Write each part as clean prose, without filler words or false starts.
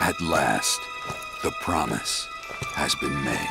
At last, the promise has been made.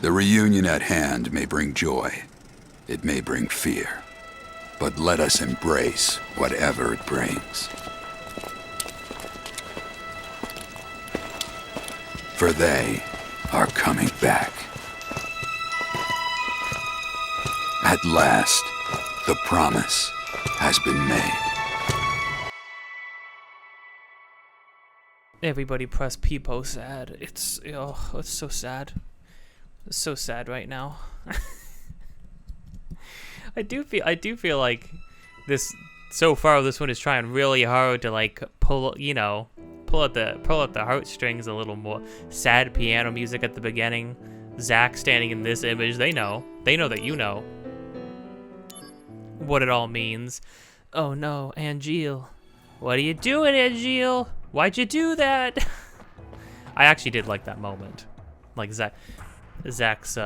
The reunion at hand may bring joy. It may bring fear. But let us embrace whatever it brings. For they are coming back. At last, the promise has been made. Everybody press Peepo sad. It's so sad. It's so sad right now. I do feel like this so far. This one is trying really hard to like pull out the heartstrings a little more. Sad piano music at the beginning. Zach standing in this image. They know that you know what it all means. Oh no, Angele. What are you doing, Angele? Why'd you do that? I actually did like that moment. Like Zach's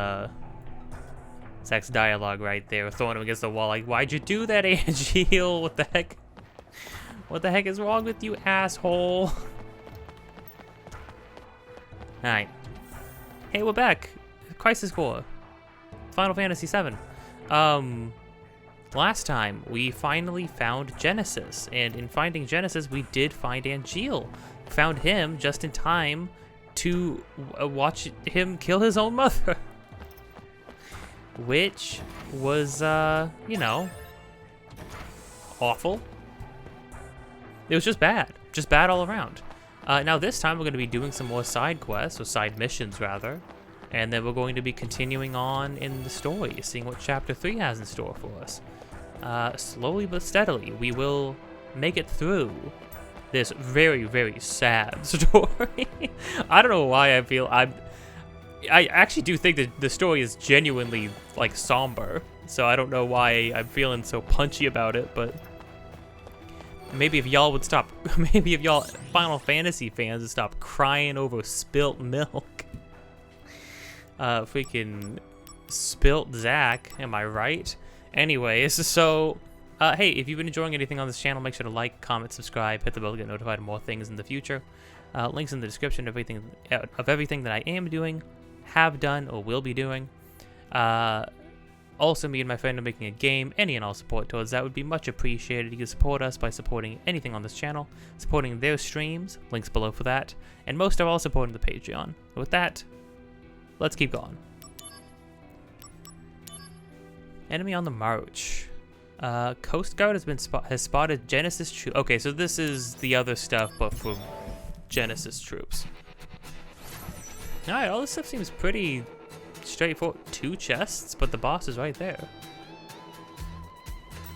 dialogue right there, throwing him against the wall. Like, why'd you do that, Angele? What the heck? What the heck is wrong with you, asshole? Alright. Hey, we're back. Crisis Core. Final Fantasy VII. Last time, we finally found Genesis. And in finding Genesis, we did find Angele. Found him just in time to watch him kill his own mother. Which was, awful. It was just bad. Just bad all around. Now this time we're going to be doing some more side quests, or side missions rather. And then we're going to be continuing on in the story, seeing what Chapter 3 has in store for us. Slowly but steadily, we will make it through this very, very sad story. I don't know why I feel I actually do think that the story is genuinely like somber. So I don't know why I'm feeling so punchy about it, but maybe if y'all would stop, maybe if y'all Final Fantasy fans would stop crying over spilt milk. Freaking spilt Zach, am I right? Anyways, so hey, if you've been enjoying anything on this channel, make sure to like, comment, subscribe, hit the bell to get notified of more things in the future. Links in the description of everything that I am doing, have done, or will be doing. Also, me and my friend are making a game. Any and all support towards that would be much appreciated. You can support us by supporting anything on this channel, supporting their streams, links below for that, and most of all, supporting the Patreon. With that, let's keep going. Enemy on the march. Coast Guard has spotted Genesis troops. Okay, so this is the other stuff, but for Genesis troops. Alright, all this stuff seems pretty straightforward. 2 chests, but the boss is right there.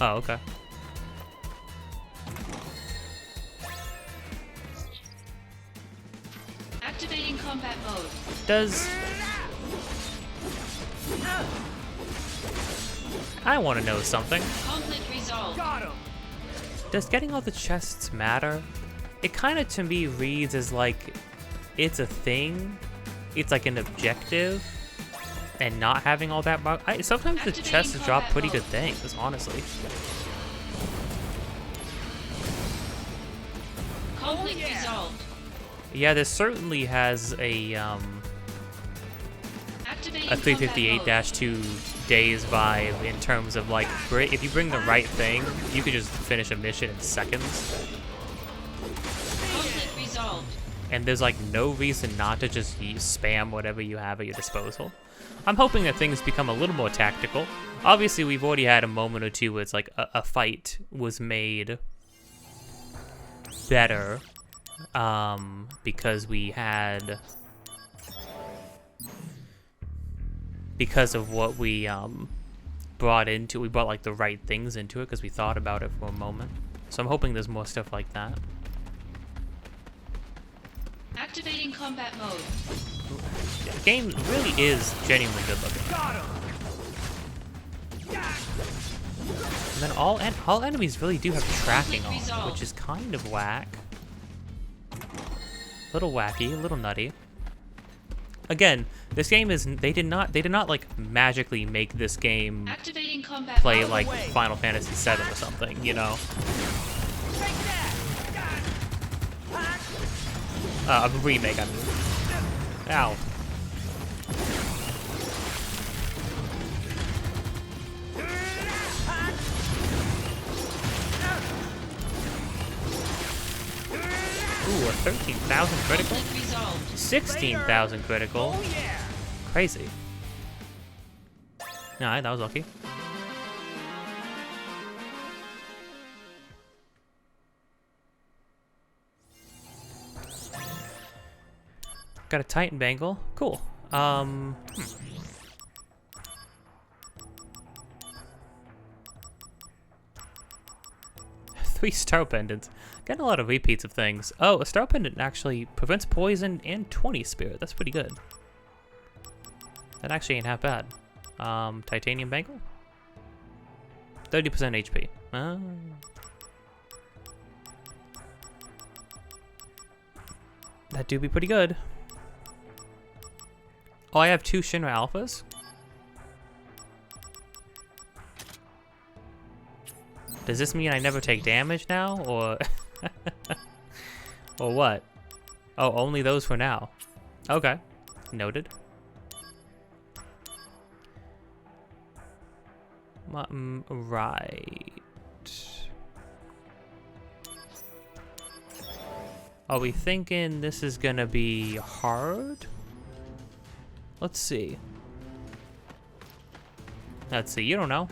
Oh, okay. Activating combat mode. Does... I want to know something. Conflict resolved. Got him. Does getting all the chests matter? It kind of to me reads as like it's a thing. It's like an objective, and not having all that. Sometimes the chests drop pretty good things, honestly. Conflict resolved. Yeah, this certainly has a Activating 358-2 days vibe in terms of like, if you bring the right thing, you could just finish a mission in seconds. Conflict resolved. And there's like no reason not to just spam whatever you have at your disposal. I'm hoping that things become a little more tactical. Obviously, we've already had a moment or two where it's like a fight was made better because we had, because of what we brought into, we brought like the right things into it because we thought about it for a moment. So I'm hoping there's more stuff like that. Activating combat mode. The game really is genuinely good looking. And then all enemies really do have tracking on, which is kind of whack. A little wacky, a little nutty. Again, this game is they did not like magically make this game Activating combat play mode. like Final Fantasy VII or something, you know. A remake, I mean. Ow. Ooh, a 13,000 critical? Conflict resolved. 16,000 critical? Crazy. Alright, that was lucky. Got a Titan Bangle. Cool. 3 Star Pendants. Getting a lot of repeats of things. Oh, a Star Pendant actually prevents poison and 20 spirit. That's pretty good. That actually ain't half bad. Titanium Bangle? 30% HP. That do be pretty good. Oh, I have 2 Shinra Alphas? Does this mean I never take damage now, or... or what? Oh, only those for now. Okay. Noted. Right. Are we thinking this is gonna be hard? Let's see. Let's see, you don't know.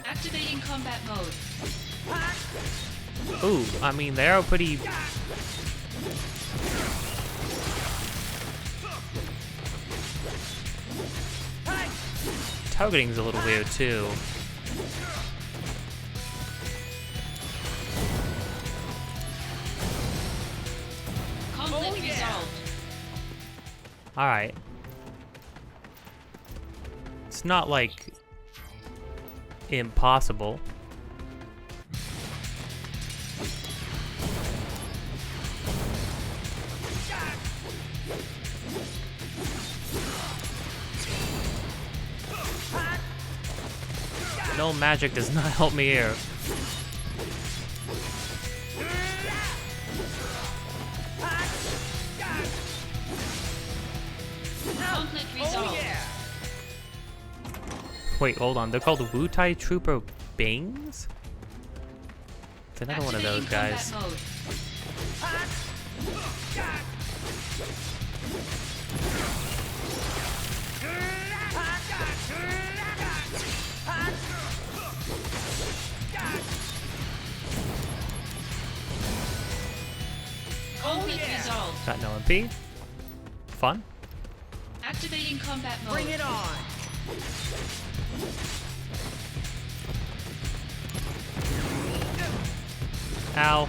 Activating combat mode. Ooh, I mean, they're pretty... Targeting's a little weird, too. Conflict resolved. Alright. It's not, like, impossible. No magic does not help me here. Conflict resolved. Wait, hold on. They're called Wutai Trooper Bings? It's another one of those guys. Activating combat mode. Conflict resolved. Got no MP. Fun. Activating combat mode. Bring it on! Ow.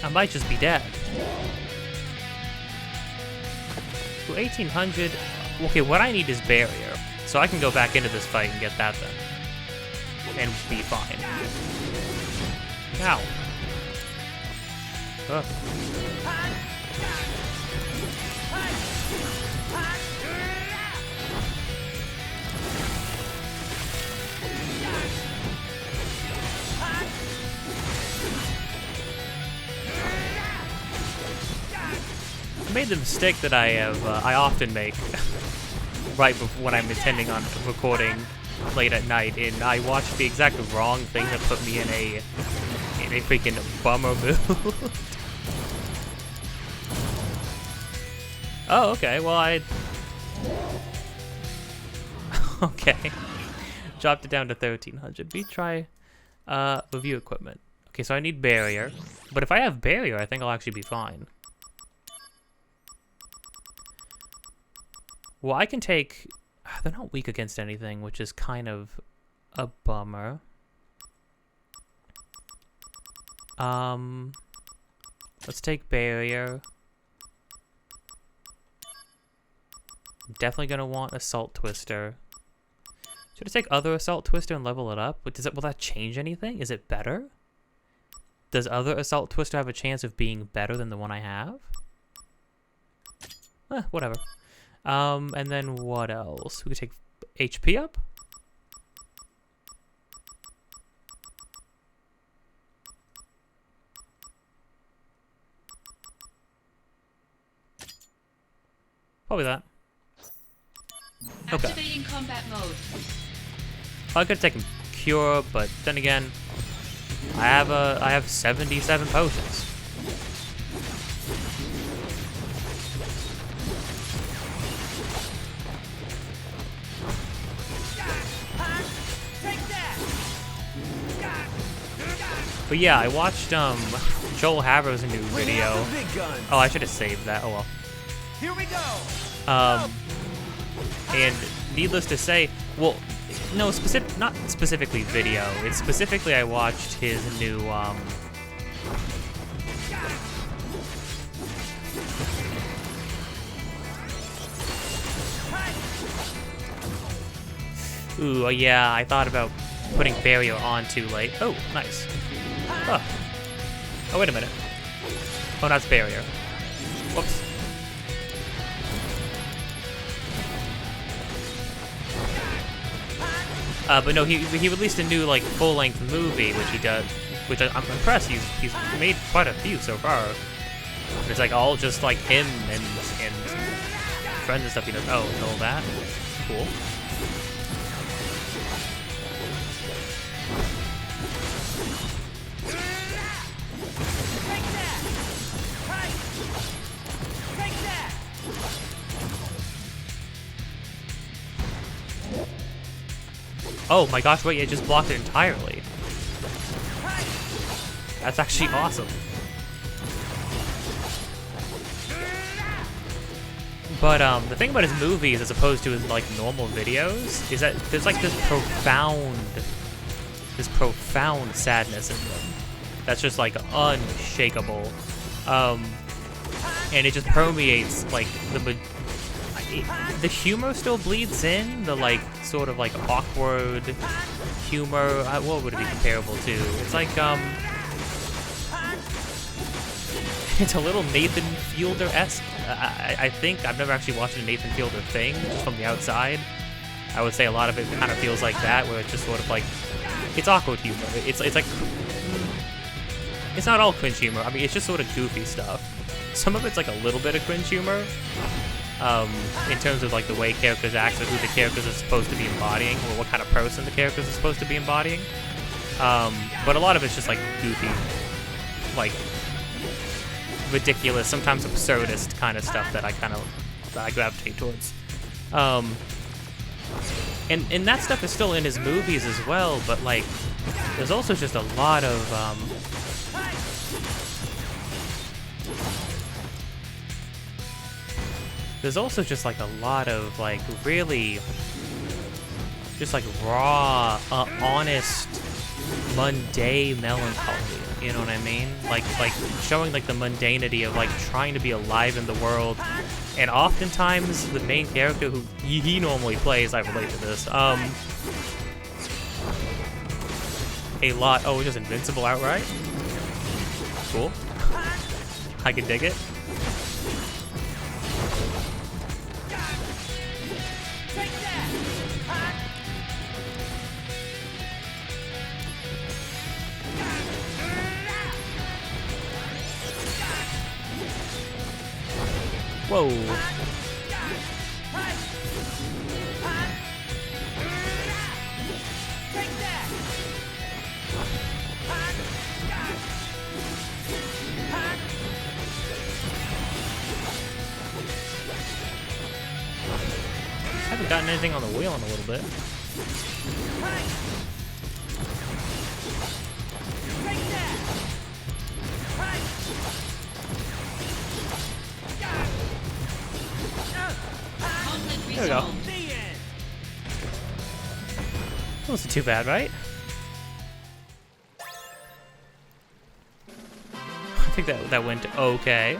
I might just be dead. To 1800. Okay, what I need is barrier, so I can go back into this fight and get that then, and be fine. Ow. Ugh. I made the mistake that I often make right before when I'm intending on recording late at night, and I watched the exact wrong thing that put me in a freaking bummer mood. Oh, okay. Well, okay. Dropped it down to 1300. We try review equipment. Okay, so I need barrier, but if I have barrier, I think I'll actually be fine. Well, I can take... They're not weak against anything, which is kind of a bummer. Let's take barrier. I'm definitely gonna want assault twister. Should I take other assault twister and level it up? But will that change anything? Is it better? Does other assault twister have a chance of being better than the one I have? Whatever. And then what else? We could take HP up? Probably that. Okay. Activating combat mode. I could have taken cure, but then again, I have 77 potions. But yeah, I watched Joel Haver's new video. Oh, I should have saved that. Oh well. Here we go. And needless to say, well, no, not specifically video. It's specifically I watched his new Ooh, yeah, I thought about putting barrier on too late. Oh, nice. Oh. Oh, wait a minute. Oh, that's barrier. Whoops. But no, he released a new like full-length movie, which I'm impressed. He's made quite a few so far. It's like all just like him and friends and stuff. He does. Oh, and all that. Cool. Oh my gosh, wait, it just blocked it entirely. That's actually awesome. But the thing about his movies as opposed to his like normal videos is that there's like this profound sadness in them. That's just like unshakable. And it just permeates like the humor still bleeds in, the like sort of like awkward humor. What would it be comparable to? It's like it's a little Nathan Fielder-esque. I think I've never actually watched a Nathan Fielder thing, just from the outside. I would say a lot of it kind of feels like that, where it's just sort of like it's awkward humor. It's like it's not all cringe humor. I mean, it's just sort of goofy stuff. Some of it's like a little bit of cringe humor. In terms of like the way characters act and who the characters are supposed to be embodying, or what kind of person the characters are supposed to be embodying. But a lot of it's just like goofy, like ridiculous, sometimes absurdist kind of stuff that I gravitate towards. And that stuff is still in his movies as well, but like there's also just a lot of there's also just like a lot of like really just like raw, honest, mundane melancholy You know what I mean? Like showing like the mundanity of like trying to be alive in the world, and oftentimes the main character who he normally plays, I relate to this. A lot. Oh, just invincible outright. Cool. I can dig it. Whoa. I haven't gotten anything on the wheel in a little bit. There we go. Wasn't too bad, right? I think that went okay.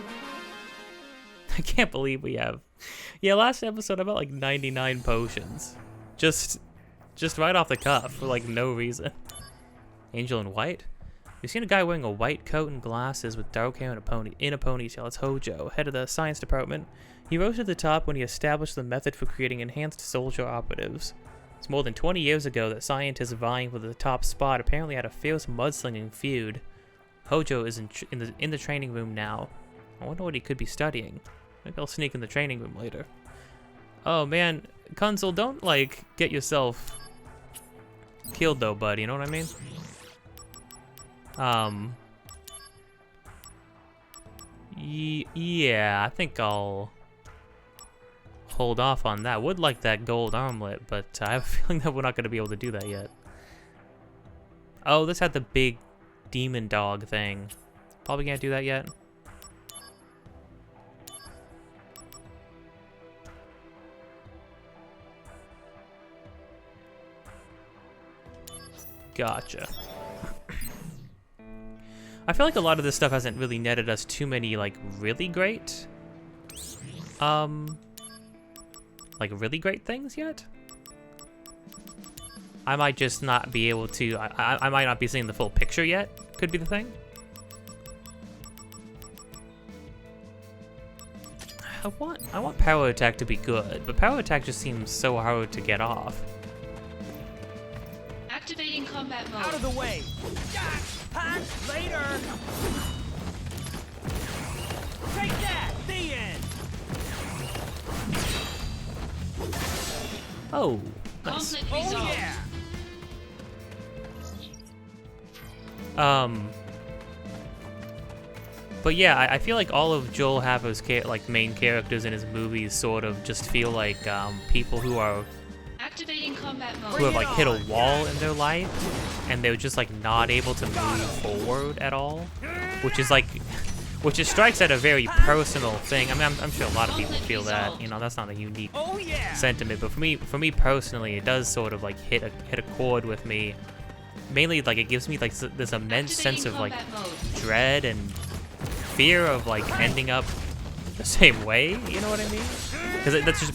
I can't believe we have... Yeah, last episode I got like 99 potions. Just right off the cuff for like no reason. Angel in white? We've seen a guy wearing a white coat and glasses with dark hair and a ponytail. It's Hojo, head of the science department. He rose to the top when he established the method for creating enhanced soldier operatives. It's more than 20 years ago that scientists vying for the top spot apparently had a fierce mudslinging feud. Hojo is in the training room now. I wonder what he could be studying. Maybe I'll sneak in the training room later. Oh man, Kunzel, don't like get yourself killed though, bud. You know what I mean? Yeah, I think I'll hold off on that. Would like that gold armlet, but I have a feeling that we're not going to be able to do that yet. Oh, this had the big demon dog thing. Probably can't do that yet. Gotcha. I feel like a lot of this stuff hasn't really netted us too many, like, really great, things yet. I might just not be able to, I might not be seeing the full picture yet, could be the thing. I want power attack to be good, but power attack just seems so hard to get off. Activating combat mode. Out of the way! Later! Take that! The end! Oh, nice. Conflict Oh resolved. yeah! But yeah, I feel like all of Joel Havre's main characters in his movies sort of just feel like people who Activating combat mode. have like hit a wall in their life, and they're just like not able to move forward at all, which strikes at a very personal thing. I mean, I'm sure a lot of people feel that, you know, that's not a unique Oh yeah! sentiment, but for me personally, it does sort of like hit a chord with me. Mainly, like, it gives me like this immense sense of like dread and fear of like ending up the same way. You know what I mean? Because that's just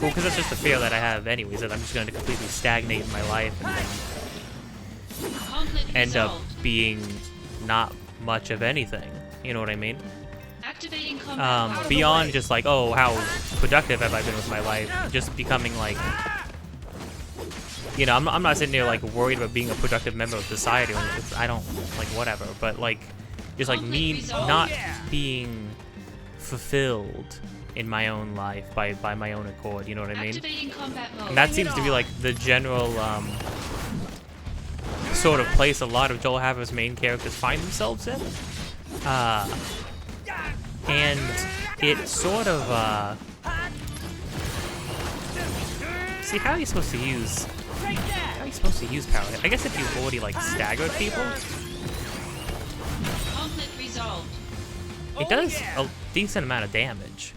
the fear that I have, anyways. That I'm just going to completely stagnate in my life and then end up being not much of anything. You know what I mean? Activating combat mode. Beyond just like, oh, how productive have I been with my life? Just becoming like, you know, I'm not sitting there like worried about being a productive member of society. I don't like whatever, but like just like me not being fulfilled in my own life by my own accord. You know what I mean? Activating combat mode. And that seems to be like the general sort of place a lot of Joel Havre's main characters find themselves in. And it sort of see, how are you supposed to use power? I guess if you've already like staggered people, Conflict resolved. it does a decent amount of damage.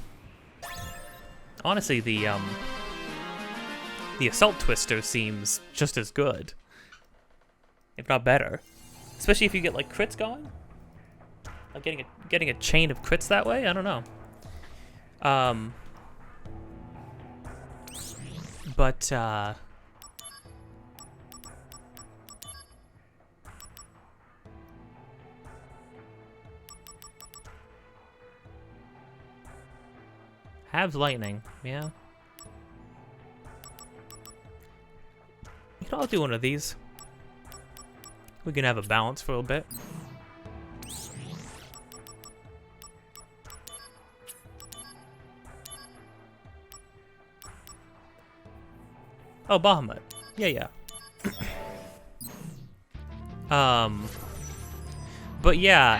Honestly, the assault twister seems just as good, if not better. Especially if you get like crits going. Like getting a chain of crits that way? I don't know. But Halves lightning, yeah. You know, I'll do one of these. We can have a balance for a little bit. Oh, Bahamut. Yeah. But yeah,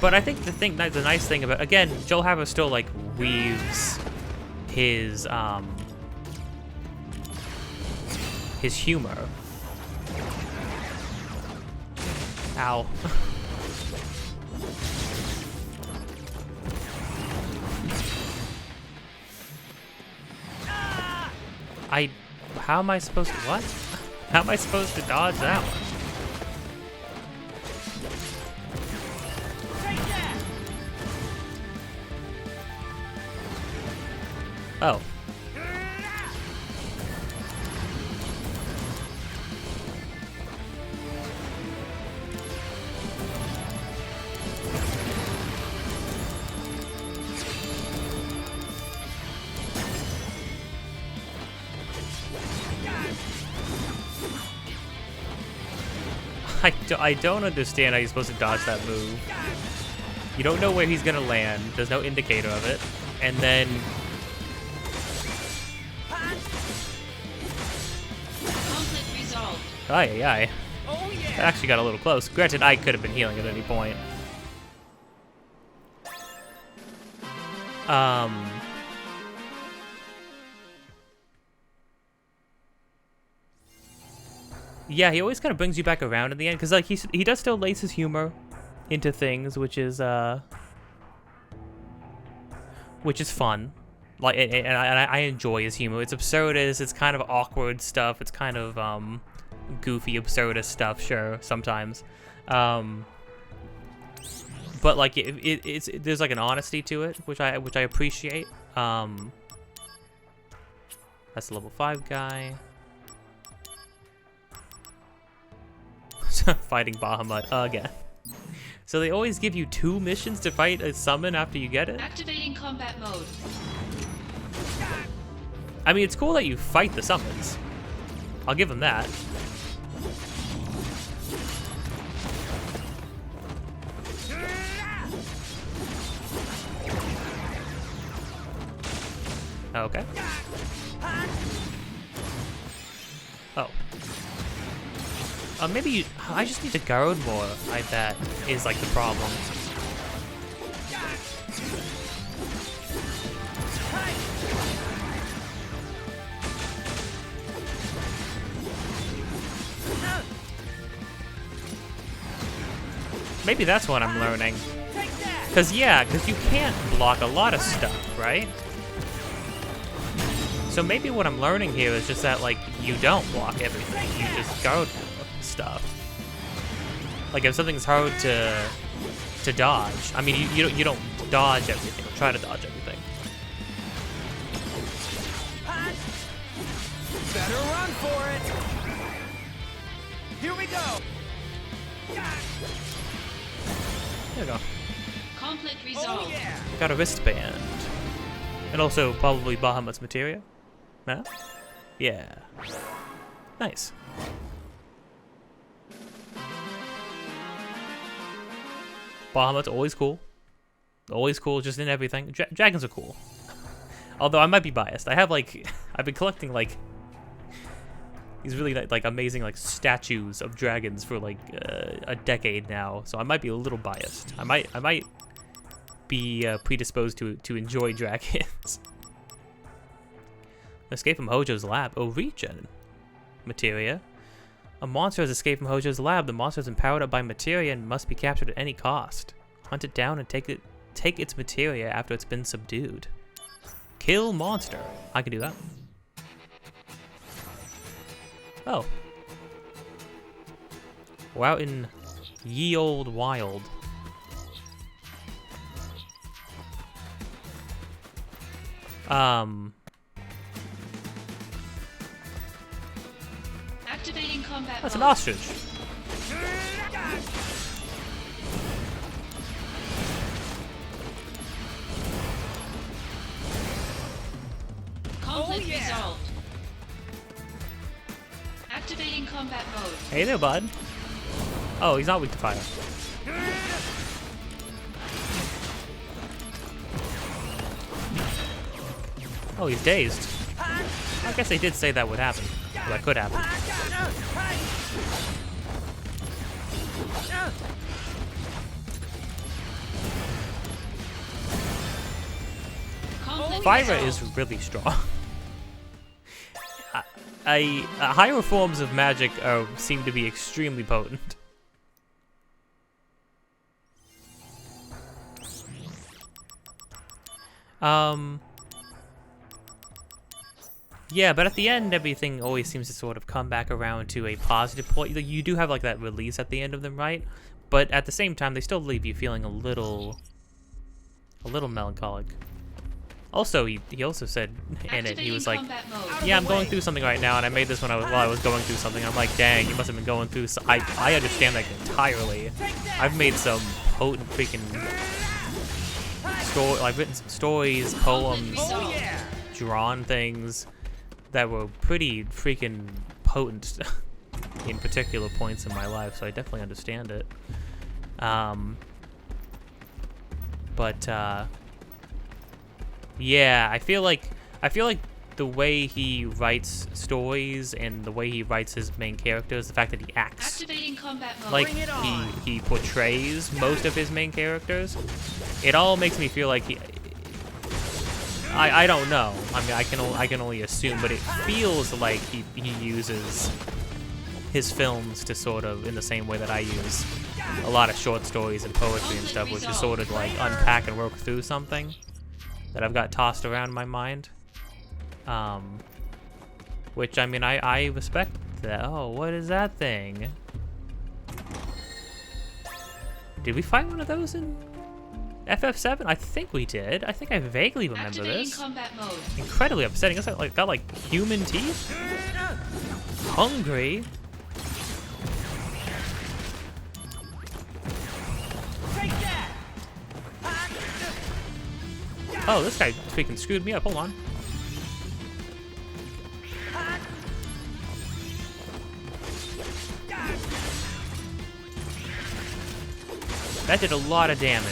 but I think the nice thing about, again, Joel Harrow still like weaves his humor. Ow. How am I supposed to, what? How am I supposed to dodge that one? Oh. I don't understand how you're supposed to dodge that move. You don't know where he's gonna land. There's no indicator of it. And then... Conflict resolved. Aye. Oh yeah. That actually got a little close. Granted, I could have been healing at any point. Yeah, he always kind of brings you back around in the end, because like he does still lace his humor into things, which is fun. Like, and I enjoy his humor. It's absurdist. It's kind of awkward stuff. It's kind of goofy, absurdist stuff. Sure, sometimes. But like it's there's like an honesty to it, which I appreciate. That's the level 5 guy. Fighting Bahamut again. So they always give you 2 missions to fight a summon after you get it? Activating combat mode. I mean, it's cool that you fight the summons. I'll give them that. Okay. Oh. Maybe I just need to guard more, I bet, is like the problem. Maybe that's what I'm learning. Because you can't block a lot of stuff, right? So maybe what I'm learning here is just that, like, you don't block everything. You just guard stuff. Like, if something's hard to dodge, I mean, you don't dodge everything. Or try to dodge everything. Better run for it. Here we go. There we go. Conflict Oh resolved. yeah. Got a wristband. And also probably Bahamut's materia. Huh? Yeah. Nice. Bahamut's always cool. Always cool, just in everything. Dragons are cool. Although I might be biased. I have like, I've been collecting like these really like amazing like statues of dragons for like a decade now. So I might be a little biased. I might be predisposed to enjoy dragons. Escape from Hojo's lab. Oh, regen. Materia. A monster has escaped from Hojo's lab. The monster is empowered up by materia and must be captured at any cost. Hunt it down and take its materia after it's been subdued. Kill monster. I can do that. Oh. We're out in ye old wild. Activating combat That's an mode. ostrich. Conflict yeah. resolved. Activating combat mode. Hey there, bud. Oh, he's not weak to fire. Oh, he's dazed. I guess they did say that would happen. Or that could happen. Conflict Fire resolved. is really strong. Higher forms of magic seem to be extremely potent. Yeah, but at the end, everything always seems to sort of come back around to a positive point. You do have like that release at the end of them, right? But at the same time, they still leave you feeling a little melancholic. Also, he also said in it, he was like, Activating combat mode. yeah, I'm going through something right now, and I made this when while I was going through something. I'm like, dang, you must have been going through. I understand that entirely. I've made some potent freaking I've written some stories, poems, Oh, yeah. drawn things that were pretty freaking potent in particular points in my life. So I definitely understand it. Yeah, I feel like the way he writes stories and the way he writes his main characters, the fact that he acts Activating combat mode. like Bring it on. he portrays most of his main characters, it all makes me feel like I don't know. I mean, I can only assume, but it feels like he uses his films to sort of in the same way that I use a lot of short stories and poetry and stuff, which is sort of like unpack and work through something that I've got tossed around in my mind. Which, I mean, I respect that. Oh, what is that thing? Did we fight one of those in FF7? I think we did. I think I vaguely remember Activating this. combat mode. Incredibly upsetting. It's like got like human teeth. Hungry. Take that. Oh, this guy freaking screwed me up. Hold on. That did a lot of damage.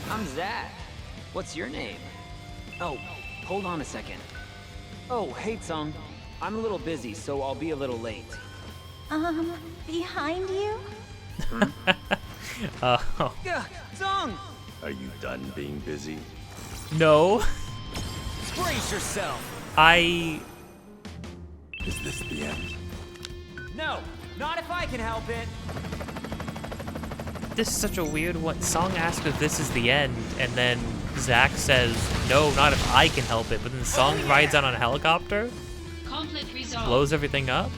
I'm Zach. What's your name? Oh, hold on a second. Oh, hey, Tsung. I'm a little busy, so I'll be a little late. Behind you? Oh, Yeah, Tsung! Are you done being busy? no. Brace yourself. I... Is this the end? No, not if I can help it. This is such a weird one. Song asks if this is the end, and then Zack says, no, not if I can help it. But then Song rides out on a helicopter, Conflict resolved. blows everything up.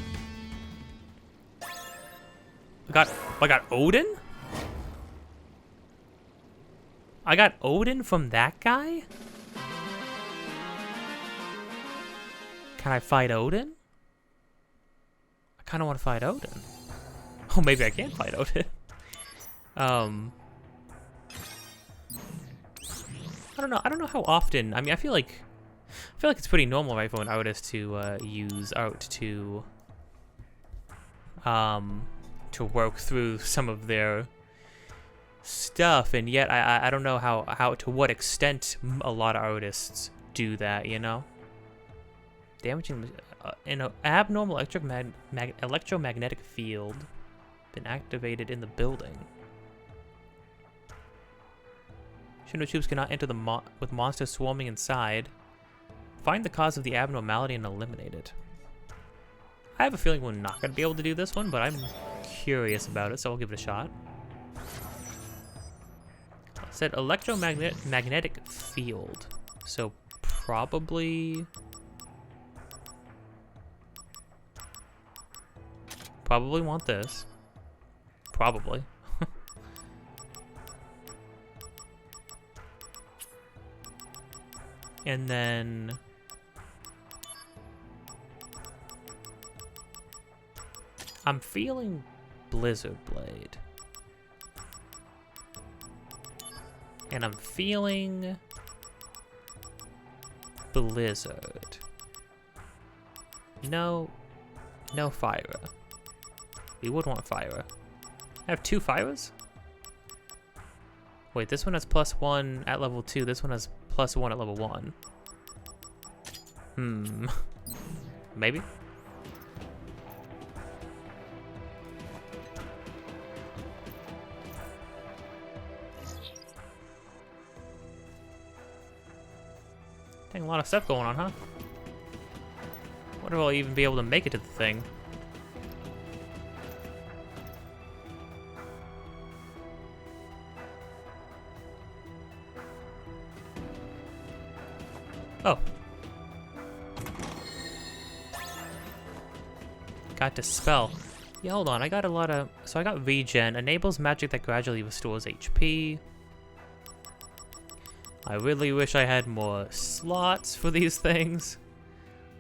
I got Odin? I got Odin from that guy? Can I fight Odin? I kind of want to fight Odin. Oh, maybe I can fight Odin. I don't know. I don't know how often. I mean, I feel like it's pretty normal, right, for an artist to use art to work through some of their stuff, and yet I don't know how to what extent a lot of artists do that. You know, damaging an abnormal electromagnetic field been activated in the building. Shindo tubes cannot enter with monsters swarming inside. Find the cause of the abnormality and eliminate it. I have a feeling we're not going to be able to do this one, but I'm curious about it, so I'll give it a shot. It said electromagnetic field, so probably want this. Probably. And then I'm feeling Blizzard Blade. And I'm feeling Blizzard. No Fire. We would want Fire. I have 2 Fires? Wait, this one has +1 at level 2. This one has +1 at level 1. Maybe? Dang, a lot of stuff going on, huh? Wonder if I'll even be able to make it to the thing. Oh. Got Dispel. Yeah, hold on. I got a lot of... So I got Regen. Enables magic that gradually restores HP. I really wish I had more slots for these things.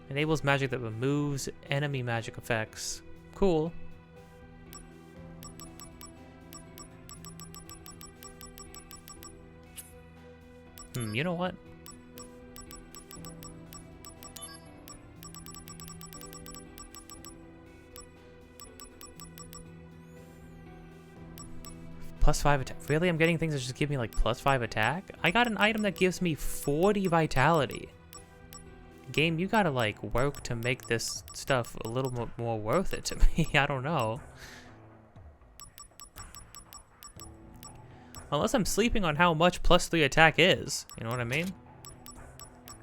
Enables magic that removes enemy magic effects. Cool. You know what? +5 attack. Really? I'm getting things that just give me like +5 attack? I got an item that gives me 40 vitality. Game, you gotta like work to make this stuff a little more worth it to me. I don't know. Unless I'm sleeping on how much +3 attack is. You know what I mean?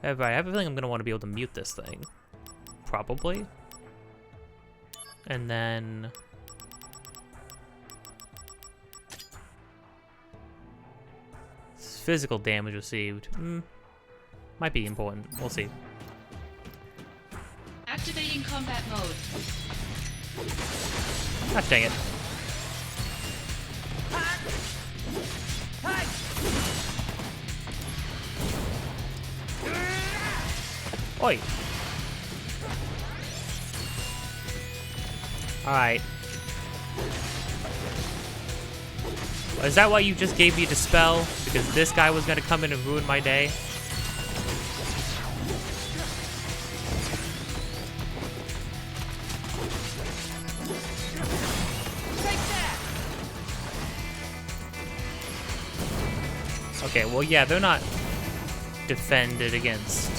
I have a feeling I'm gonna want to be able to mute this thing. Probably. And then... physical damage received. Might be important. We'll see. Activating combat mode. Ah, dang it. Oi! Alright. Is that why you just gave me Dispel? Because this guy was gonna come in and ruin my day? Okay, well, yeah, they're not defended against.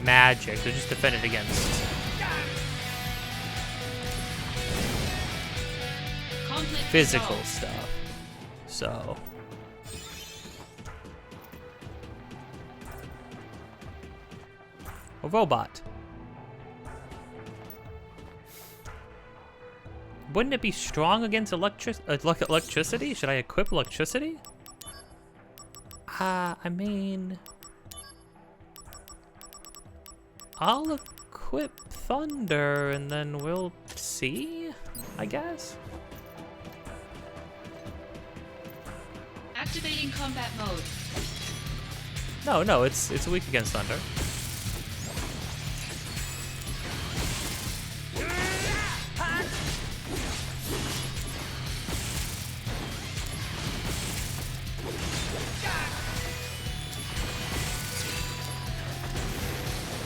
Magic, they're just defended against. Physical stuff. So. A robot. Wouldn't it be strong against electricity? Should I equip electricity? I mean... I'll equip thunder and then we'll see, I guess? Activating combat mode. No, it's weak against thunder.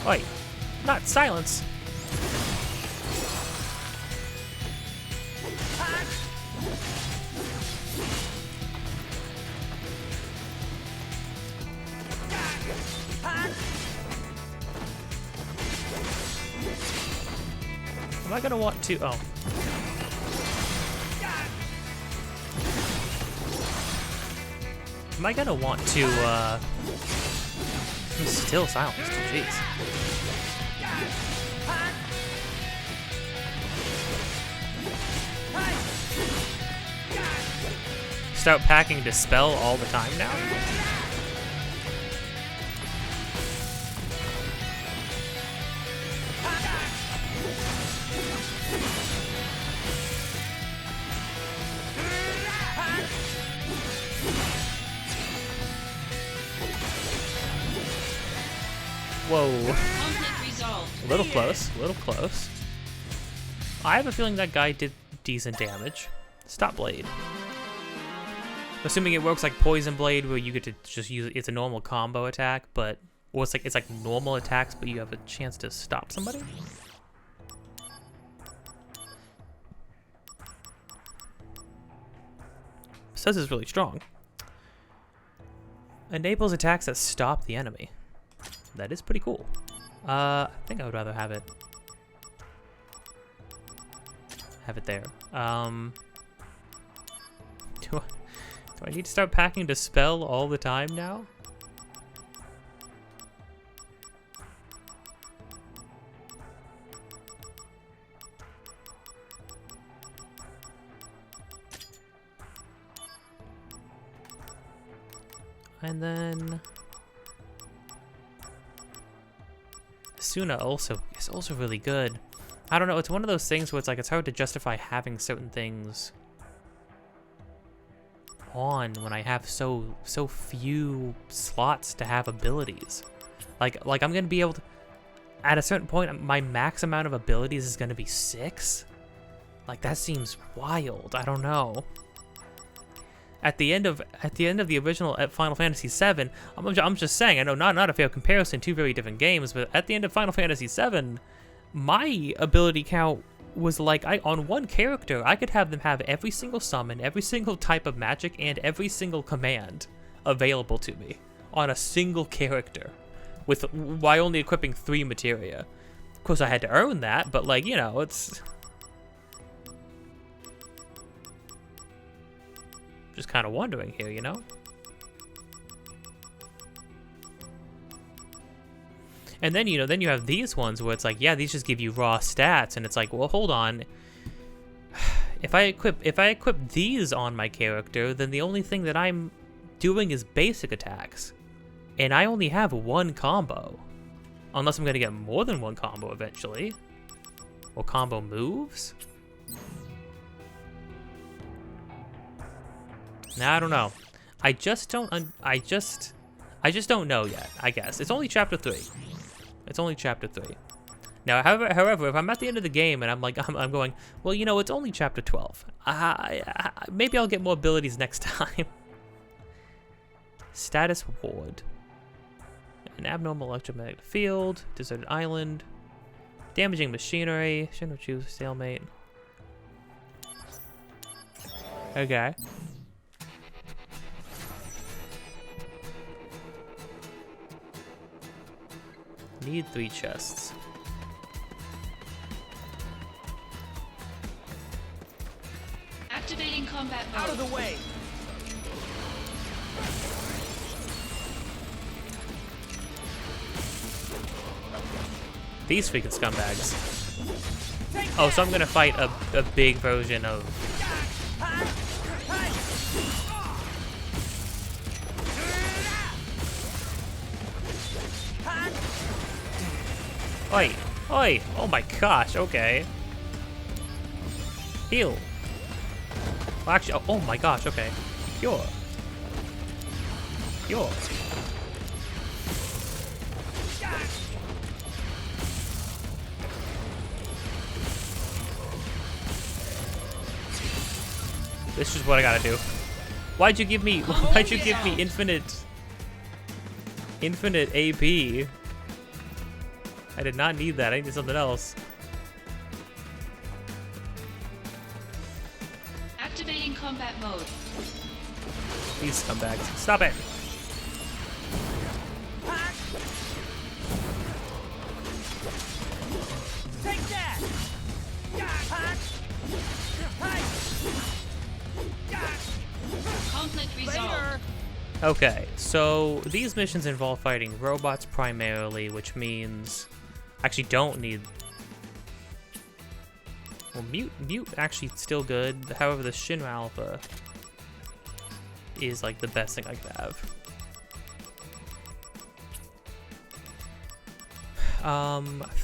Oi, not silence. Am I gonna want to? Oh. Am I gonna want to, still silenced? Jeez. start packing Dispel all the time now? Whoa. Conflict resolved. A little close, a little close. I have a feeling that guy did decent damage. Stop Blade. Assuming it works like Poison Blade, where you get to just use it's a normal combo attack, but or it's like normal attacks, but you have a chance to stop somebody. Says it's really strong. Enables attacks that stop the enemy. That is pretty cool. I think I would rather have it there. Do I need to start packing Dispel all the time now? And then Suna is also really good. I don't know, it's one of those things where it's like it's hard to justify having certain things on when I have so few slots to have abilities. Like I'm gonna be able to, at a certain point, my max amount of abilities is gonna be 6. Like that seems wild. I don't know. At the end of the original Final Fantasy VII, I'm just saying, I know not a fair comparison, two very different games, but at the end of Final Fantasy VII, my ability count was like, on one character, I could have them have every single summon, every single type of magic, and every single command available to me on a single character, while only equipping 3 materia. Of course, I had to earn that, but like, you know, it's just kind of wondering here, you know? And then, you know, then you have these ones where it's like, yeah, these just give you raw stats, and it's like, well, hold on. If I equip these on my character, then the only thing that I'm doing is basic attacks. And I only have 1 combo. Unless I'm going to get more than 1 combo eventually. Or combo moves? Nah, I don't know. I just don't know yet, I guess. It's only chapter 3. It's only chapter 3. Now, however, if I'm at the end of the game and I'm like, I'm going, well, you know, it's only chapter 12. Maybe I'll get more abilities next time. Status Ward. An abnormal electromagnetic field, deserted island, damaging machinery, shouldn't choose stalemate. Okay. Need 3 chests. Activating combat mode. Out of the way! These freaking scumbags. Oh, so I'm gonna fight a big version of... Oi! Oi! Oh my gosh, okay. Heal. Well, actually, oh my gosh, okay. Cure. Cure. This is what I gotta do. Why'd you give me infinite AP? I did not need that. I needed something else. Activating combat mode. These scumbags. Stop it. Take that! Conflict resolved. Okay, so these missions involve fighting robots primarily, which means I actually don't need... Well, mute actually still good. However, the Shinra Alpha is like the best thing I could have.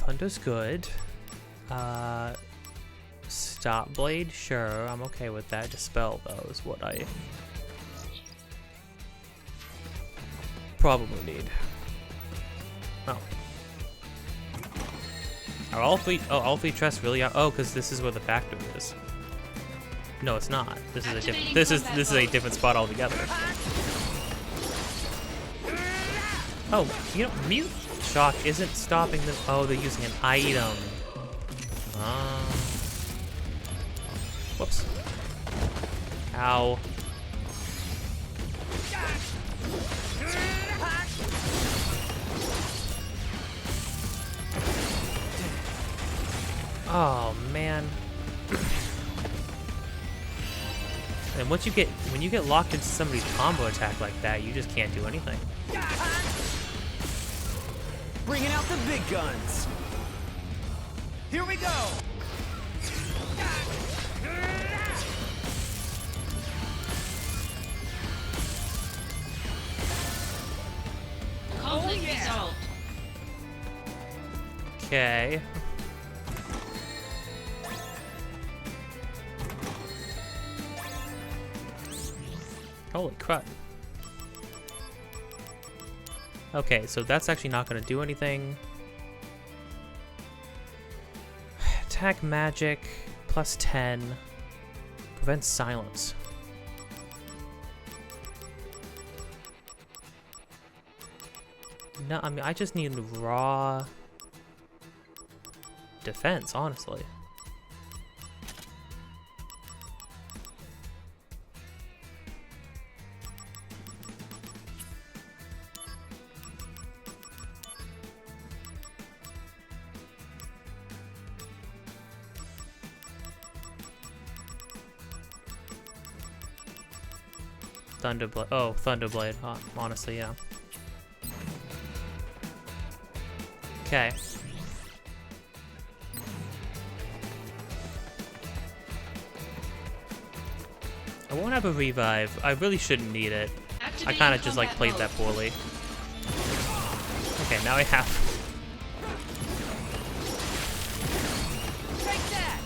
Thunder's good. Stop blade, sure, I'm okay with that. Dispel though is what I probably need. Oh. Are all three chests really out? Oh, because this is where the factory is. No, it's not. This is a different. This is a different spot altogether. Oh, you know, mute shock isn't stopping them. Oh, they're using an item. Whoops. Ow. Oh man. And when you get locked into somebody's combo attack like that, you just can't do anything. Bringing out the big guns. Here we go. Conflict resolved. Okay. Holy crap. Okay, so that's actually not going to do anything. Attack magic, plus 10. Prevents silence. No, I mean, I just need raw defense, honestly. Thunderblade. Oh, Thunderblade. Honestly, yeah. Okay. I won't have a revive. I really shouldn't need it. I kind of just like played that poorly. Okay, now I have. Take that.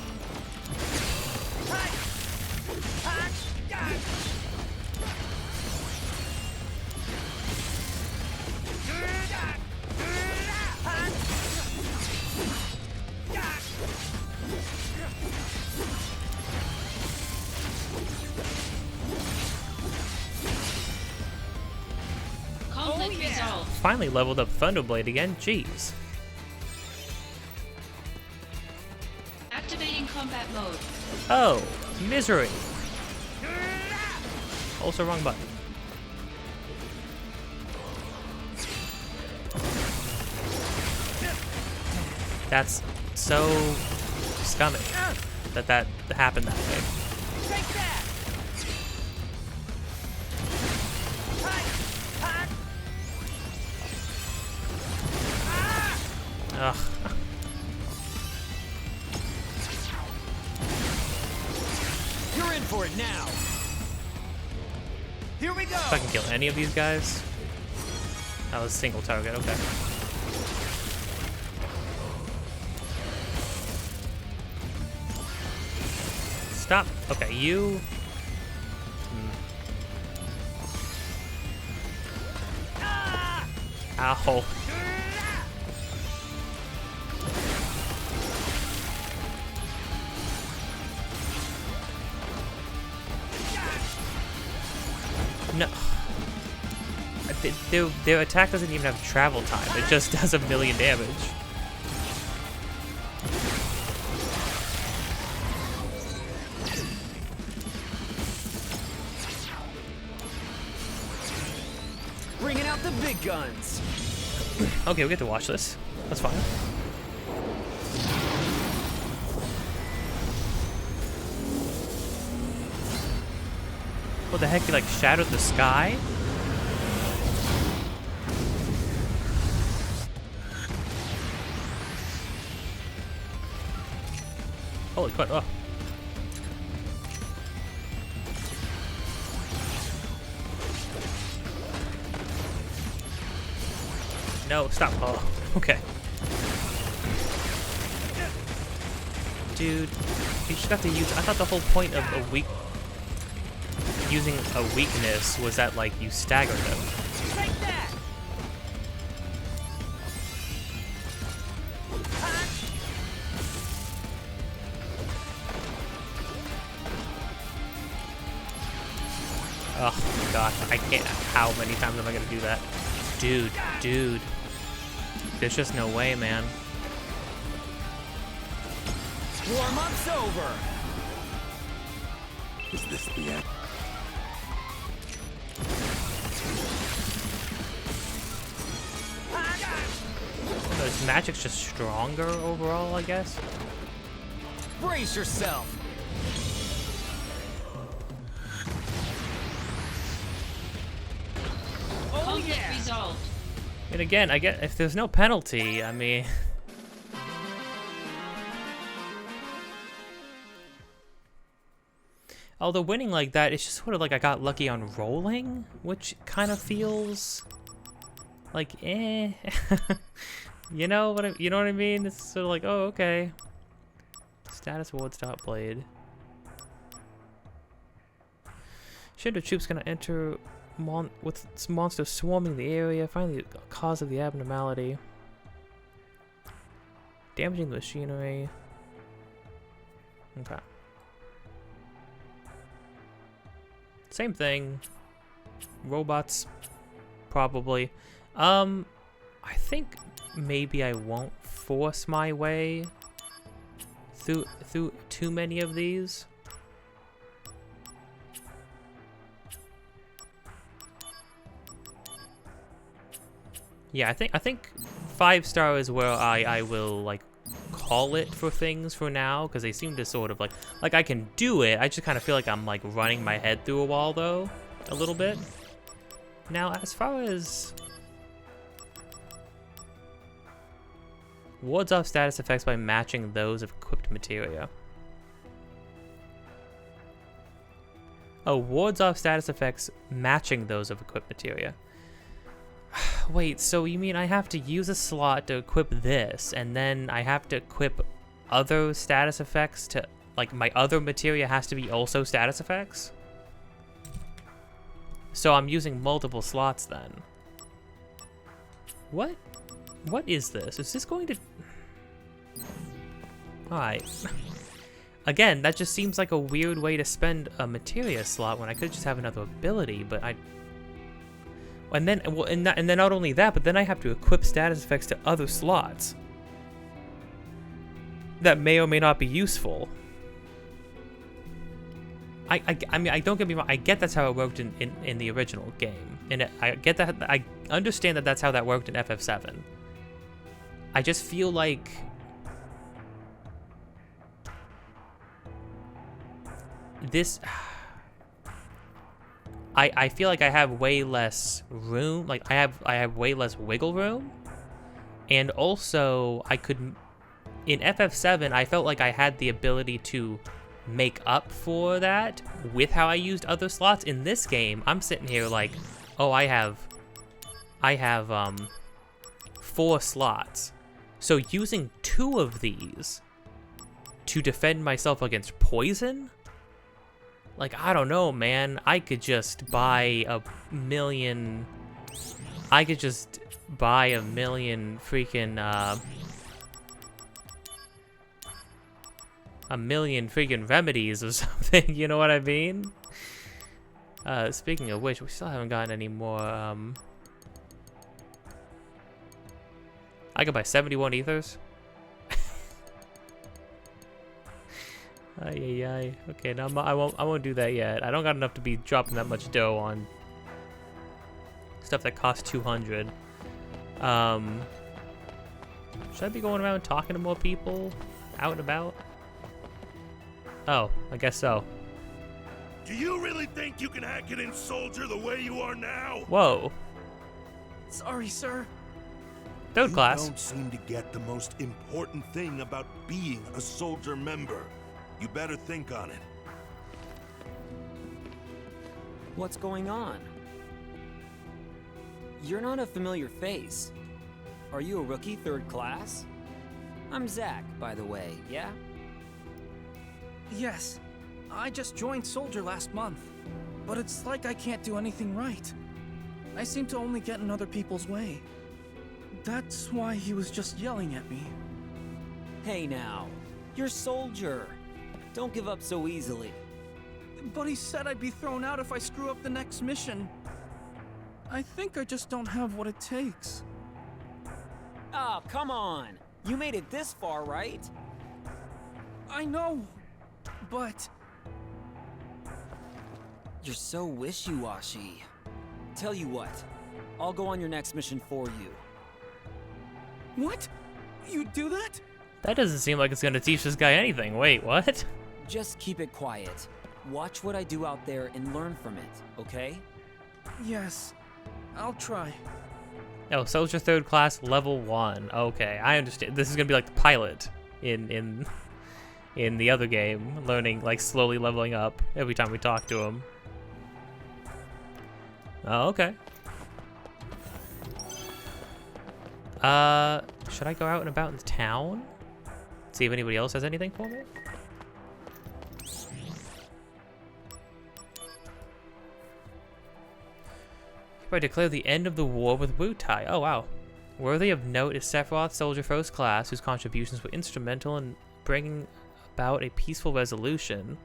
Conflict resolved. Finally leveled up Thunderblade again. Jeez. Activating combat mode. Oh, misery. Also wrong button. That's so scummy that happened that way. Take that. Ugh. You're in for it now. Here we go. If I can kill any of these guys. That was a single target, okay. Stop. Okay, you. Ow. No. Their attack doesn't even have travel time. It just does 1,000,000 damage. Bringing out the big guns. Okay, we get to watch this. That's fine. What the heck? He like shattered the sky? Holy crap. Oh. No, stop. Oh, okay. Dude, you just have to use. I thought the whole point of using a weakness was that like you stagger them. Take that! Oh gosh, I can't. How many times am I gonna do that? Dude. There's just no way, man. Warm-up's over. Is this the end? This magic's just stronger overall, I guess. Brace yourself. Oh Conflict yeah. resolved. And again, I get if there's no penalty, I mean. Although winning like that, it's just sort of like I got lucky on rolling, which kind of feels like eh. You know what I mean? It's sort of like, oh, okay. Status awards not played. Shadow troops gonna enter with monsters swarming the area, find the cause of the abnormality. Damaging the machinery. Okay. Same thing. Robots, probably. I think maybe I won't force my way through too many of these. Yeah, I think 5-star is where I will like call it for things for now, because they seem to sort of like I can do it. I just kind of feel like I'm like running my head through a wall though, a little bit. Now, as far as wards off status effects by matching those of equipped materia. Oh, wards off status effects matching those of equipped materia. Wait, so you mean I have to use a slot to equip this, and then I have to equip other status effects to, like, my other materia has to be also status effects? So I'm using multiple slots then. What? What is this? Is this going to... Alright. Again, that just seems like a weird way to spend a materia slot when I could just have another ability, but I... And then, well, and then not only that, but then I have to equip status effects to other slots that may or may not be useful. I mean, I don't get me wrong. I get that's how it worked in the original game, and I get that. I understand that that's how that worked in FF7. I just feel like this. I feel like I have way less room. Like I have way less wiggle room, and also I could in FF7 I felt like I had the ability to make up for that with how I used other slots. In this game, I'm sitting here like, oh, I have 4 slots, so using 2 of these to defend myself against poison. Like, I don't know, man. I could just buy a million... I could just buy a million freaking, a million freaking remedies or something, you know what I mean? Speaking of which, we still haven't gotten any more, I could buy 71 ethers. Ay. Okay, now I won't do that yet. I don't got enough to be dropping that much dough on stuff that costs 200. Should I be going around talking to more people out and about? Oh, I guess so. Do you really think you can hack it in Soldier the way you are now? Whoa. Sorry, sir. Third You class. don't seem to get the most important thing about being a Soldier member. You better think on it. What's going on? You're not a familiar face. Are you a rookie 3rd class? I'm Zach, by the way, yeah? Yes, I just joined Soldier last month, but it's like I can't do anything right. I seem to only get in other people's way. That's why he was just yelling at me. Hey now, you're Soldier. Don't give up so easily. But he said I'd be thrown out if I screw up the next mission. I think I just don't have what it takes. Ah, come on! You made it this far, right? I know, but... You're so wishy-washy. Tell you what, I'll go on your next mission for you. What? You do that? That doesn't seem like it's gonna teach this guy anything. Wait, what? Just keep it quiet. Watch what I do out there and learn from it, okay? Yes, I'll try. Oh, Soldier 3rd class, level 1. Okay, I understand. This is gonna be like the pilot in the other game, learning, like, slowly leveling up every time we talk to him. Oh, okay. Should I go out and about in the town? See if anybody else has anything for me? I declare the end of the war with Wutai. Oh, wow. Worthy of note is Sephiroth, Soldier 1st class, whose contributions were instrumental in bringing about a peaceful resolution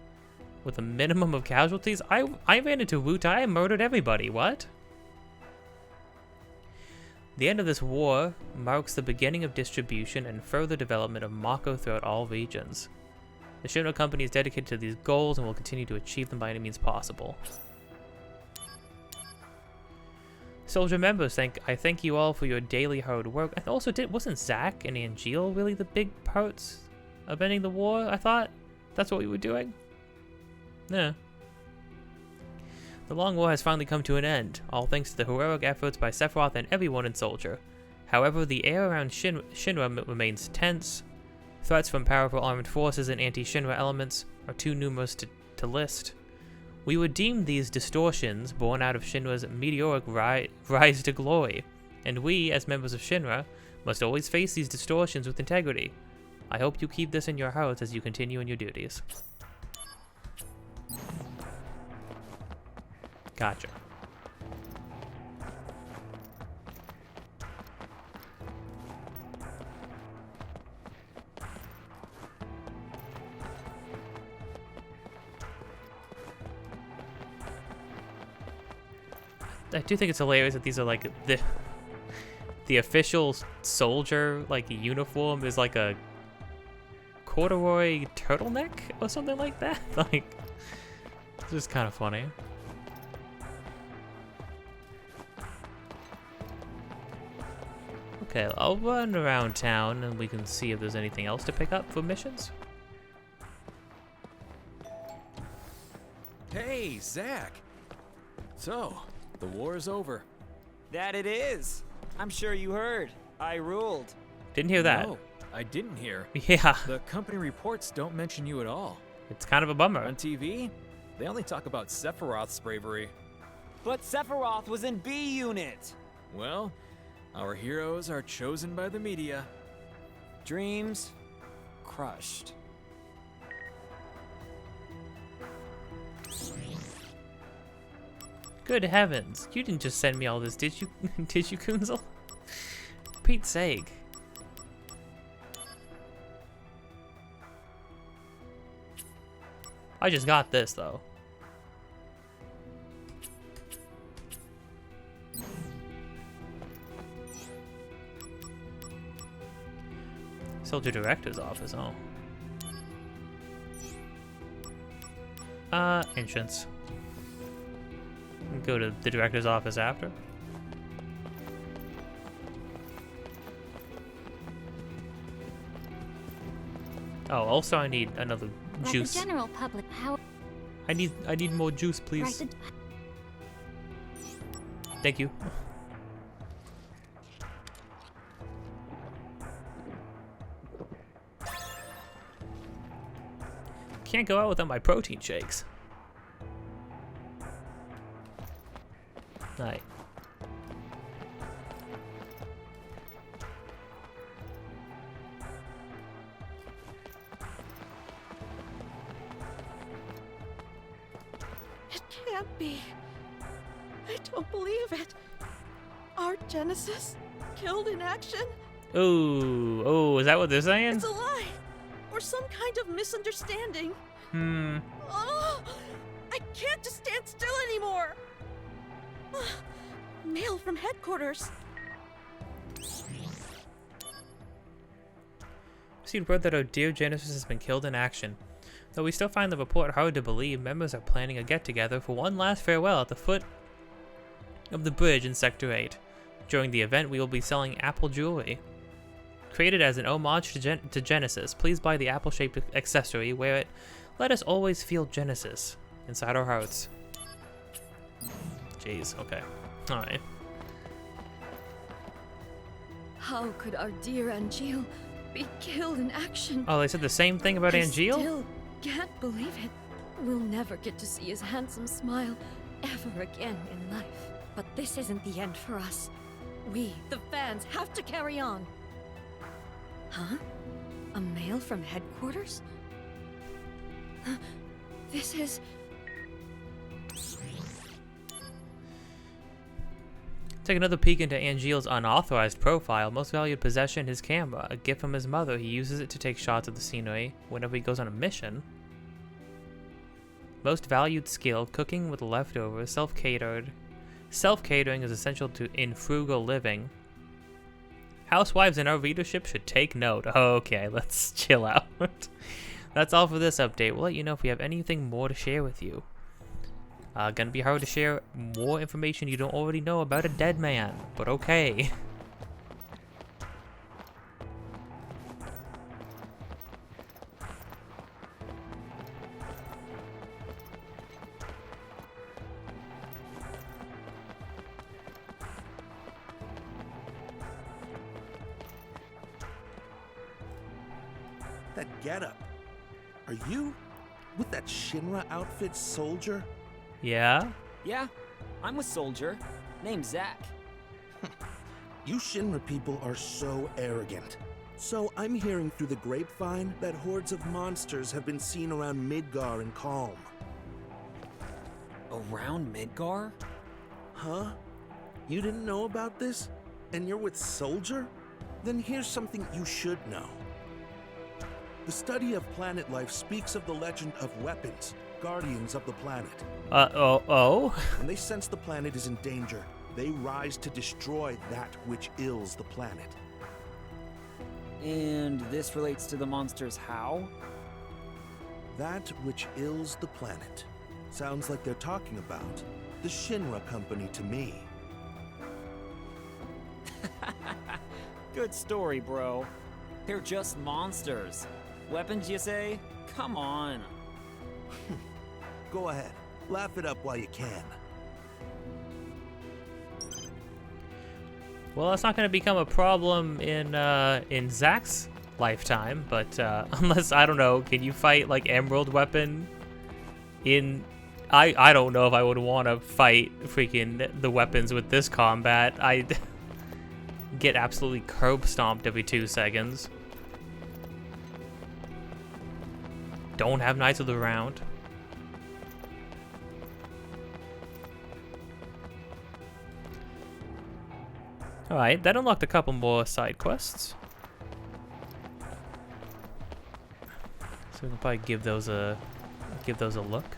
with a minimum of casualties. I ran into Wutai and murdered everybody. What? The end of this war marks the beginning of distribution and further development of Mako throughout all regions. The Shinra Company is dedicated to these goals and will continue to achieve them by any means possible. Soldier members, I thank you all for your daily hard work. I also wasn't Zack and Angeal really the big parts of ending the war? I thought that's what we were doing. Yeah. The long war has finally come to an end, all thanks to the heroic efforts by Sephiroth and everyone in Soldier. However, the air around Shinra remains tense. Threats from powerful armed forces and anti-Shinra elements are too numerous to list. We would deem these distortions born out of Shinra's meteoric rise to glory, and we, as members of Shinra, must always face these distortions with integrity. I hope you keep this in your hearts as you continue in your duties. Gotcha. I do think it's hilarious that these are like the official soldier like uniform is like a corduroy turtleneck or something like that. Like, it's just kind of funny. Okay, I'll run around town and we can see if there's anything else to pick up for missions. Hey, Zach. So, the war is over. That it is. I'm sure you heard. I ruled. Didn't hear that. No, I didn't hear. Yeah, The company reports don't mention you at all. it's kind of a bummer. On TV, they only talk about Sephiroth's bravery. But Sephiroth was in B Unit. Well, our heroes are chosen by the media. Dreams crushed. Good heavens, you didn't just send me all this, did you? Did you, Kunzel? Pete's sake. I just got this, though. Soldier Director's office, oh. Entrance. Go to the director's office after. Oh, also I need another juice. The general public, how I need more juice, please. Thank you. Can't go out without my protein shakes. Right. can't be. I don't believe it. Our Genesis killed in action? Oh, is that what they're saying? It's a lie! Or some kind of misunderstanding. Oh, I can't just stand still anymore! Mail from headquarters. Received word that our dear Genesis has been killed in action. Though we still find the report hard to believe, members are planning a get-together for one last farewell at the foot of the bridge in Sector 8. During the event, we will be selling Apple jewelry. Created as an homage to Genesis, please buy the apple-shaped accessory. Wear it. Let us always feel Genesis inside our hearts. Jeez, okay. Alright. How could our dear Angeal be killed in action? Oh, they said the same thing about Angeal? I still can't believe it. We'll never get to see his handsome smile ever again in life. But this isn't the end for us. We, the fans, have to carry on. Huh? A mail from headquarters? This is... Take another peek into Angeal's unauthorized profile. Most valued possession, his camera. A gift from his mother. He uses it to take shots of the scenery whenever he goes on a mission. Most valued skill, cooking with leftovers, self-catered. Self-catering is essential in frugal living. Housewives in our readership should take note. Okay, let's chill out. That's all for this update. We'll let you know if we have anything more to share with you. Gonna be hard to share more information you don't already know about a dead man, but okay. That getup. Are you with that Shinra outfit, soldier? Yeah? Yeah, I'm with Soldier. Name's Zach. You Shinra people are so arrogant. So I'm hearing through the grapevine that hordes of monsters have been seen around Midgar and Calm. Around Midgar? Huh? You didn't know about this? And you're with Soldier? Then here's something you should know. The study of planet life speaks of the legend of weapons, guardians of the planet. When they sense the planet is in danger, they rise to destroy that which ills the planet. And this relates to the monsters how? That which ills the planet. Sounds like they're talking about the Shinra Company to me. Good story, bro. They're just monsters. Weapons, you say? Come on. Go ahead. Laugh it up while you can. Well, that's not going to become a problem in Zach's lifetime, but unless, I don't know, can you fight like Emerald Weapon in... I don't know if I would want to fight freaking the weapons with this combat. I'd get absolutely curb stomped every 2 seconds. Don't have Knights of the Round. Alright, that unlocked a couple more side quests. So we can probably give those a look.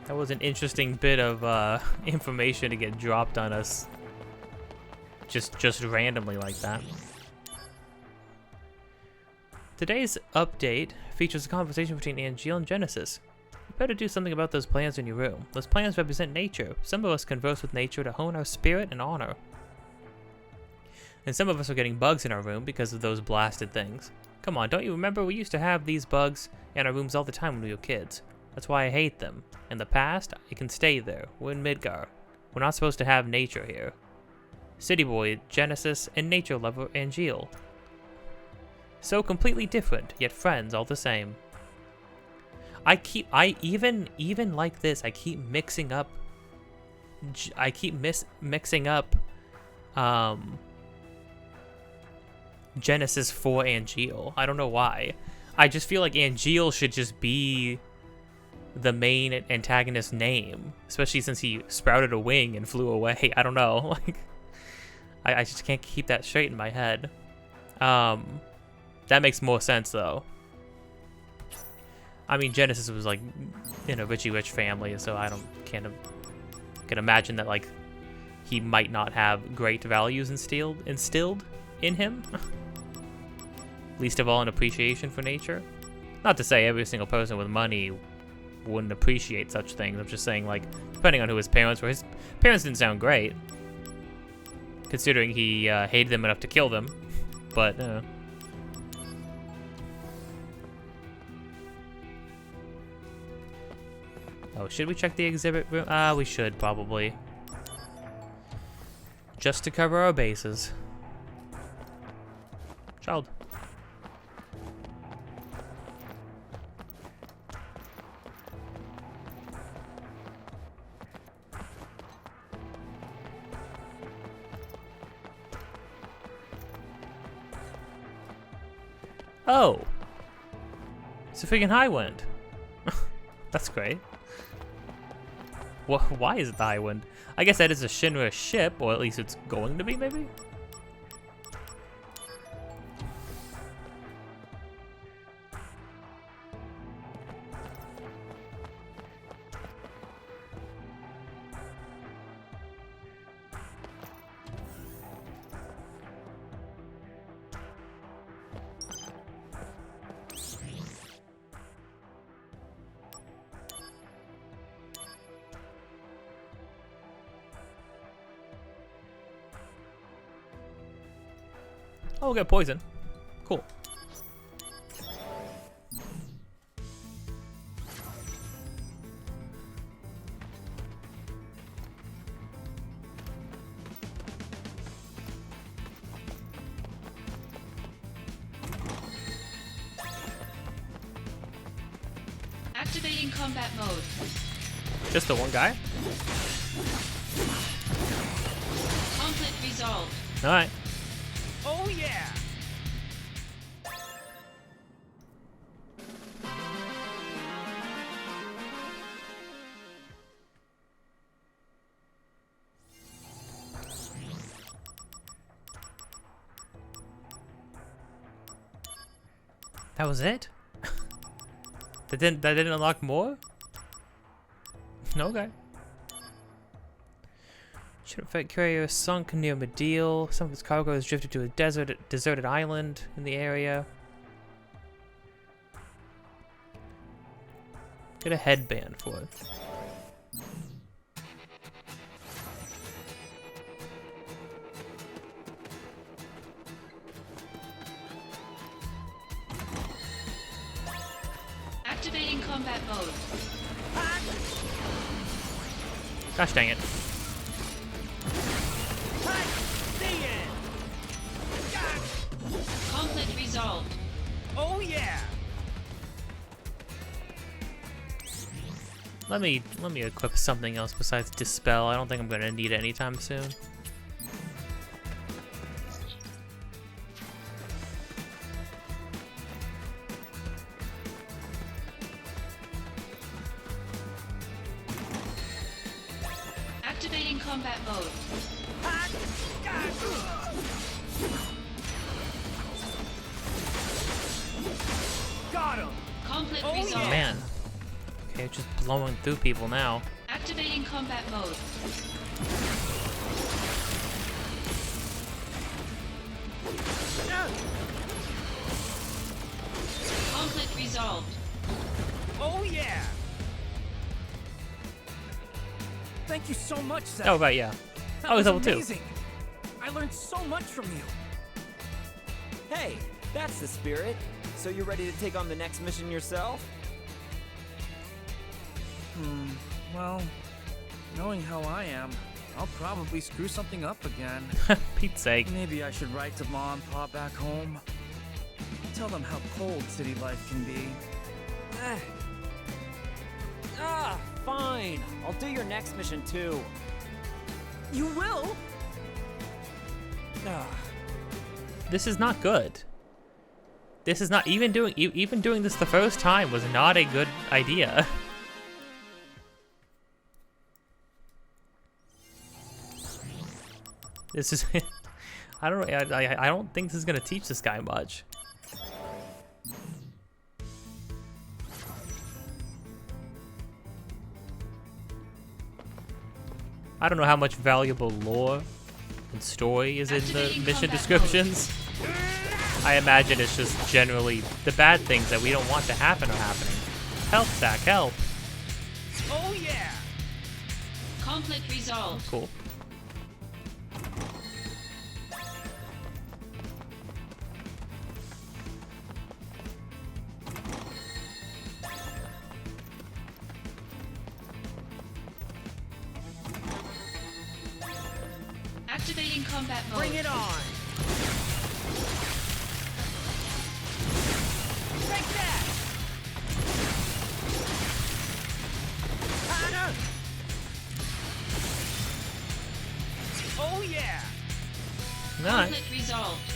That was an interesting bit of information to get dropped on us just randomly like that. Today's update features a conversation between Angeal and Genesis. You better do something about those plants in your room. Those plants represent nature. Some of us converse with nature to hone our spirit and honor. And some of us are getting bugs in our room because of those blasted things. Come on, don't you remember we used to have these bugs in our rooms all the time when we were kids? That's why I hate them. In the past, it can stay there. We're in Midgar. We're not supposed to have nature here. City Boy, Genesis, and nature lover Angeal. So completely different, yet friends all the same. Even like this, I keep mixing up Genesis for Angeal. I don't know why. I just feel like Angeal should just be the main antagonist's name, especially since he sprouted a wing and flew away. I don't know. Like, I just can't keep that straight in my head. That makes more sense though. I mean, Genesis was like in a rich family, so I can imagine that like he might not have great values instilled in him. Least of all, an appreciation for nature. Not to say every single person with money wouldn't appreciate such things. I'm just saying, like, depending on who his parents were. His parents didn't sound great, considering he hated them enough to kill them. But, oh, should we check the exhibit room? We should, probably. Just to cover our bases. Child. Oh! It's a freaking high wind. That's great. Why is it the high wind? I guess that is a Shinra ship, or at least it's going to be, maybe? Oh, we'll get poison. Cool. Activating combat mode. Just the one guy? Conflict resolved. Alright. Oh yeah! That was it? that didn't unlock more? No, okay. Shipwreck carrier sunk near Medeal. Some of its cargo has drifted to a deserted island in the area. Get a headband for it. Activating combat mode. Gosh dang it. Conflict resolved. Oh yeah! Let me equip something else besides Dispel. I don't think I'm gonna need it anytime soon. Activating combat mode. Got him! Conflict Oh, resolved. Man. Okay, it's just blowing through people now. Activating combat mode. Conflict resolved. Oh yeah! Thank you so much, Zach. Oh, right, yeah. That I was level 2. amazing. I learned so much from you. Hey, that's the spirit. So you're ready to take on the next mission yourself? Well, knowing how I am, I'll probably screw something up again. Pete's sake. Maybe I should write to Mom and Pop back home. Tell them how cold city life can be. Fine. I'll do your next mission too. You will? This is not good. This is not even doing this the first time was not a good idea. This is I don't think this is gonna teach this guy much. I don't know how much valuable lore and story is in the mission descriptions. I imagine it's just generally the bad things that we don't want to happen are happening. Help, Zach, help. Oh yeah! Conflict resolved. Cool. Activating combat mode. Bring it on! Take that! Hana! Oh yeah! Nice. Conflict resolved.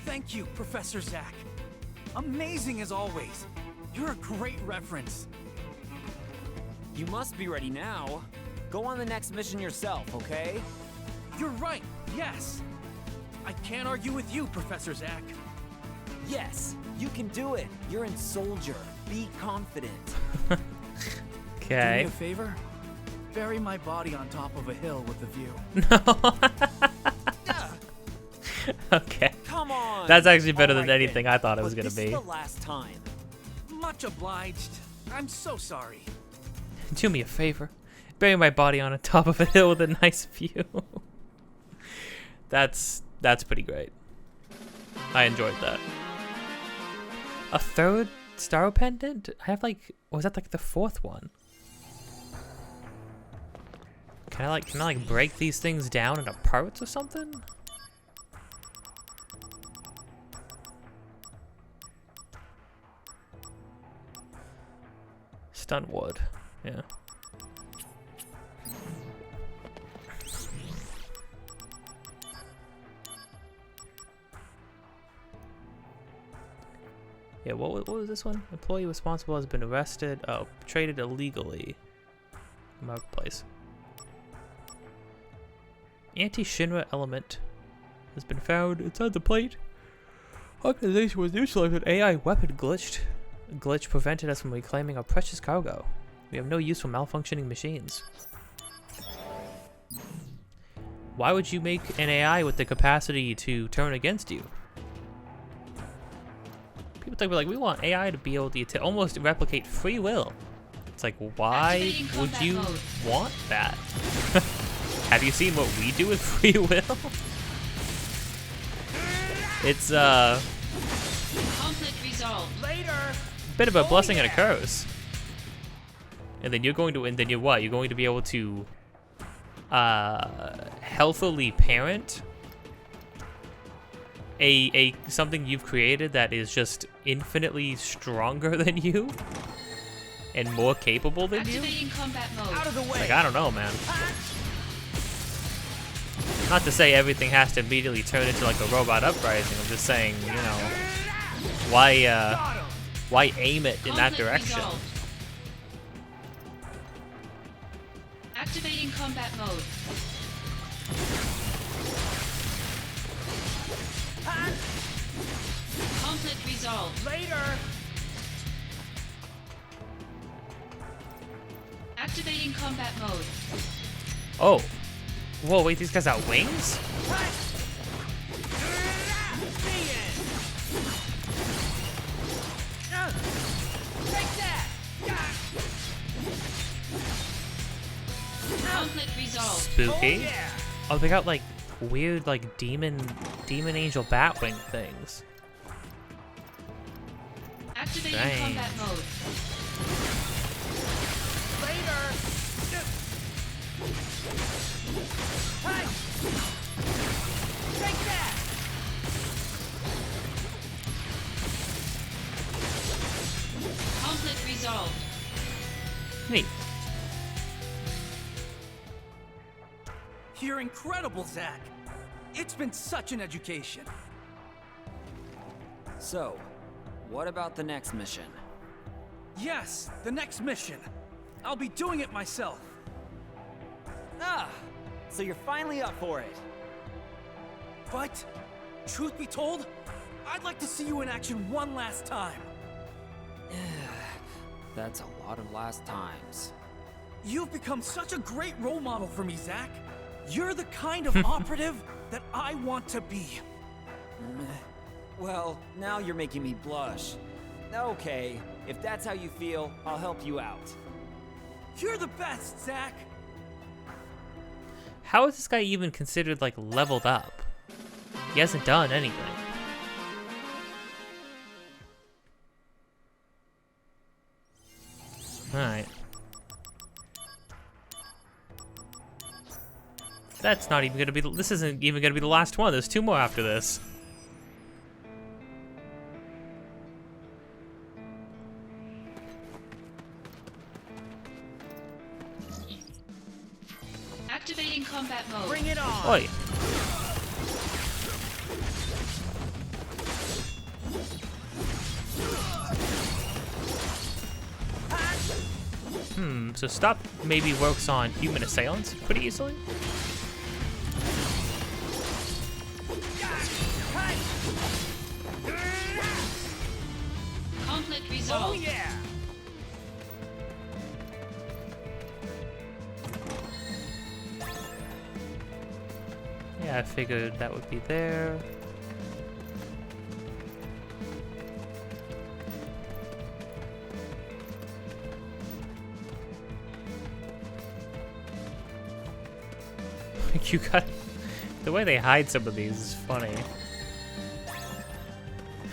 Thank you, Professor Zack. Amazing as always. You're a great reference. You must be ready now. Go on the next mission yourself, okay? You're right, yes. I can't argue with you, Professor Zack. Yes, you can do it. You're in Soldier. Be confident. Do me Okay. a favor? Bury my body on top of a hill with a view. Okay. Come on. That's actually better All than right, anything then. I thought it was But gonna this be. is the last time. Much obliged. I'm so sorry. Do me a favor. Bury my body on the top of a hill with a nice view. That's pretty great. I enjoyed that. A third star pendant? I have like, was that like the fourth one? Can I like break these things down into parts or something? Stun wood, yeah. Yeah, what was this one? Employee responsible has been arrested. Oh, traded illegally. Marketplace. Anti-Shinra element has been found inside the plate. Organization was neutralized when AI weapon glitched. Glitch prevented us from reclaiming our precious cargo. We have no use for malfunctioning machines. Why would you make an AI with the capacity to turn against you? People think like, we want AI to be able to almost replicate free will. It's like, why would you want that? Have you seen what we do with free will? It's Conflict resolved. Later! bit of a blessing and a curse. And then you're going to, and then you're what? You're going to be able to healthily parent a something you've created that is just infinitely stronger than you and more capable than you. Activating combat mode. Out of the way! Like, I don't know, man. Not to say everything has to immediately turn into like a robot uprising. I'm just saying, you know, why aim it in that Conflict direction? resolved. Activating combat mode. Conflict resolved. Later! Activating combat mode. Oh. Whoa, wait, these guys got wings? Conflict resolved. Spooky. Oh, they got like weird like demon angel batwing things. Activating Dang. combat mode. Conflict resolved. Neat. You're incredible, Zack. It's been such an education. So, what about the next mission? Yes, the next mission. I'll be doing it myself. Ah, so you're finally up for it. But, truth be told, I'd like to see you in action one last time. That's a lot of last times. You've become such a great role model for me, Zack. You're the kind of operative that I want to be. Well, now you're making me blush. Okay, if that's how you feel, I'll help you out. You're the best, Zack. How is this guy even considered, like, leveled up? He hasn't done anything. Alright. That's not even gonna be, this isn't even gonna be the last one. There's 2 more after this. Activating combat mode. Bring it on. Oi. So stop maybe works on human assailants pretty easily. Conflict resolved. Oh yeah. Yeah, I figured that would be there. You got the way they hide some of these is funny.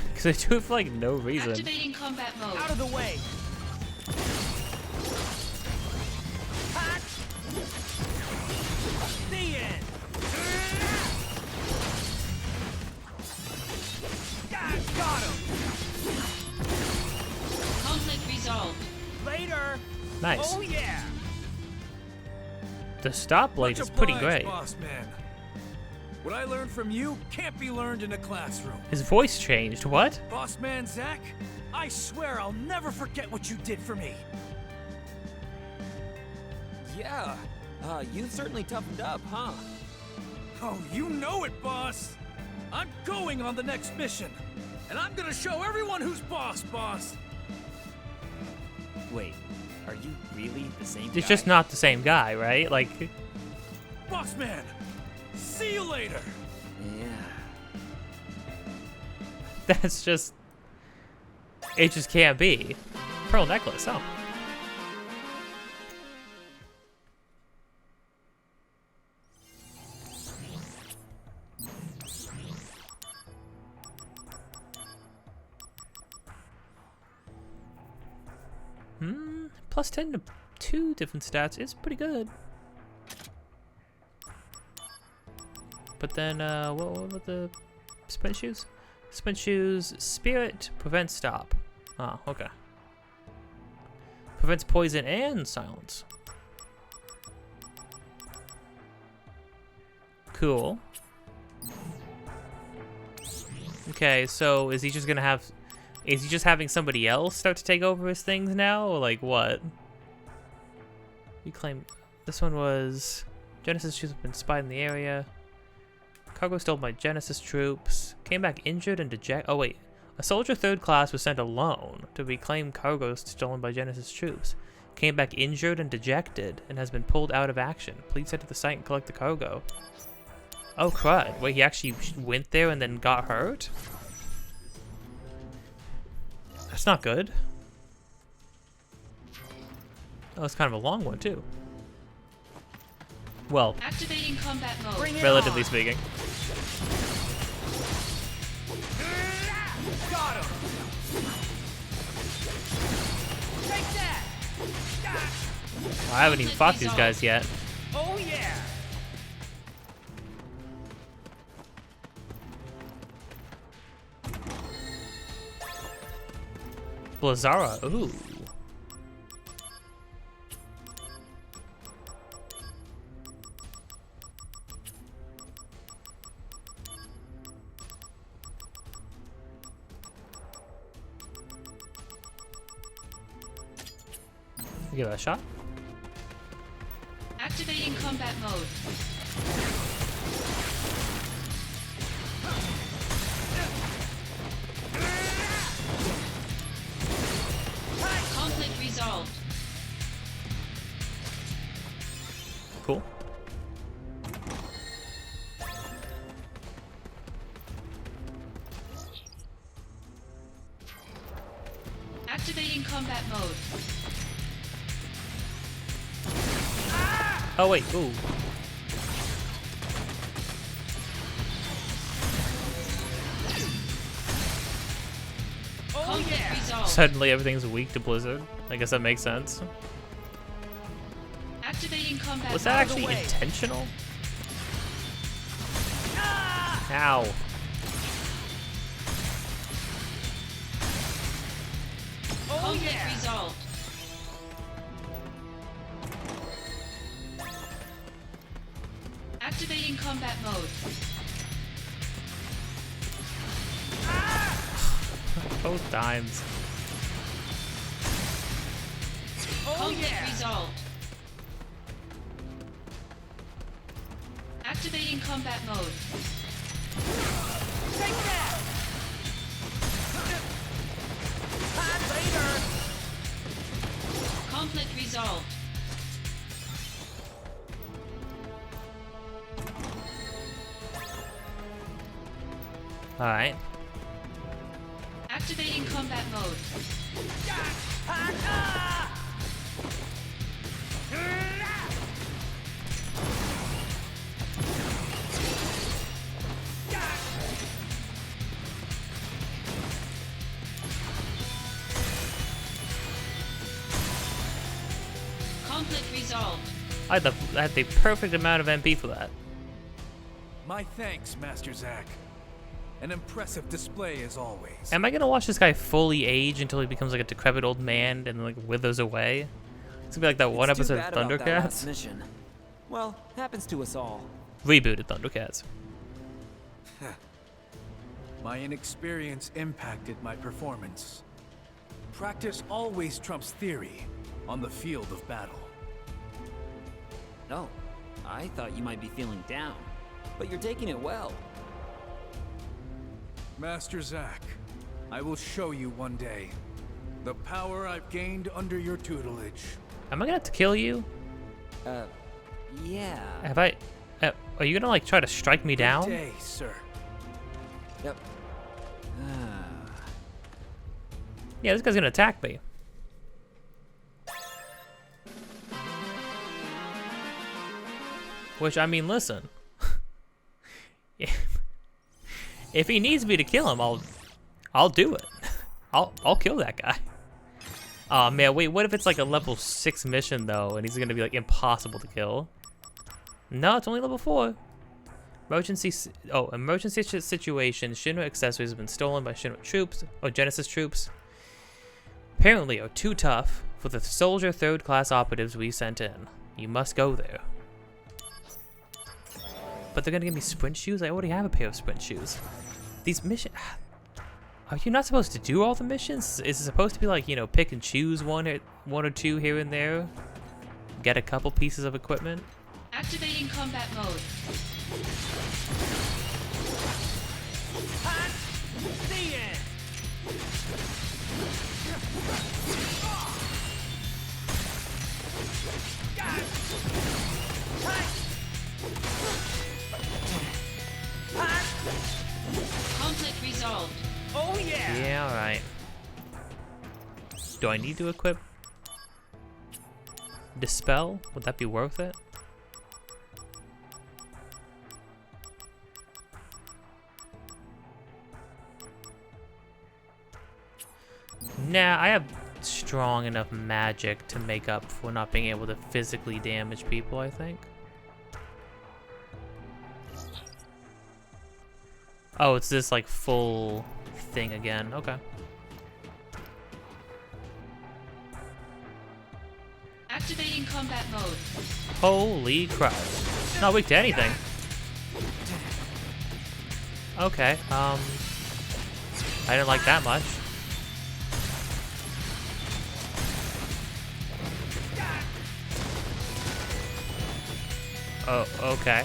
Because they do it for like no reason. Activating combat mode. Out of the way. Hot. The end. Got him. Conflict resolved. Later. Nice. Oh yeah. The stop blade is Much pretty obliged, great. Boss man. What I learned from you can't be learned in a classroom. His voice changed. What? Boss man Zack, I swear I'll never forget what you did for me. Yeah, you've certainly toughened up, huh? Oh, you know it, boss. I'm going on the next mission, and I'm gonna show everyone who's boss. Wait, are you really the same guy? It's just not the same guy, right? Like, Boss man, see you later. Yeah. that's just... It just can't be. Pearl necklace, oh. Plus 10 to 2 different stats is pretty good. But then, what about the sprint shoes? Sprint shoes, spirit, prevent stop. Oh, okay. Prevents poison and silence. Cool. Okay, so is he just gonna have... Is he just having somebody else start to take over his things now, or like what? You claim this one was Genesis troops have been spied in the area. Cargo stolen by Genesis troops. Came back injured and dejected. Oh wait, a soldier 3rd class was sent alone to reclaim cargo stolen by Genesis troops. Came back injured and dejected and has been pulled out of action. Please head to the site and collect the cargo. Oh crud! Wait, he actually went there and then got hurt? That's not good. Oh, it's kind of a long one, too. Well, Activating combat mode. relatively speaking. Got him. Take that. I haven't even fought these guys yet. Oh yeah. Blazara, ooh. Give it a shot. Activating combat mode. Conflict resolved. Cool. Activating combat mode. Oh wait, ooh. Conflict resolved. Suddenly everything's weak to Blizzard. I guess that makes sense. Activating combat Was that mode. actually intentional? Ow. Conflict resolved. Activating combat mode. Both times. Conflict resolved. Activating combat mode. Take that! Later! Conflict resolved. Alright. Activating combat mode. Conflict resolved. I had the perfect amount of MP for that. My thanks, Master Zack. An impressive display as always. Am I gonna watch this guy fully age until he becomes like a decrepit old man and like withers away? It's gonna be like that one episode of Thundercats. Mission. Well, happens to us all. Rebooted Thundercats. My inexperience impacted my performance. Practice always trumps theory on the field of battle. Oh, I thought you might be feeling down, but you're taking it well. Master Zack, I will show you one day the power I've gained under your tutelage. Am I gonna have to kill you? Yeah. Have I? Are you gonna like try to strike me down? Good day, sir. Yep. Yeah, this guy's gonna attack me. Which, I mean, listen. If he needs me to kill him, I'll do it. I'll kill that guy. Oh man, wait, what if it's like a level 6 mission though, and he's gonna be like impossible to kill? No, it's only level 4. Emergency situation. Shinra accessories have been stolen by Shinra troops, or Genesis troops. Apparently are too tough for the soldier 3rd class operatives we sent in. You must go there. But they're gonna give me sprint shoes? I already have a pair of sprint shoes. These missions... Are you not supposed to do all the missions? Is it supposed to be like, you know, pick and choose one or two here and there? Get a couple pieces of equipment? Activating combat mode. The end! Conflict resolved. Oh yeah! Yeah, alright. Do I need to equip Dispel? Would that be worth it? Nah, I have strong enough magic to make up for not being able to physically damage people, I think. Oh, it's this like full thing again. Okay. Activating combat mode. Holy crap. Not weak to anything. Okay, I didn't like that much. Oh, okay.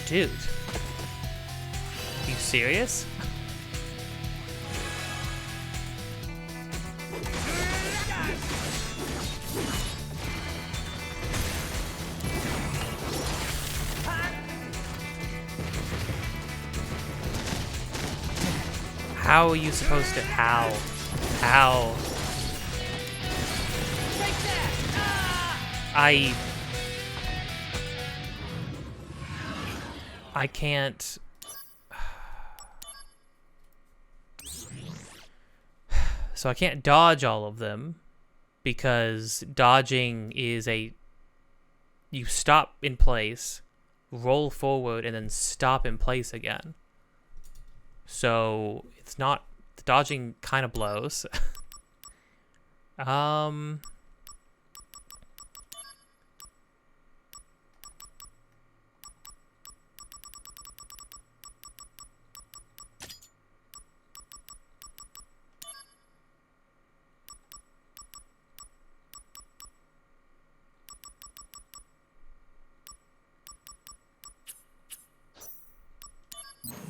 Dude. Are you serious? How are you supposed to? How? I can't. So I can't dodge all of them because dodging is you stop in place, roll forward, and then stop in place again. So it's not, the dodging kind of blows.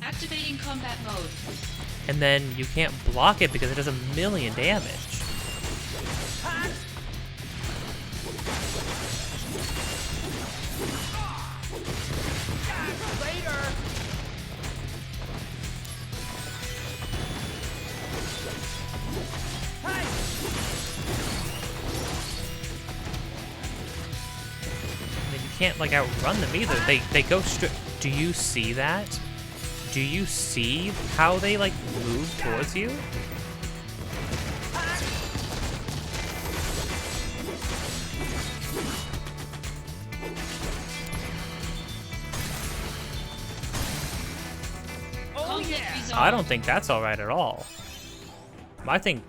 Activating combat mode. And then you can't block it because it does 1,000,000 damage. And then you can't like outrun them either. They go straight. Do you see that? Do you see how they like move towards you? I don't think that's all right at all. I think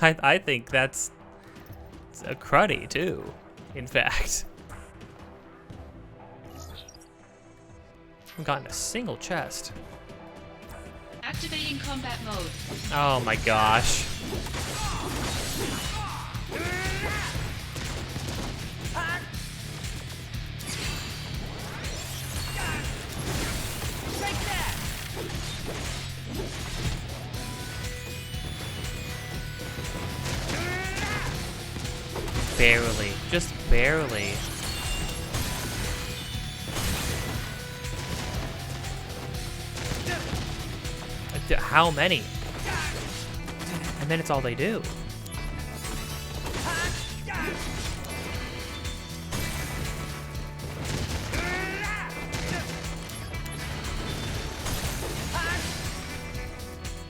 I think that's a cruddy too, in fact. I've gotten a single chest. Activating combat mode. Oh my gosh. Barely, just barely. How many? And then it's all they do.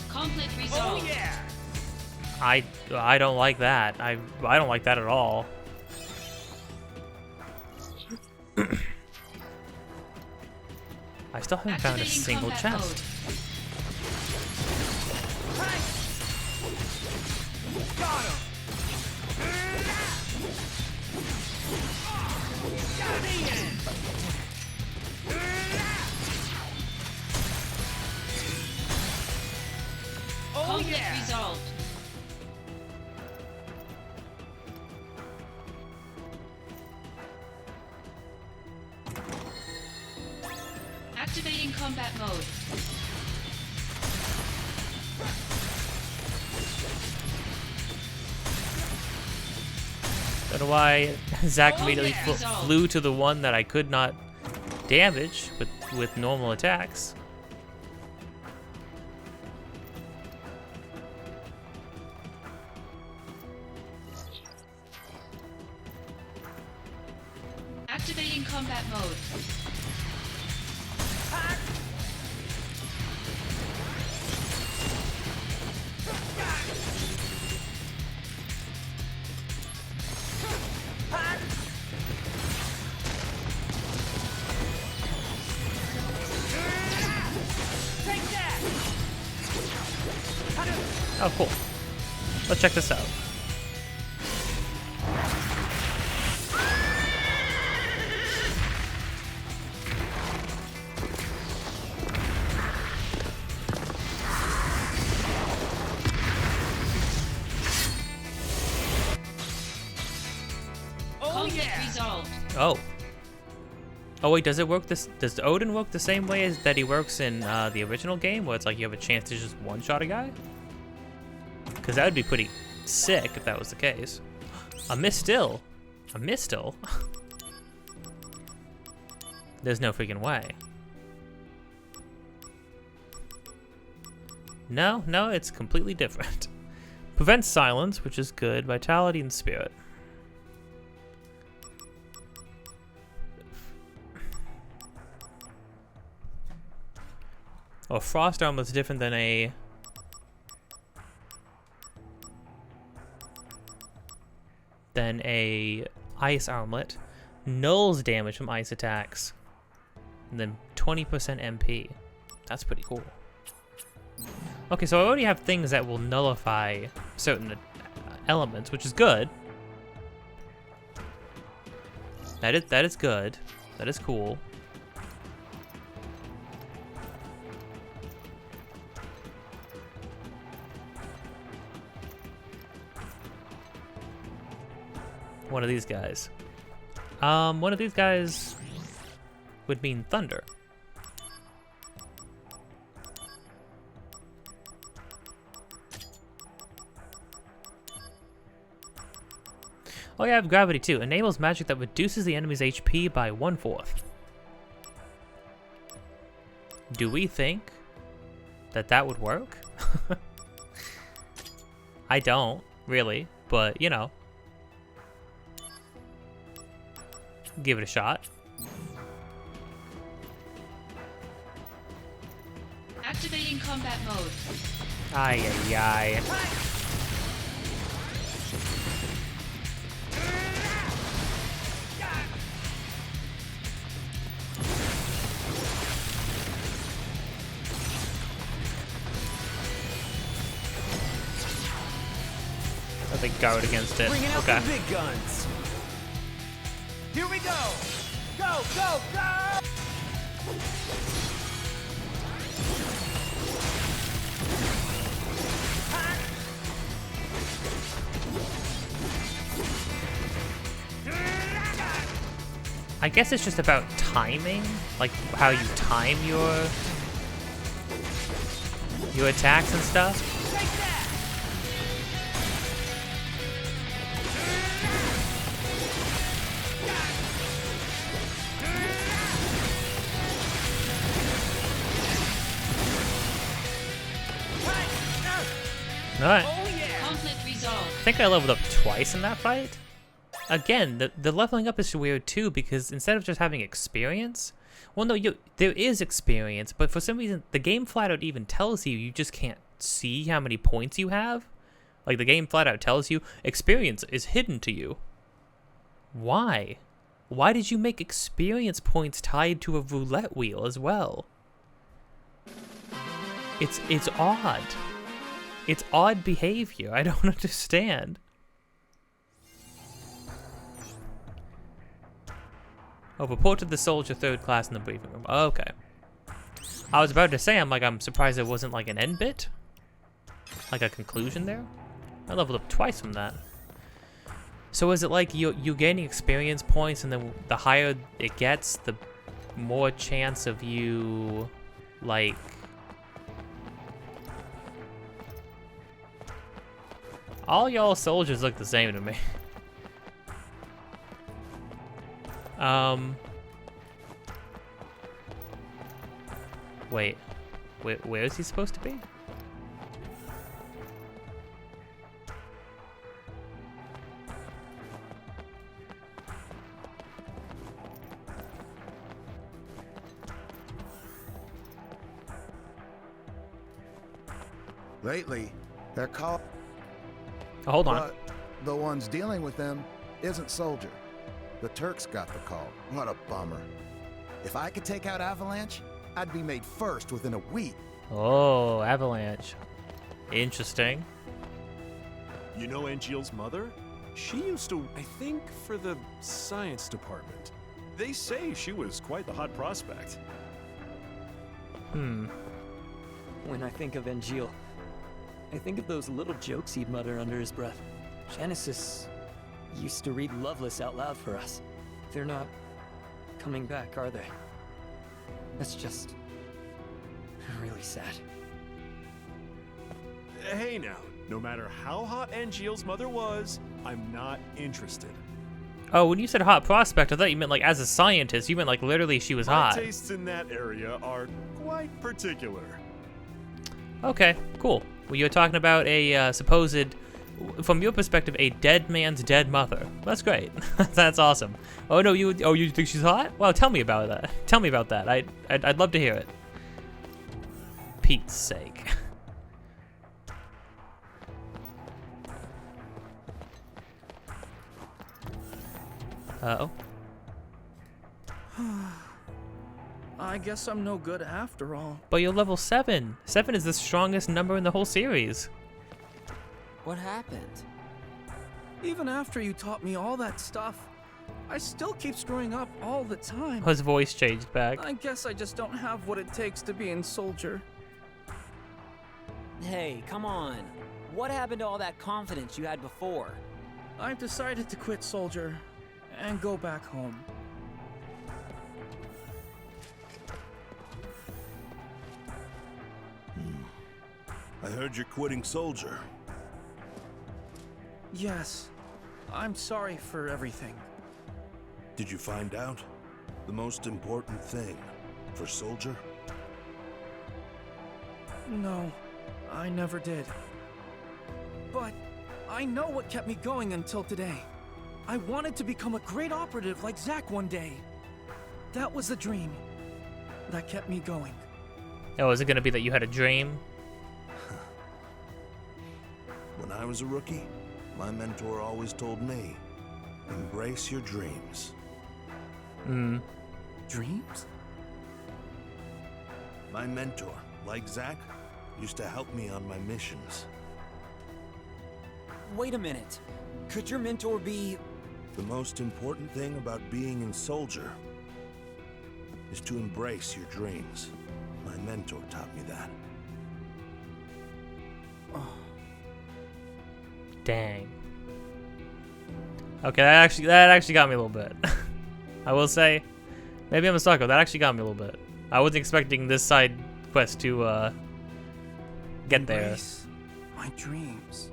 Conflict resolved. I don't like that. I don't like that at all. I still haven't found a single chest. Got him. Conflict resolved. Activating combat mode. Don't know why Zach immediately flew to the one that I could not damage with normal attacks. Activating combat mode. Oh, cool. Let's check this out. Conflict resolved. Oh. Oh wait, does it work this? Does Odin work the same way as that he works in the original game, where it's like you have a chance to just one-shot a guy? Because that would be pretty sick if that was the case. A mistil. A mistil. There's no freaking way. No, no, it's completely different. Prevents silence, which is good. Vitality and spirit. Oh, frost armor is different than a ice armlet. Nulls damage from ice attacks. And then 20% MP. That's pretty cool. Okay, so I already have things that will nullify certain elements, which is good. That is good. That is cool. One of these guys. One of these guys would mean thunder. Oh yeah, I have gravity too. Enables magic that reduces the enemy's HP by 1/4. Do we think that that would work? I don't, really, but you know. Give it a shot. Activating combat mode. Ay, ay, ay. I think guard against it. Bringing out Okay. the big guns. Here we go. Go, go, go! I guess it's just about timing, like how you time your attacks and stuff. Alright. Conflict resolved. I think I leveled up twice in that fight. Again, the leveling up is weird too, because instead of just having experience, well no, there is experience, but for some reason the game flat out even tells you just can't see how many points you have. Like the game flat out tells you experience is hidden to you. Why? Why did you make experience points tied to a roulette wheel as well? It's odd. It's odd behavior. I don't understand. Oh, reported the soldier 3rd class in the briefing room. Okay. I was about to say, I'm surprised there wasn't like an end bit. Like a conclusion there. I leveled up twice from that. So is it like you gaining experience points, and then the higher it gets, the more chance of you, like... All y'all soldiers look the same to me. Wait. Where is he supposed to be? Lately, they're called... Oh, hold on. But the ones dealing with them isn't Soldier. The Turks got the call. What a bummer. If I could take out Avalanche, I'd be made first within a week. Oh, Avalanche. Interesting. You know Angeal's mother? She used to, I think, for the science department. They say she was quite the hot prospect. When I think of Angeal, I think of those little jokes he'd mutter under his breath. Genesis, used to read Loveless out loud for us. They're not coming back, are they? That's just really sad. Hey now, no matter how hot Angeal's mother was, I'm not interested. Oh, when you said hot prospect, I thought you meant like as a scientist. You meant like literally she was hot. My tastes in that area are quite particular. Okay, cool. Well, you're talking about a supposed, from your perspective, a dead man's dead mother. That's great. That's awesome. Oh no, you think she's hot? Well, tell me about that. Tell me about that. I'd love to hear it. Pete's sake. Uh-oh. I guess I'm no good after all. But you're level 7. 7 is the strongest number in the whole series. What happened? Even after you taught me all that stuff, I still keep screwing up all the time. His voice changed back. I guess I just don't have what it takes to be in Soldier. Hey, come on. What happened to all that confidence you had before? I've decided to quit Soldier and go back home. I heard you're quitting Soldier. Yes, I'm sorry for everything. Did you find out the most important thing for Soldier? No, I never did. But I know what kept me going until today. I wanted to become a great operative like Zack one day. That was the dream that kept me going. Oh, is it gonna be that you had a dream? When I was a rookie, my mentor always told me, embrace your dreams. Dreams? My mentor, like Zack, used to help me on my missions. Wait a minute. Could your mentor be... The most important thing about being in Soldier is to embrace your dreams. My mentor taught me that. Dang. Okay, that actually got me a little bit. I will say, maybe I'm a sucker. That actually got me a little bit. I wasn't expecting this side quest to get there. Embrace my dreams.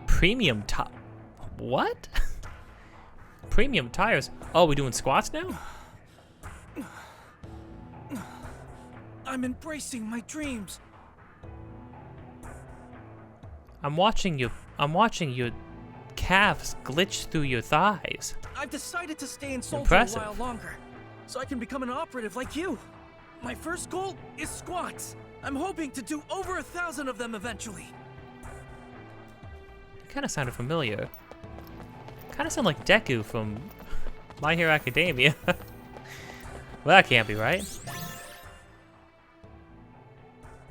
Premium top. What? Premium tires. Oh, we doing squats now? I'm embracing my dreams. I'm watching your calves glitch through your thighs. I've decided to stay in Soldier Impressive. a while longer, so I can become an operative like you. My first goal is squats. I'm hoping to do over 1,000 of them eventually. It kind of sounded familiar. Kind of sound like Deku from My Hero Academia. Well, that can't be right.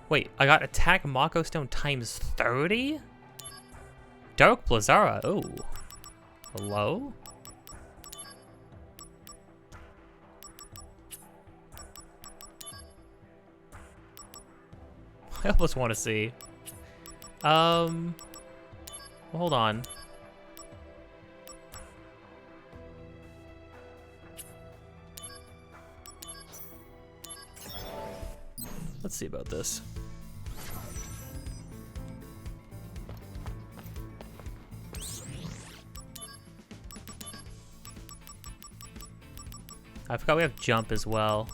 Wait, I got Attack Mako Stone times 30? Dark Blazara, oh. Hello? I almost want to see. Well, hold on. Let's see about this. I forgot we have jump as well.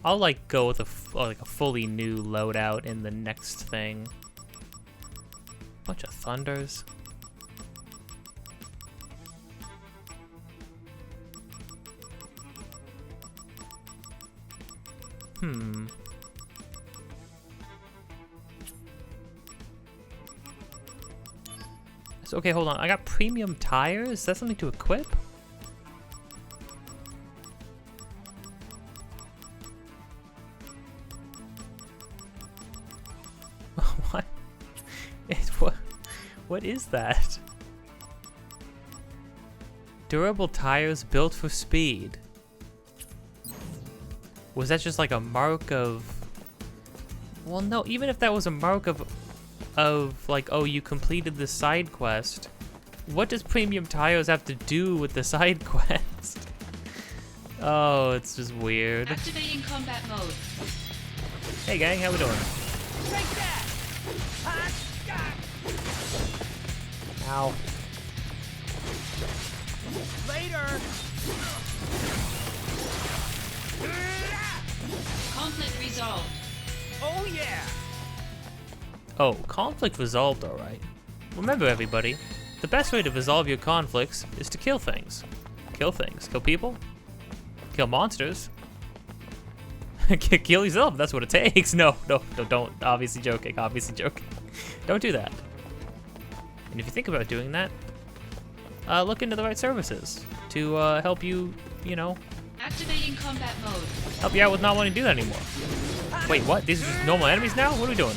I'll like go with a fully new loadout in the next thing. Bunch of thunders. So, okay, hold on. I got premium tires? Is that something to equip? What? What is that? Durable tires built for speed. Was that just like a mark of... Well, no, even if that was a mark of like, oh, you completed the side quest, what does premium tires have to do with the side quest? Oh, it's just weird. Activating combat mode. Hey gang, how we doing? Take that! Ow. Later! Conflict resolved. Oh yeah! Oh, conflict resolved, alright. Remember everybody, the best way to resolve your conflicts is to kill things. Kill things. Kill people? Kill monsters? Kill yourself, that's what it takes. No, don't. Obviously joking, Don't do that. And if you think about doing that, look into the right services to help you, you know, Activating combat mode. help you out with not wanting to do that anymore. Wait, what? These are just normal enemies now? What are we doing?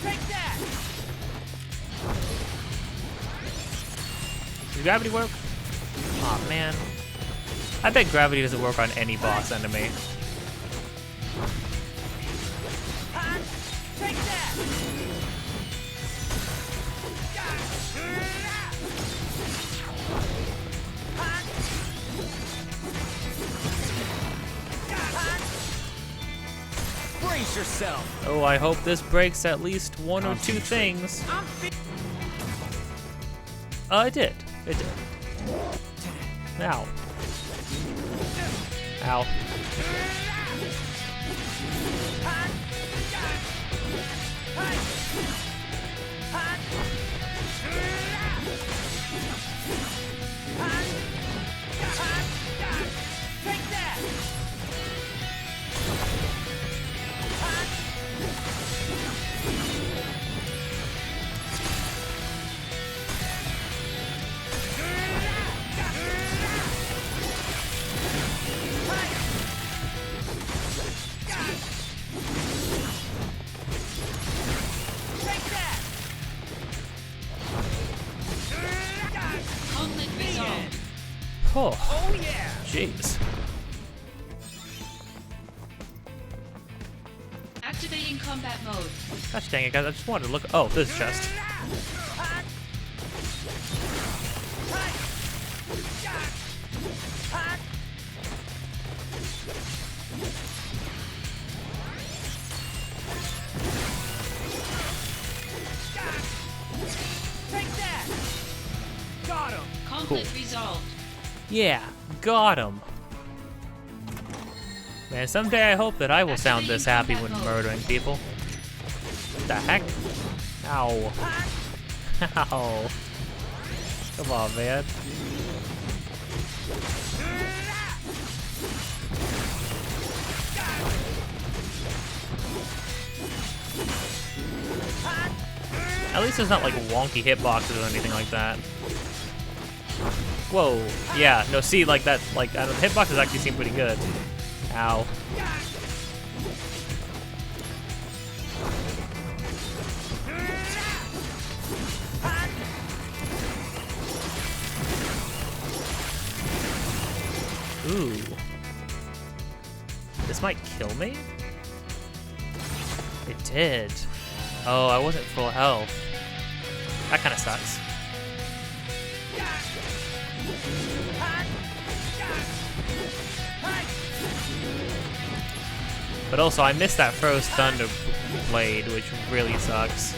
Take that! Does gravity work? Aw, man. I bet gravity doesn't work on any boss enemy. Take that! Brace yourself! Oh, I hope this breaks at least one or two things. It did. It did. Ow. Ow. Take that! Conflict resolved. Oh, Oh yeah! jeez. Activating combat mode. Gosh dang it, guys. I just wanted to look. Oh, this chest. Take that! Got him! Conflict resolved. Yeah, got him. Man, someday I hope that I will sound this happy when murdering people. What the heck? Ow. Ow. Come on, man. At least there's not like wonky hitboxes or anything like that. Whoa. Yeah, no, see, like that, like, the hitboxes actually seem pretty good. Ow. Ooh. This might kill me? It did. Oh, I wasn't full health. That kind of sucks. But also, I missed that first Thunder Blade, which really sucks.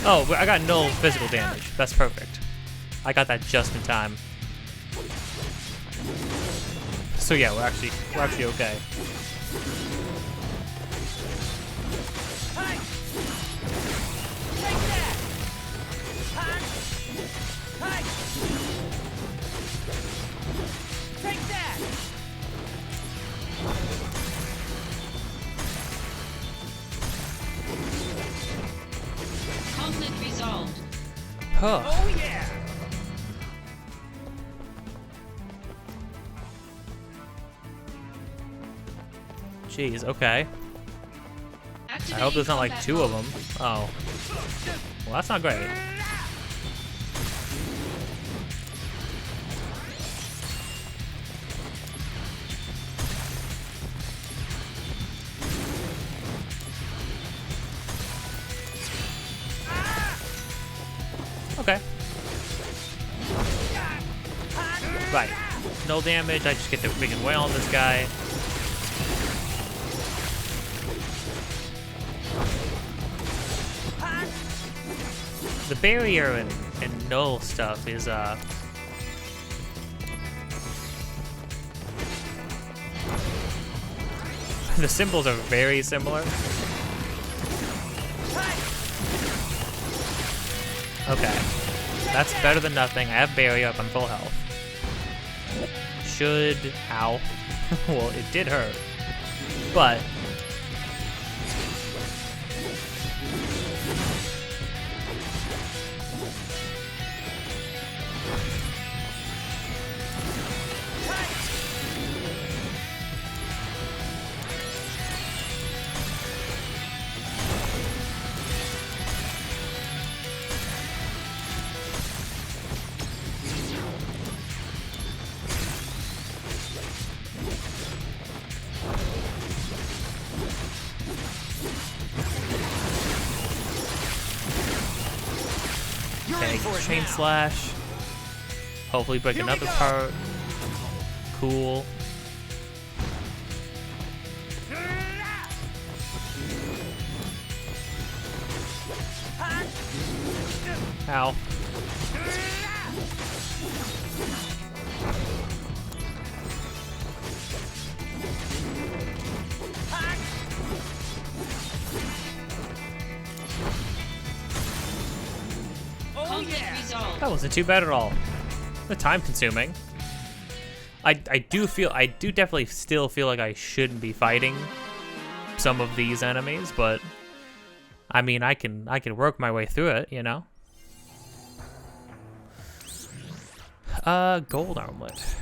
Oh, I got no physical damage. That's perfect. I got that just in time. So yeah, we're actually okay. Take that! Conflict resolved. Huh. Oh yeah! Jeez, okay. I Activating hope there's not like combat 2 of mode. them. Oh. Well, that's not great. Okay. Right. No damage. I just get the freaking whale on this guy. The barrier and null stuff is the symbols are very similar. Okay. That's better than nothing. I have barrier up on full health. Should... Ow. Well, it did hurt. But... Okay, chain slash. Hopefully break another part. Cool. Ow. Conflict resolved. That wasn't too bad at all. The time consuming. I do definitely still feel like I shouldn't be fighting some of these enemies, but I mean I can work my way through it, you know? Gold armlet.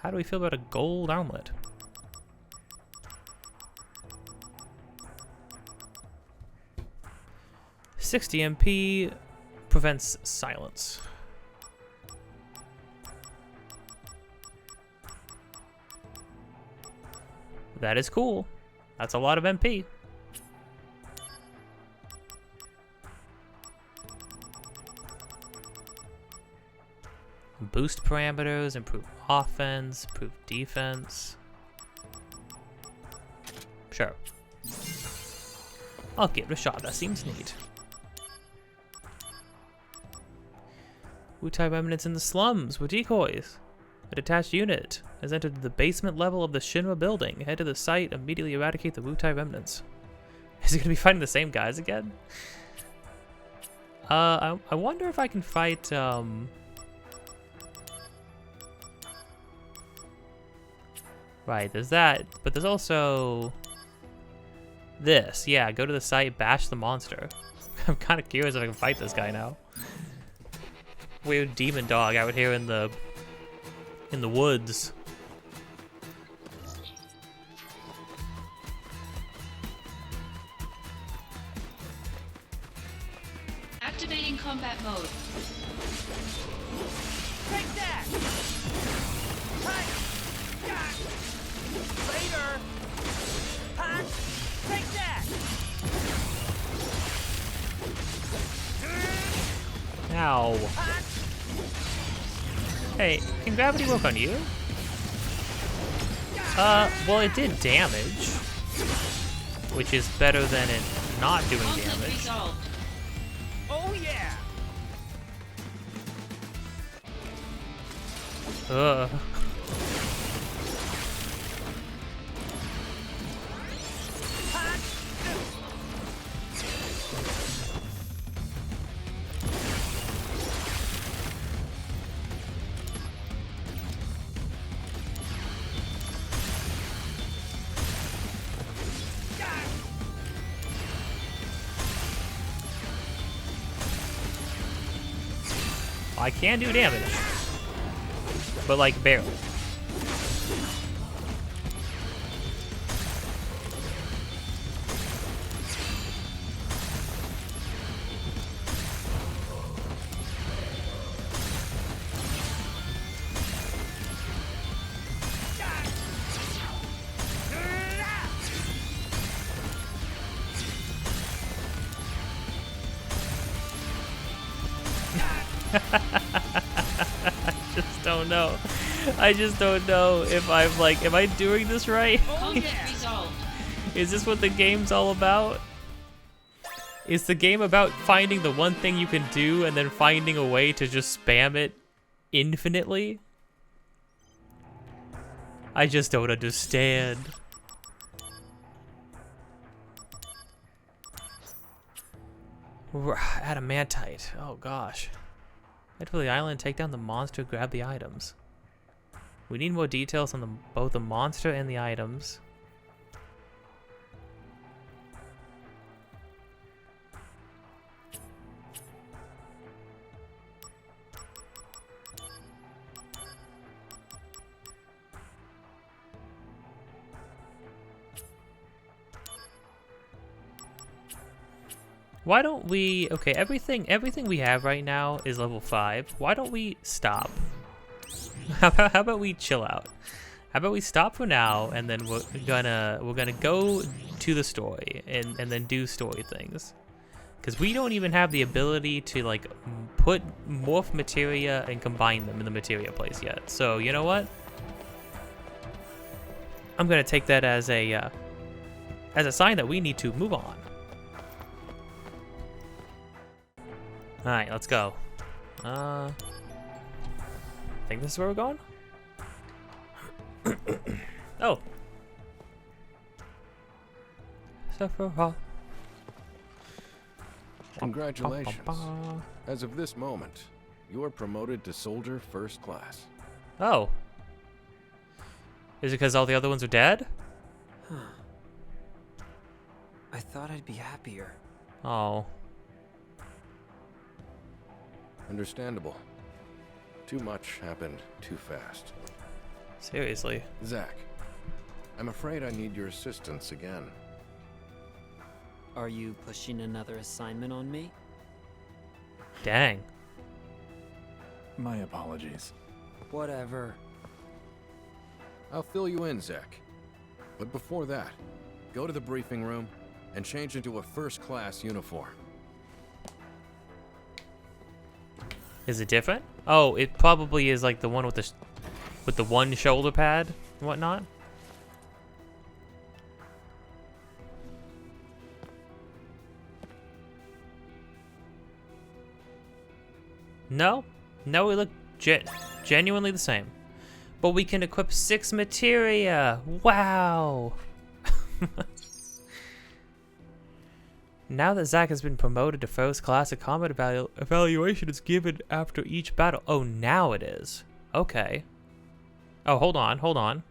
How do we feel about a gold armlet? $60 MP prevents silence. That is cool. That's a lot of MP. Boost parameters, improve offense, improve defense. Sure. I'll give it a shot. That seems neat. Wu-Tai remnants in the slums were decoys. A detached unit has entered the basement level of the Shinra building. Head to the site, immediately eradicate the Wu-Tai remnants. Is he gonna be fighting the same guys again? I wonder if I can fight, Right, there's that, but there's also this. Yeah, go to the site, bash the monster. I'm kind of curious if I can fight this guy now. Weird demon dog out here in the woods. Activating combat mode. Take that! Hi! Later! Hi! Take that! Ow. Hey, can gravity work on you? Well, it did damage, which is better than it not doing Conflict damage. resolved. Oh yeah! Ugh. I can do damage. But like barely. I just don't know if I'm like, am I doing this right? Conflict resolved. Is this what the game's all about? Is the game about finding the one thing you can do and then finding a way to just spam it infinitely? I just don't understand. Adamantite. Oh gosh. Head for the island, take down the monster, grab the items. We need more details on both the monster and the items. Why don't we, okay, everything we have right now is level 5. Why don't we stop? How about we chill out? How about we stop for now, and then we're gonna go to the story and then do story things, because we don't even have the ability to like put morph materia and combine them in the materia place yet. So you know what? I'm gonna take that as a sign that we need to move on. All right, let's go. I think this is where we're going. Oh. Congratulations. As of this moment, you are promoted to Soldier First Class. Oh. Is it because all the other ones are dead? I thought I'd be happier. Oh. Understandable. Too much happened too fast. Seriously. Zach, I'm afraid I need your assistance again. Are you pushing another assignment on me? Dang. My apologies. Whatever. I'll fill you in, Zach. But before that, go to the briefing room and change into a first-class uniform. Is it different? Oh, it probably is like the one with the one shoulder pad and whatnot. No, we look genuinely the same. But we can equip 6 materia. Wow. Now that Zack has been promoted to first class, a combat evaluation is given after each battle. Oh, now it is. Okay. Oh, hold on.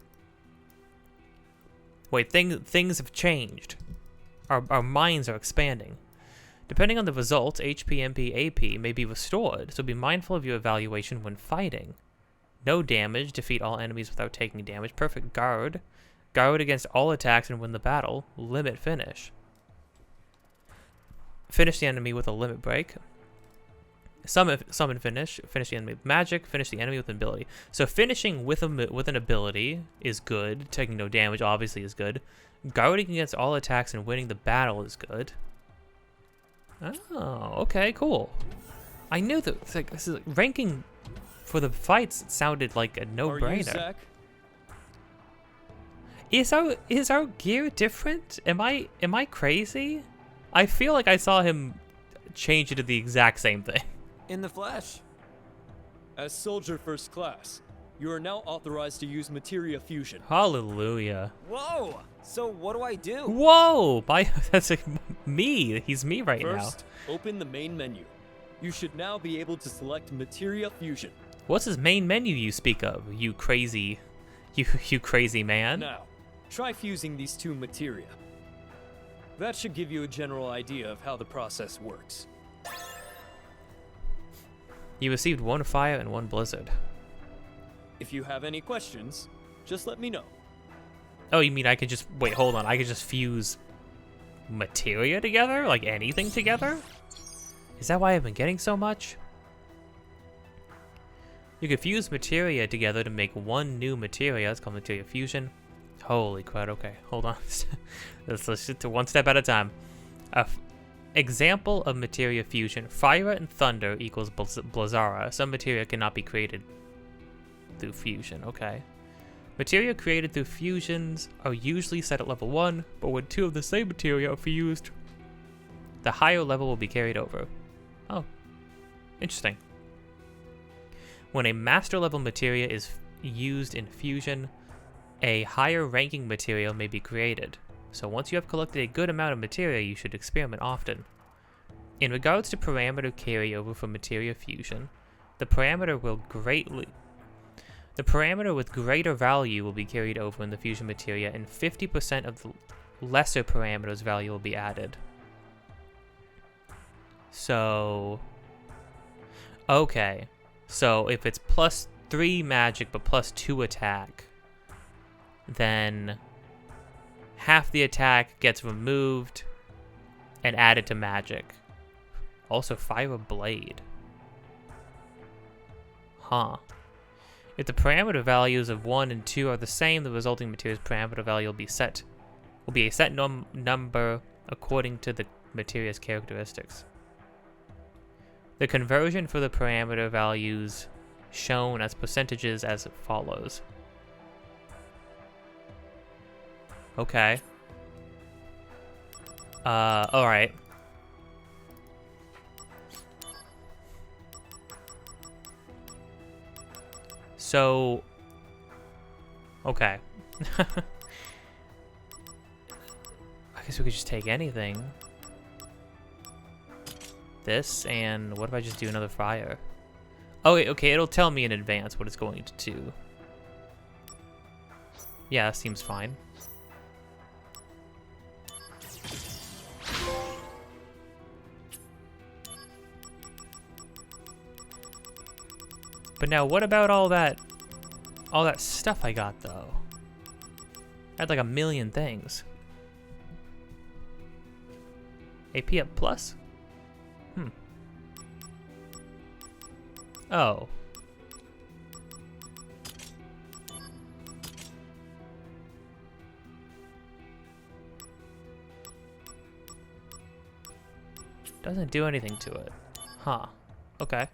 Wait, things have changed. Our minds are expanding. Depending on the results, HP, MP, AP may be restored, so be mindful of your evaluation when fighting. No damage, defeat all enemies without taking damage. Perfect guard. Guard against all attacks and win the battle. Limit finish. Finish the enemy with a limit break. Summon finish. Finish the enemy with magic. Finish the enemy with an ability. So finishing with an ability is good. Taking no damage obviously is good. Guarding against all attacks and winning the battle is good. Oh, okay, cool. I knew that this is ranking for the fights sounded like a no-brainer. Is our gear different? Am I crazy? I feel like I saw him change it to the exact same thing. In the flesh. As Soldier First Class, you are now authorized to use Materia Fusion. Hallelujah. Whoa! So what do I do? Whoa! That's like me. He's me right now. First, open the main menu. You should now be able to select Materia Fusion. What's his main menu you speak of? You crazy man. Now, try fusing these two materia. That should give you a general idea of how the process works. You received 1 fire and 1 blizzard. If you have any questions, just let me know. Oh, you mean I could just... Wait, hold on. I could just fuse materia together? Like anything together? Is that why I've been getting so much? You could fuse materia together to make 1 new materia. That's called materia fusion. Holy crud. Okay, hold on. Let's get to 1 step at a time. Example of materia fusion. Fire and thunder equals Blizzara. Some materia cannot be created through fusion. Okay. Materia created through fusions are usually set at level 1, but when 2 of the same materia are fused, the higher level will be carried over. Oh, interesting. When a master level materia is used in fusion, a higher ranking material may be created. So once you have collected a good amount of materia, you should experiment often. In regards to parameter carryover for materia fusion, the parameter with greater value will be carried over in the fusion materia, and 50% of the lesser parameters value will be added. So, okay. So if it's +3 magic but +2 attack, then half the attack gets removed and added to magic. Also, fire blade. Huh. If the parameter values of 1 and 2 are the same, the resulting material's parameter value will be a set number according to the material's characteristics. The conversion for the parameter values shown as percentages as follows. Okay. Alright. So, okay. I guess we could just take anything. This, and what if I just do another fire? Oh, okay, it'll tell me in advance what it's going to do. Yeah, seems fine. But now, what about all that stuff I got, though? I had like 1,000,000 things. AP up plus? Oh. Doesn't do anything to it. Huh. Okay.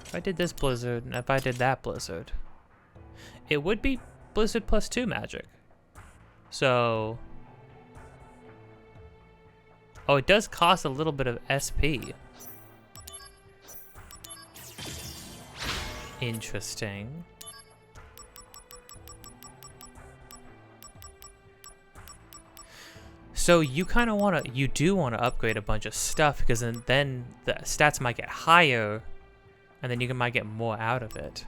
If I did this blizzard, and if I did that blizzard, it would be blizzard +2 magic. So... Oh, it does cost a little bit of SP. Interesting. So you kind of want to, you do want to upgrade a bunch of stuff, because then the stats might get higher, and then you might get more out of it.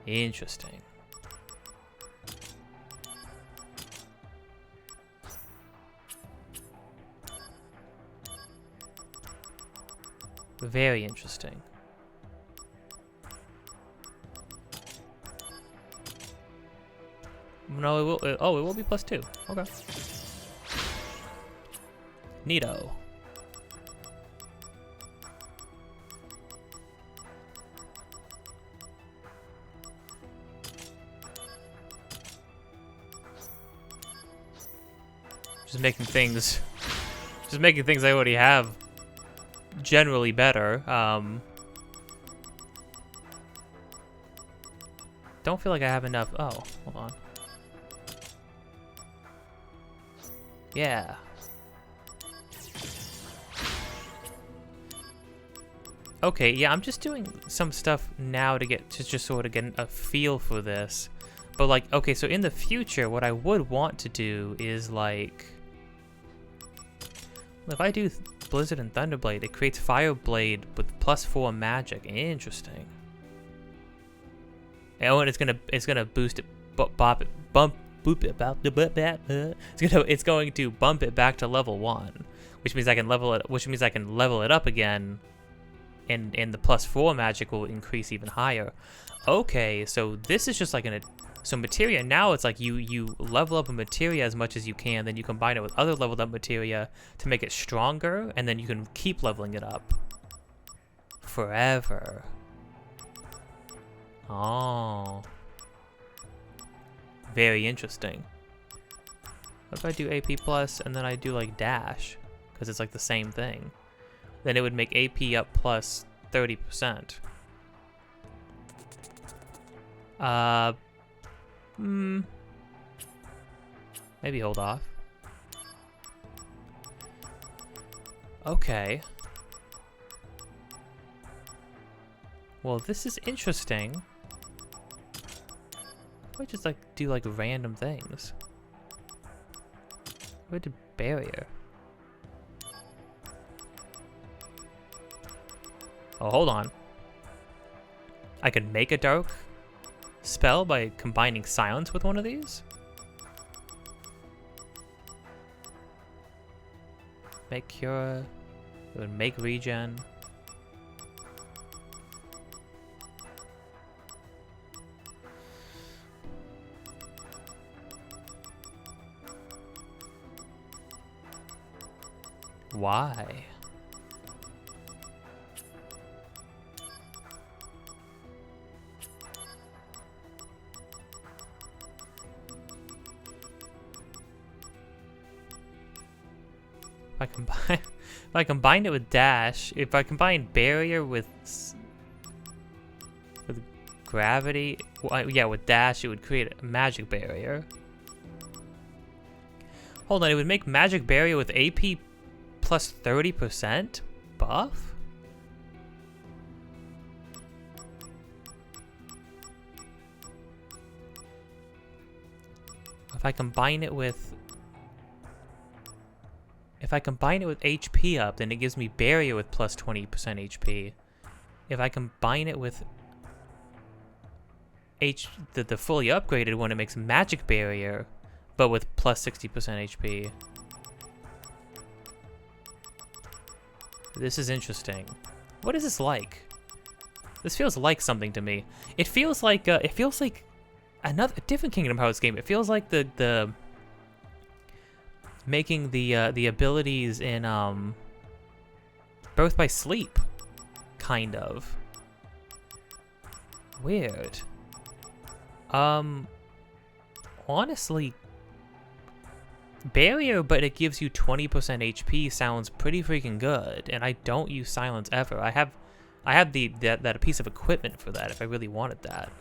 Interesting. Very interesting. No, it will. Oh, it will be +2. Okay. Neato. Just making things I already have generally better. Don't feel like I have enough. Oh, hold on. Yeah. Okay, yeah, I'm just doing some stuff now to just sort of get a feel for this. But like, okay, so in the future, what I would want to do is like, if I do Blizzard and Thunderblade, it creates Fireblade with +4 magic. Interesting. Oh, and it's gonna boost it, bump boop it about the it's going to bump it back to level 1, which means I can level it up again, and the +4 magic will increase even higher. Okay, so this is just like so materia now, it's like you level up a materia as much as you can, then you combine it with other leveled up materia to make it stronger, and then you can keep leveling it up forever. Oh, very interesting. What if I do AP plus and then I do like dash, because it's like the same thing? Then it would make AP up plus 30%. Maybe hold off. Okay. Well, this is interesting. I just like do like random things. Where did barrier? Oh, hold on. I could make a dark spell by combining silence with one of these? Make cure. It would make regen. Why? If I combine it with dash, if I combine barrier with gravity, well, yeah, with dash, it would create a magic barrier. Hold on, it would make magic barrier with AP plus 30% buff? If I combine it with HP up, then it gives me barrier with plus 20% HP. If I combine it with the fully upgraded one, it makes magic barrier, but with plus 60% HP. This is interesting. What is this like? This feels like something to me. It feels like a different Kingdom Hearts game. It feels like the making the abilities in Birth by Sleep, kind of. Weird. Honestly, barrier, but it gives you 20% HP sounds pretty freaking good, and I don't use silence ever. I have that piece of equipment for that if I really wanted that.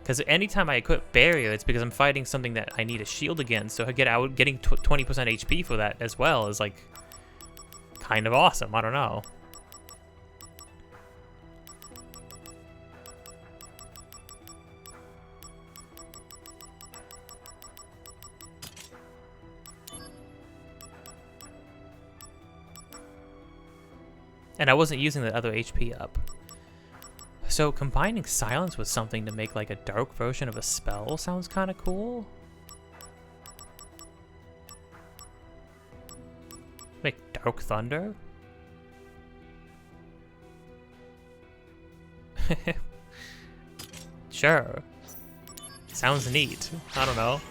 Because anytime I equip barrier, it's because I'm fighting something that I need a shield against, so getting 20% HP for that as well is like kind of awesome. I don't know. And I wasn't using the other HP up. So combining silence with something to make like a dark version of a spell sounds kind of cool. Make dark thunder? Sure. Sounds neat. I don't know.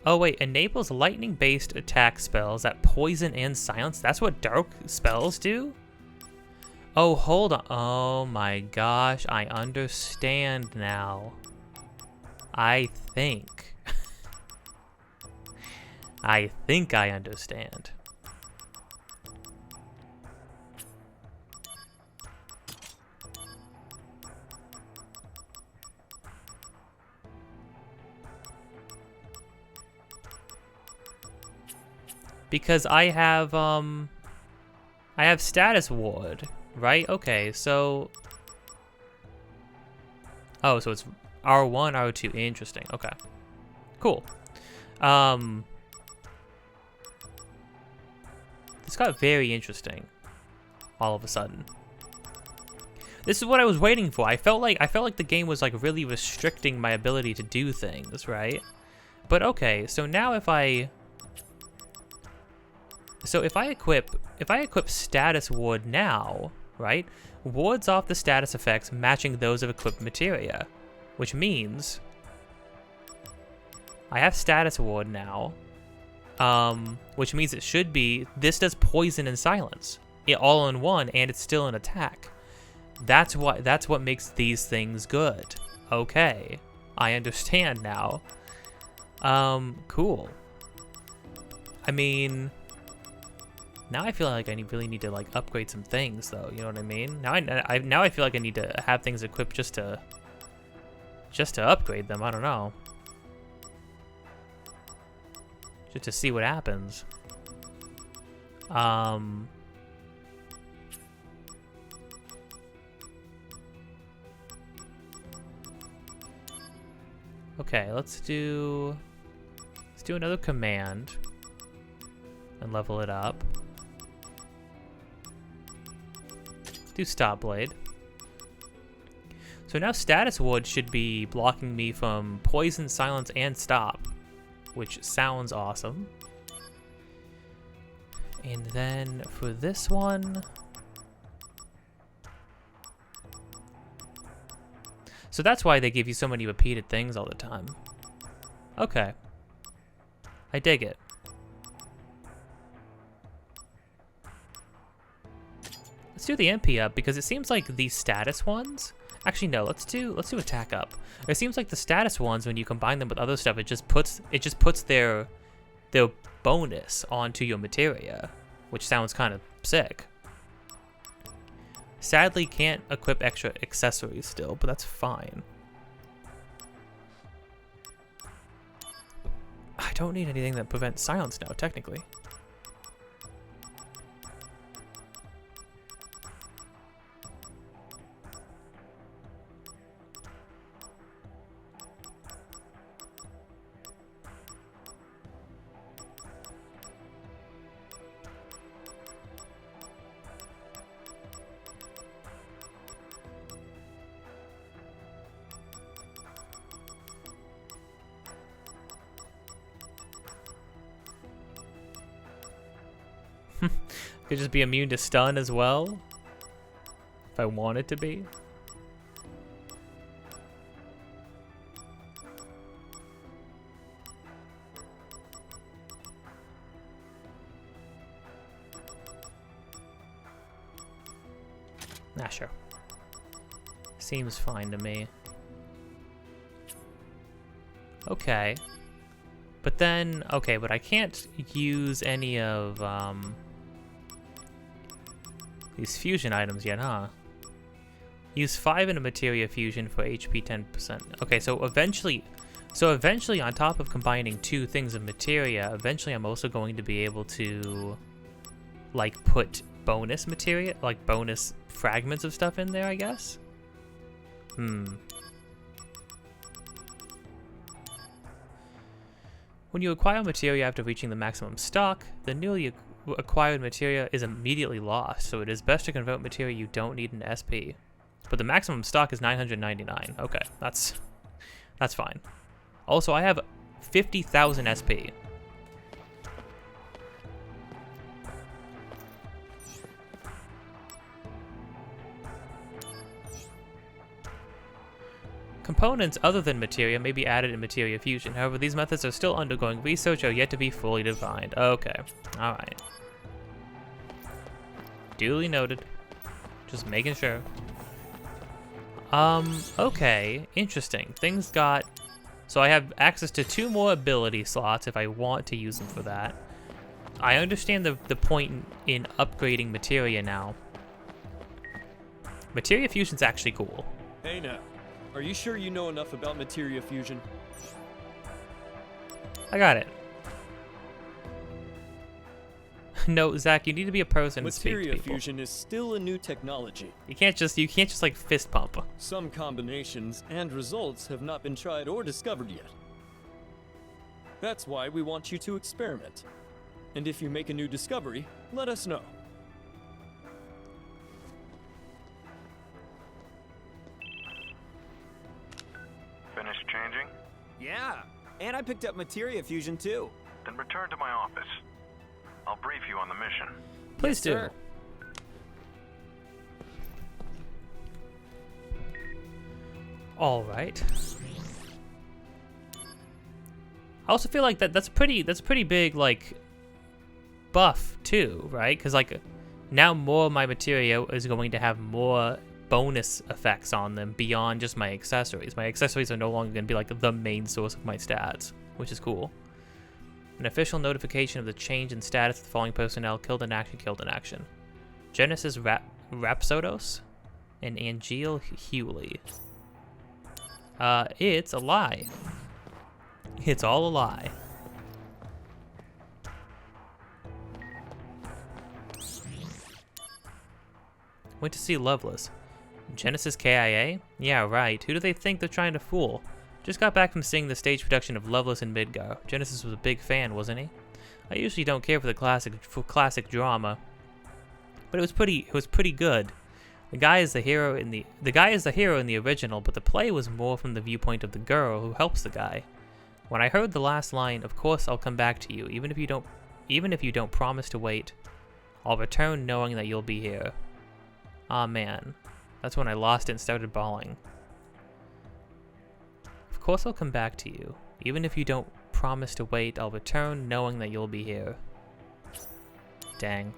Oh wait, enables lightning-based attack spells that poison and silence? That's what dark spells do? Oh, hold on. Oh my gosh, I understand now. I think. I think I understand. Because I have status ward, right? Okay, so... Oh, so it's R1, R2. Interesting. Okay. Cool. got very interesting all of a sudden. This is what I was waiting for. I felt like the game was like really restricting my ability to do things, right? But okay, so now if I equip status ward now, right? Wards off the status effects matching those of equipped materia, which means I have status ward now, which means it should be, this does poison and silence, all in one, and it's still an attack. That's what makes these things good. Okay, I understand now. Cool. I mean, now I feel like I really need to like upgrade some things, though. You know what I mean? Now I feel like I need to have things equipped just to upgrade them. I don't know. Just to see what happens. Okay, let's do another command and level it up. Let's do stop blade. So now status ward should be blocking me from poison, silence, and stop, which sounds awesome. And then for this one, so that's why they give you so many repeated things all the time. Okay. I dig it. Let's do the MP up because it seems like these status ones. Actually, no. Let's do attack up. It seems like the status ones, when you combine them with other stuff, it just puts their bonus onto your materia, which sounds kind of sick. Sadly, can't equip extra accessories still, but that's fine. I don't need anything that prevents silence now, technically. Could just be immune to stun as well, if I wanted to be. Nah, sure. Seems fine to me. Okay. But then, okay, but I can't use any of, these fusion items yet, huh? Use 5 in a materia fusion for HP 10%. Okay, so eventually on top of combining 2 things of materia, eventually I'm also going to be able to, like, put bonus materia, like bonus fragments of stuff in there, I guess? When you acquire materia after reaching the maximum stock, the newly acquired materia is immediately lost, so it is best to convert materia you don't need into SP. But the maximum stock is 999. Okay, that's fine. Also, I have 50,000 SP. Components other than materia may be added in materia fusion. However, these methods are still undergoing research or yet to be fully defined. Okay. Alright. Duly noted. Just making sure. Okay. Interesting. Things got... So I have access to 2 more ability slots if I want to use them for that. I understand the point in upgrading materia now. Materia fusion's actually cool. Hey now. Are you sure you know enough about materia fusion? I got it. No, Zach, you need to be a person and speak to Materia people. fusion is still a new technology. You can't just like fist pump. Some combinations and results have not been tried or discovered yet. That's why we want you to experiment. And if you make a new discovery, let us know. Finished changing? Yeah, and I picked up materia fusion too. Then return to my office. I'll brief you on the mission. Please do. Sir. All right. I also feel like that's a pretty big like buff too, right? Because like now more of my materia is going to have more bonus effects on them beyond just my accessories. My accessories are no longer going to be like the main source of my stats, which is cool. An official notification of the change in status of the following personnel: killed in action, killed in action. Genesis Rapsodos and Angel Hewley. It's a lie. It's all a lie. Went to see Loveless. Genesis KIA? Yeah, right. Who do they think they're trying to fool? Just got back from seeing the stage production of Loveless in Midgar. Genesis was a big fan, wasn't he? I usually don't care for the classic drama, but it was pretty good. The guy is the hero in the original, but the play was more from the viewpoint of the girl who helps the guy. When I heard the last line, "Of course I'll come back to you, even if you don't promise to wait, I'll return knowing that you'll be here." Aw, man. That's when I lost it and started bawling. Of course I'll come back to you. Even if you don't promise to wait, I'll return knowing that you'll be here. Dang.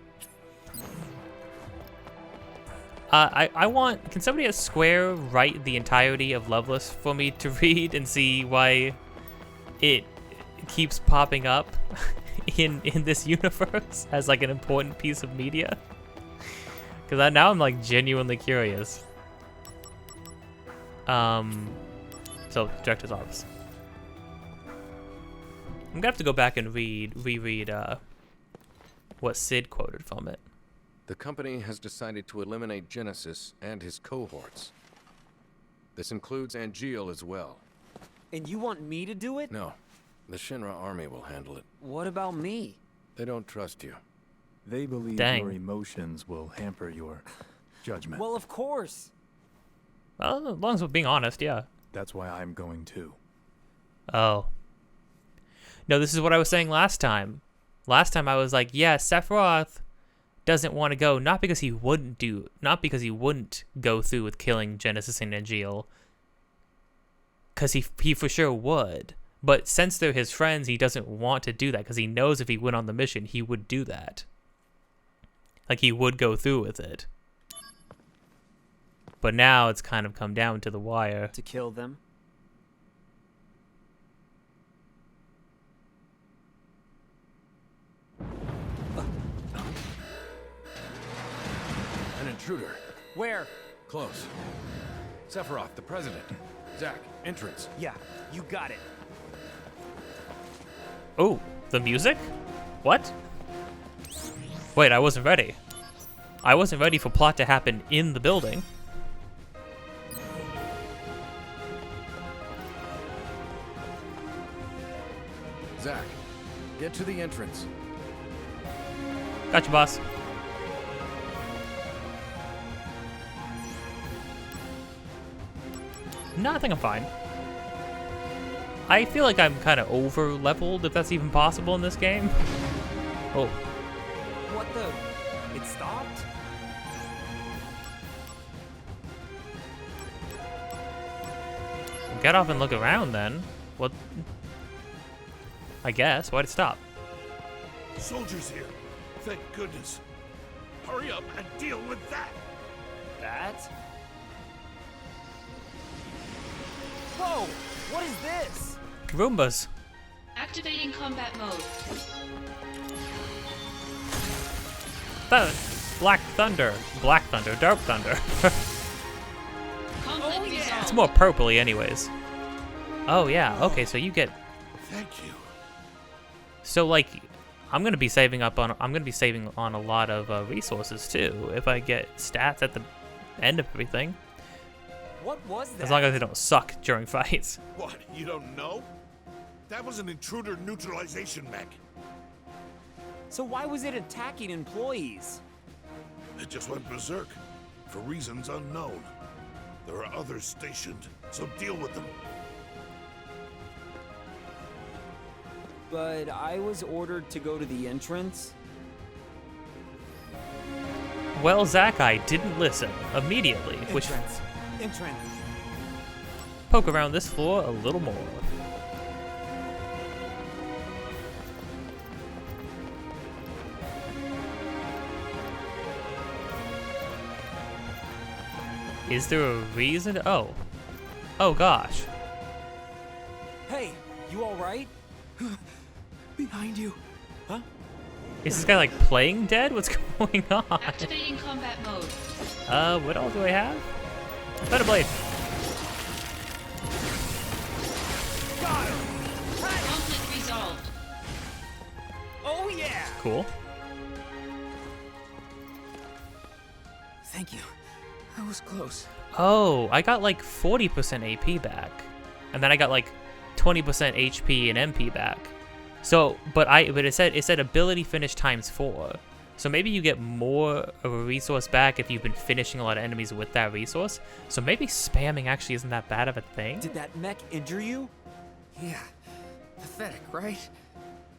Can somebody at Square write the entirety of Loveless for me to read and see why it keeps popping up in this universe as like an important piece of media? Because now I'm like genuinely curious. So director's office. I'm gonna have to go back and reread what Sid quoted from it. The company has decided to eliminate Genesis and his cohorts. This includes Angeal as well. And you want me to do it? No, the Shinra army will handle it. What about me? They don't trust you. They believe Dang. your emotions will hamper your judgment. Well, of course. Well, as long as we're being honest, yeah. That's why I'm going too. Oh. No, this is what I was saying last time. Last time I was like, yeah, Sephiroth doesn't want to go, not because he wouldn't go through with killing Genesis and Angeal, because he for sure would. But since they're his friends, he doesn't want to do that, because he knows if he went on the mission, he would do that. Like, he would go through with it. But now it's kind of come down to the wire. To kill them? An intruder. Where? Close. Sephiroth, the president. Zack, entrance. Yeah, you got it. Oh, the music? What? Wait, I wasn't ready. I wasn't ready for plot to happen in the building. Zack, get to the entrance. Gotcha, boss. No, I think I'm fine. I feel like I'm kind of over-leveled, if that's even possible in this game. Oh. What the? It stopped? Get off and look around then. What? I guess. Why'd it stop? Soldiers here. Thank goodness. Hurry up and deal with that. That? Whoa! What is this? Roombas. Activating combat mode. Black Thunder. Black Thunder. Dark Thunder. Conflict resolved. It's more purpley anyways. Oh yeah, okay, so you get... Thank you. So like, I'm gonna be saving on a lot of resources too, if I get stats at the end of everything. What was that? As long as they don't suck during fights. What, you don't know? That was an intruder neutralization mech. So why was it attacking employees? It just went berserk, for reasons unknown. There are others stationed, so deal with them. But I was ordered to go to the entrance. Well, Zach, I didn't listen immediately, which Entrance. poke around this floor a little more. Is there a reason? Oh. Oh gosh. Hey, you all right? Behind you. Huh? Is this guy like playing dead? What's going on? Activating combat mode. What all do I have? Better blade. Got him! Conflict resolved. Oh yeah! Cool. Thank you. I was close. Oh, I got like 40% AP back. And then I got like 20% HP and MP back. So, but it said ability finish times 4. So maybe you get more of a resource back if you've been finishing a lot of enemies with that resource. So maybe spamming actually isn't that bad of a thing. Did that mech injure you? Yeah. Pathetic, right?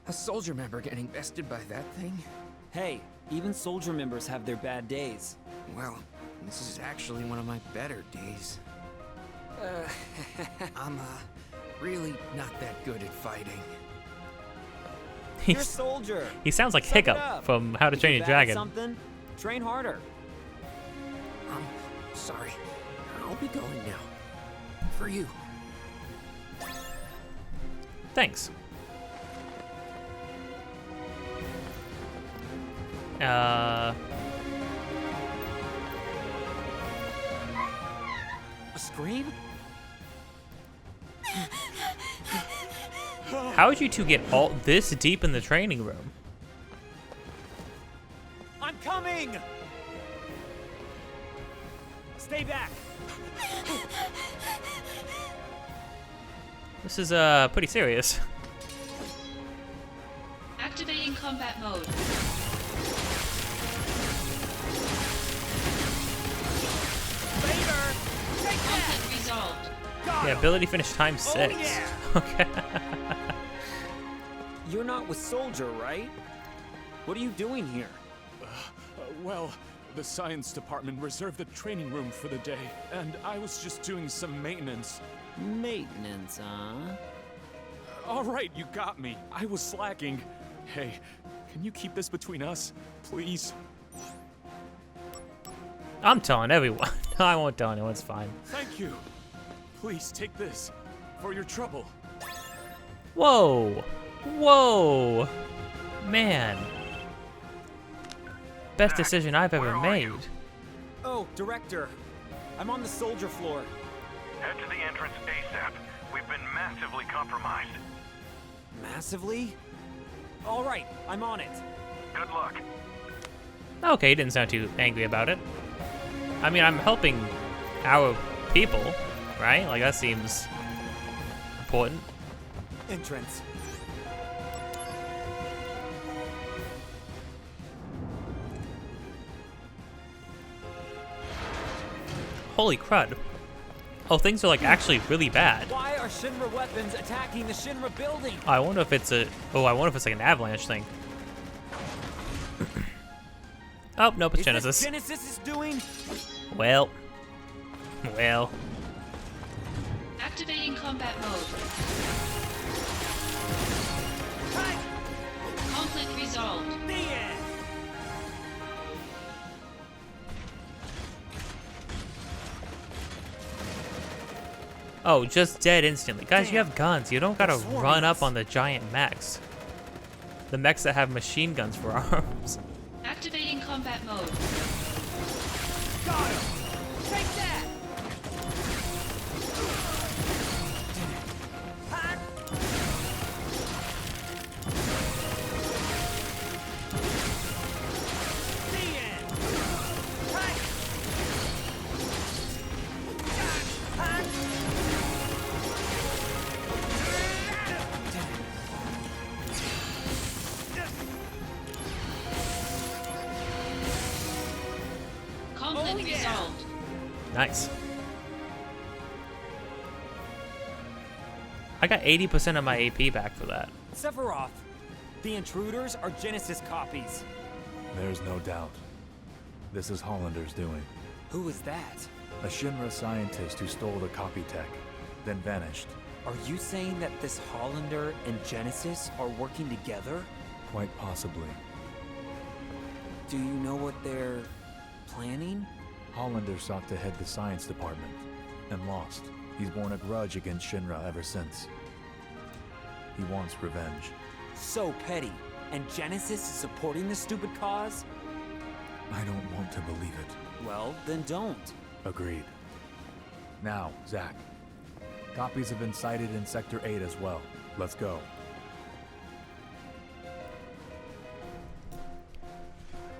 A soldier member getting bested by that thing? Hey, even soldier members have their bad days. Well, this is actually one of my better days. I'm, really not that good at fighting. You're a soldier. He sounds like Suck it Hiccup up. from How to If Train you're Your bad at Dragon. Something, train harder. Sorry. I'll be going now. For you. Thanks. A scream? How would you two get all this deep in the training room? I'm coming! Stay back! This is pretty serious. Activating combat mode. Conflict resolved. Yeah, ability finish times 6. yeah. Okay. You're not with Soldier, right? What are you doing here? Well, the science department reserved the training room for the day, and I was just doing some maintenance. Maintenance, huh? All right, you got me. I was slacking. Hey, can you keep this between us, please? I'm telling everyone. I won't tell anyone, it's fine. Thank you. Please take this for your trouble. Whoa! Whoa! Man. Best decision I've ever made. Oh, Director. I'm on the soldier floor. Head to the entrance ASAP. We've been massively compromised. Massively? All right, I'm on it. Good luck. Okay, he didn't sound too angry about it. I mean, I'm helping our people, right? Like, that seems important. Entrance. Holy crud. Oh, things are, like, actually really bad. Why are Shinra weapons attacking the Shinra building? I wonder if it's a... Oh, I wonder if it's like an avalanche thing. Oh, nope, it's Is Genesis. this Genesis is doing? Well. Activating combat mode. Conflict resolved. The end! Oh, just dead instantly. Guys, you have guns. You don't gotta run up on the giant mechs. The mechs that have machine guns for arms. Activating combat mode. Got him! Take that! The end! Conflict resolved. Nice. I got 80% of my AP back for that. Sephiroth, the intruders are Genesis copies. There's no doubt. This is Hollander's doing. Who is that? A Shinra scientist who stole the copy tech, then vanished. Are you saying that this Hollander and Genesis are working together? Quite possibly. Do you know what they're planning? Hollander sought to head the science department, and lost. He's borne a grudge against Shinra ever since. He wants revenge. So petty. And Genesis is supporting this stupid cause? I don't want to believe it. Well, then don't. Agreed. Now, Zack. Copies have been sighted in Sector 8 as well. Let's go.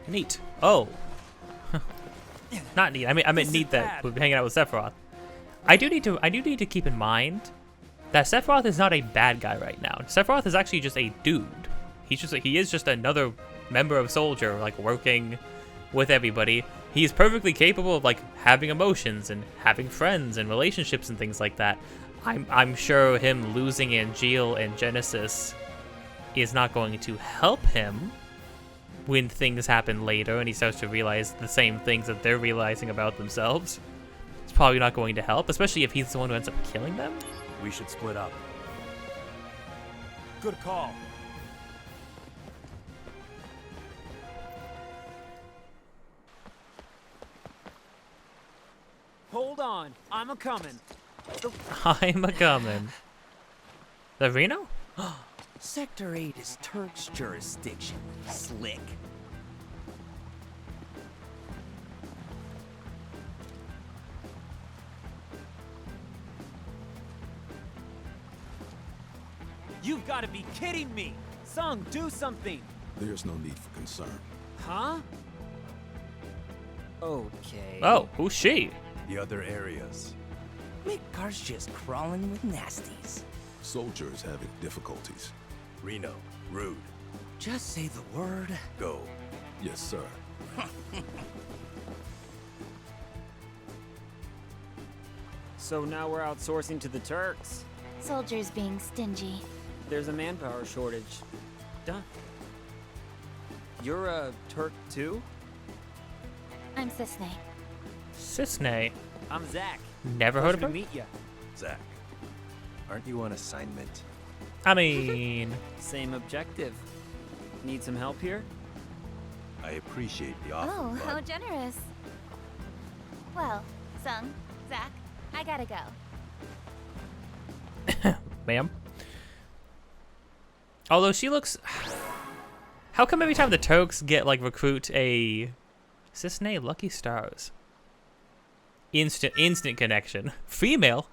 Neat. Oh. Not neat. I meant neat that we're hanging out with Sephiroth. I do need to keep in mind that Sephiroth is not a bad guy right now. Sephiroth is actually just a dude. He is just another member of Soldier, like working with everybody. He's perfectly capable of like having emotions and having friends and relationships and things like that. I'm sure him losing Angeal and Genesis is not going to help him when things happen later and he starts to realize the same things that they're realizing about themselves. It's probably not going to help, especially if he's the one who ends up killing them. We should split up. Good call. Hold on, I'm a-comin'. I'm a-comin'. The Reno? Sector 8 is Turk's jurisdiction, slick. You've got to be kidding me! Sung, do something! There's no need for concern. Huh? Okay. Oh, who's she? The other areas. Midgar's just crawling with nasties. Soldier is having difficulties. Reno, rude. Just say the word. Go. Yes, sir. So now we're outsourcing to the Turks. Soldiers being stingy. There's a manpower shortage. Done. You're a Turk too? I'm Cisne. Cisne. I'm Zack. Never heard of Pleasure her? to meet ya. Zack, aren't you on assignment? I mean... Same objective. Need some help here? I appreciate the offer. Oh, but how generous. Well, Sung, Zack, I gotta go. Ma'am? Although she looks... How come every time the Turks get, like, recruit a... Cisne Lucky Stars. Instant connection. Female?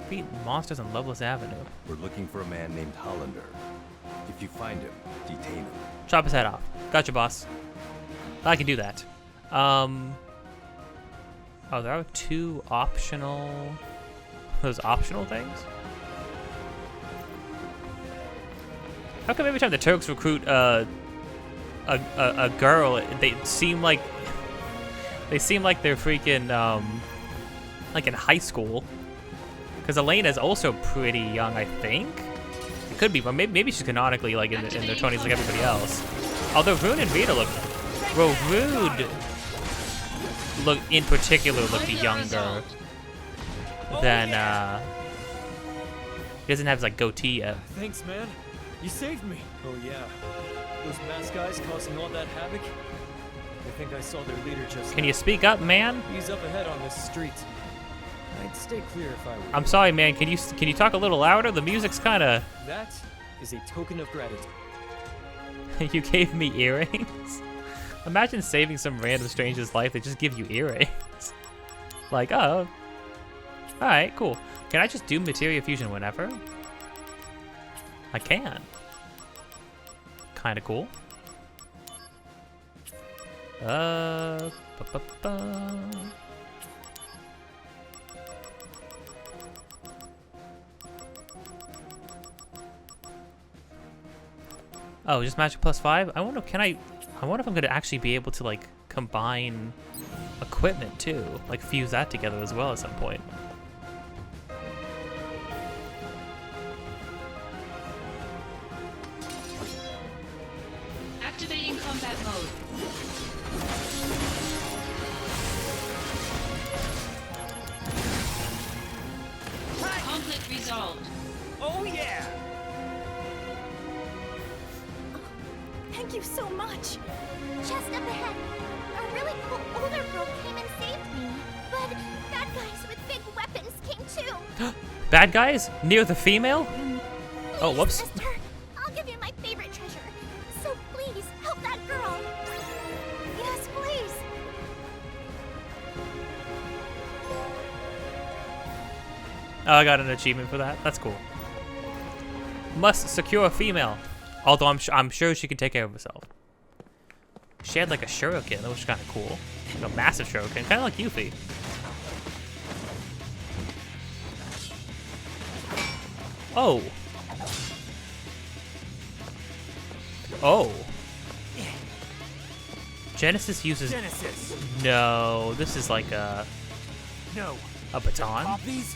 Beat monsters on Loveless Avenue. We're looking for a man named Hollander. If you find him, detain him. Chop his head off. Gotcha, boss. I can do that. Oh, there are two optional... Those optional things? How come every time the Turks recruit a girl, they seem like they're freaking like in high school? Because Elena's also pretty young, I think. It could be, but maybe she's canonically like in their 20s like everybody else. Although Rune and Rita look, well, Rune in particular looked younger than he doesn't have his like goatee yet. Thanks, man. You saved me. Oh yeah. Those masked guys causing all that havoc. I think I saw their leader just Can now. you speak up, man? He's up ahead on this street. I'd stay clear if I were. I'm sorry, man. Can you talk a little louder? The music's kind of... That is a token of gratitude. You gave me earrings? Imagine saving some random stranger's life. They just give you earrings. Like, oh. Alright, cool. Can I just do materia fusion whenever? I can. Kinda cool. Oh, just magic +5? I wonder, can I I wonder if I'm gonna actually be able to like combine equipment too, like fuse that together as well at some point. Activating combat mode. Conflict resolved. Oh yeah! Thank you so much. Just up ahead, a really cool older girl came and saved me. But bad guys with big weapons came too. Bad guys? Near the female? Oh, whoops. Sister, I'll give you my favorite treasure. So please, help that girl. Yes, please. Oh, I got an achievement for that. That's cool. Must secure a female. Although I'm sure she can take care of herself. She had like a shuriken, that was kind of cool. Like a massive shuriken, kind of like Yuffie. Oh. Oh. Genesis uses. Genesis. No, this is like a. No. A baton. Copies.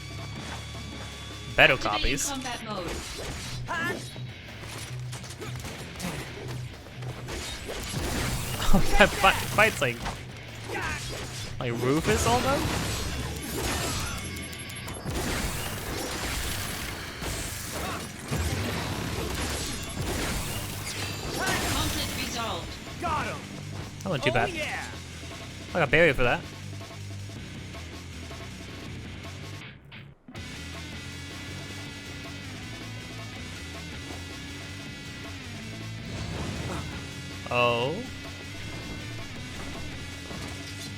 Better Activating copies. combat mode. Oh, that fight's like Rufus almost. Conflict resolved. Got him. That wasn't too bad. Yeah. I got barrier for that. Oh.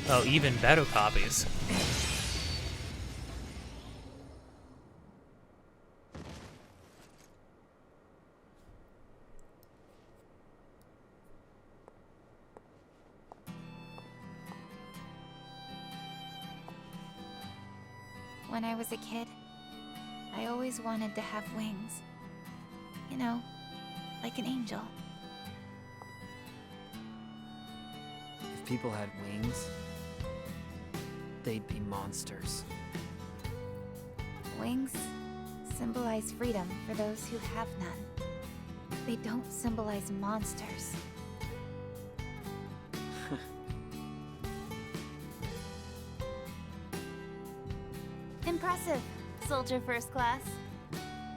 Oh, even better copies. When I was a kid, I always wanted to have wings. You know, like an angel. If people had wings, they'd be monsters. Wings symbolize freedom for those who have none. They don't symbolize monsters. Impressive, soldier first class.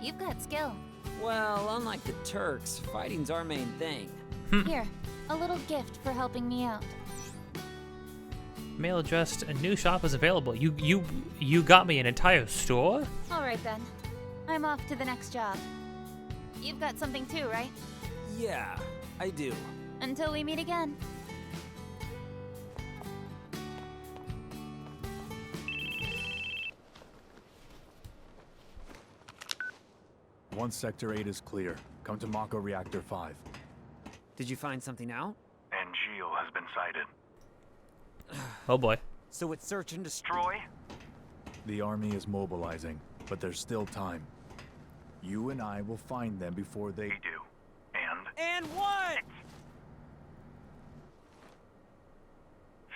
You've got skill. Well, unlike the Turks, fighting's our main thing. Here, a little gift for helping me out. Mail addressed. A new shop is available. You got me an entire store? All right then. I'm off to the next job. You've got something too, right? Yeah, I do. Until we meet again. Once Sector 8 is clear, come to Mako Reactor 5. Did you find something out? Angeal has been sighted. Oh boy. So it's search and destroy? The army is mobilizing, but there's still time. You and I will find them before they do. And? And what?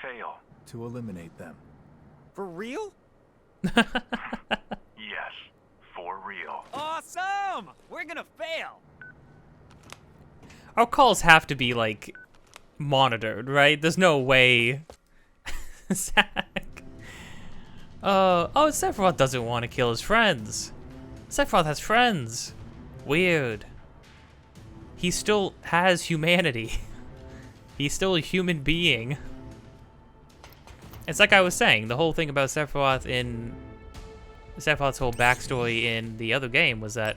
Fail. To eliminate them. For real? Yes. For real. Awesome! We're gonna fail! Our calls have to be, like, monitored, right? There's no way. Zach. Oh, Sephiroth doesn't want to kill his friends. Sephiroth has friends. Weird. He still has humanity. He's still a human being. It's like I was saying, the whole thing about Sephiroth in... Sephiroth's whole backstory in the other game was that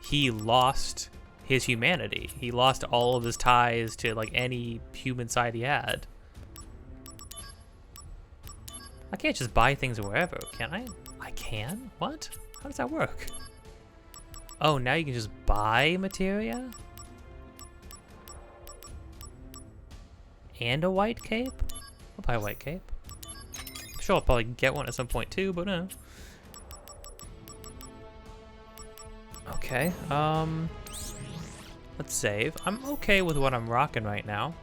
he lost his humanity. He lost all of his ties to, like, any human side he had. I can't just buy things wherever, can I? I can? What? How does that work? Oh, now you can just buy materia? And a white cape? I'll buy a white cape. I'm sure I'll probably get one at some point too, but no. Let's save. I'm okay with what I'm rocking right now.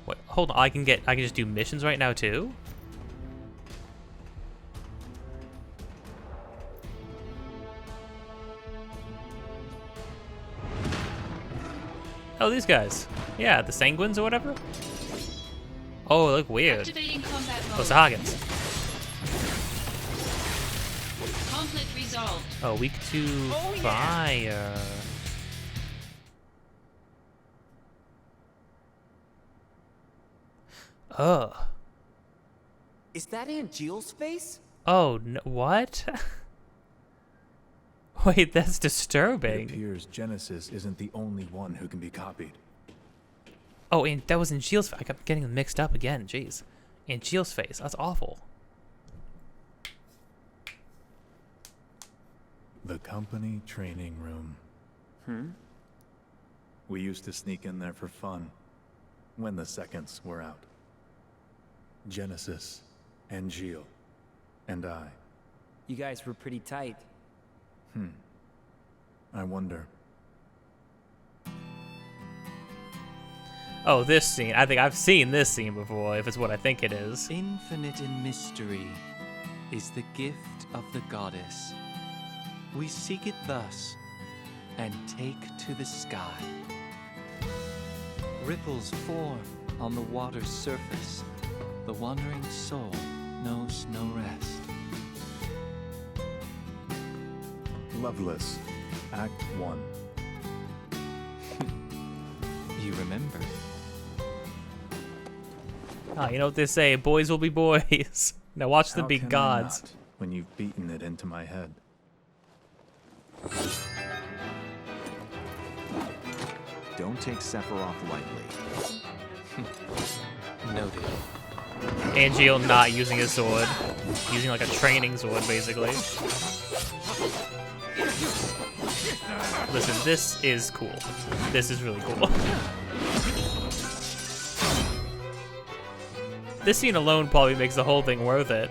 Wait, hold on. I can just do missions right now too? Oh, these guys. Yeah, the Sanguines or whatever. Oh, they look weird. Activating combat mode. Oh, Sahagins. Conflict resolved. Oh, weak to fire. Ugh. Is that Aunt Jill's face? Oh, no, what? Wait, that's It disturbing. appears Genesis isn't the only one who can be copied. Oh, and that was in Shield's face. I kept getting them mixed up again. Jeez. In Shield's face. That's awful. The company training room. We used to sneak in there for fun when the seconds were out. Genesis, and Gilles, and I. You guys were pretty tight. I wonder. Oh, this scene. I think I've seen this scene before, if it's what I think it is. Infinite in mystery is the gift of the goddess. We seek it thus, and take to the sky. Ripples form on the water's surface. The wandering soul knows no rest. Loveless, Act 1. You remember? Ah, you know what they say, boys will be boys. Now watch them How be can I gods. not, when you've beaten it into my head? Don't take Sephiroth lightly. Noted. Angeal not using his sword. Using like a training sword, basically. Listen, this is cool. This is really cool. This scene alone probably makes the whole thing worth it.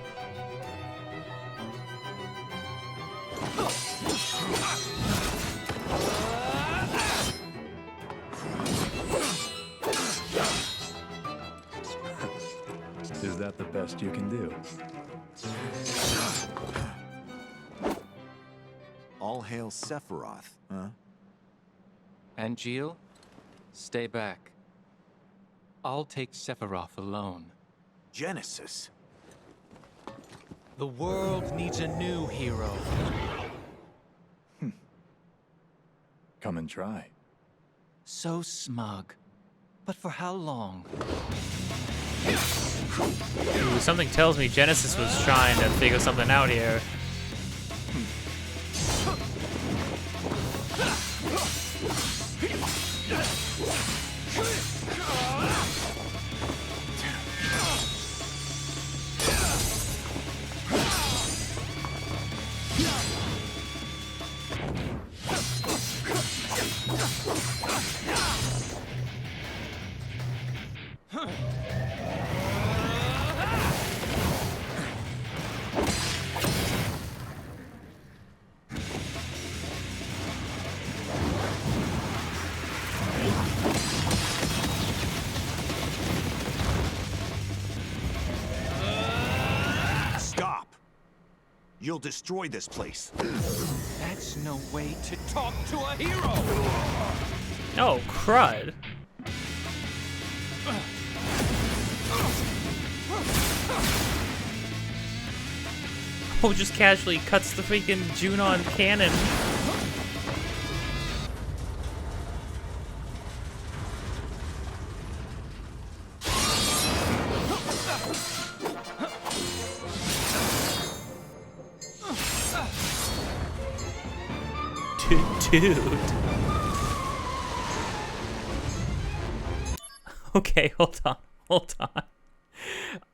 Is that the best you can do? All hail Sephiroth, huh? And Gilles, stay back. I'll take Sephiroth alone. Genesis. The world needs a new hero. Come and try. So smug. But for how long? Ooh, something tells me Genesis was trying to figure something out here. Stop! You'll destroy this place. That's no way to talk to a hero! Oh, crud. Oh, just casually cuts the freaking Junon cannon. Dude. Okay, hold on.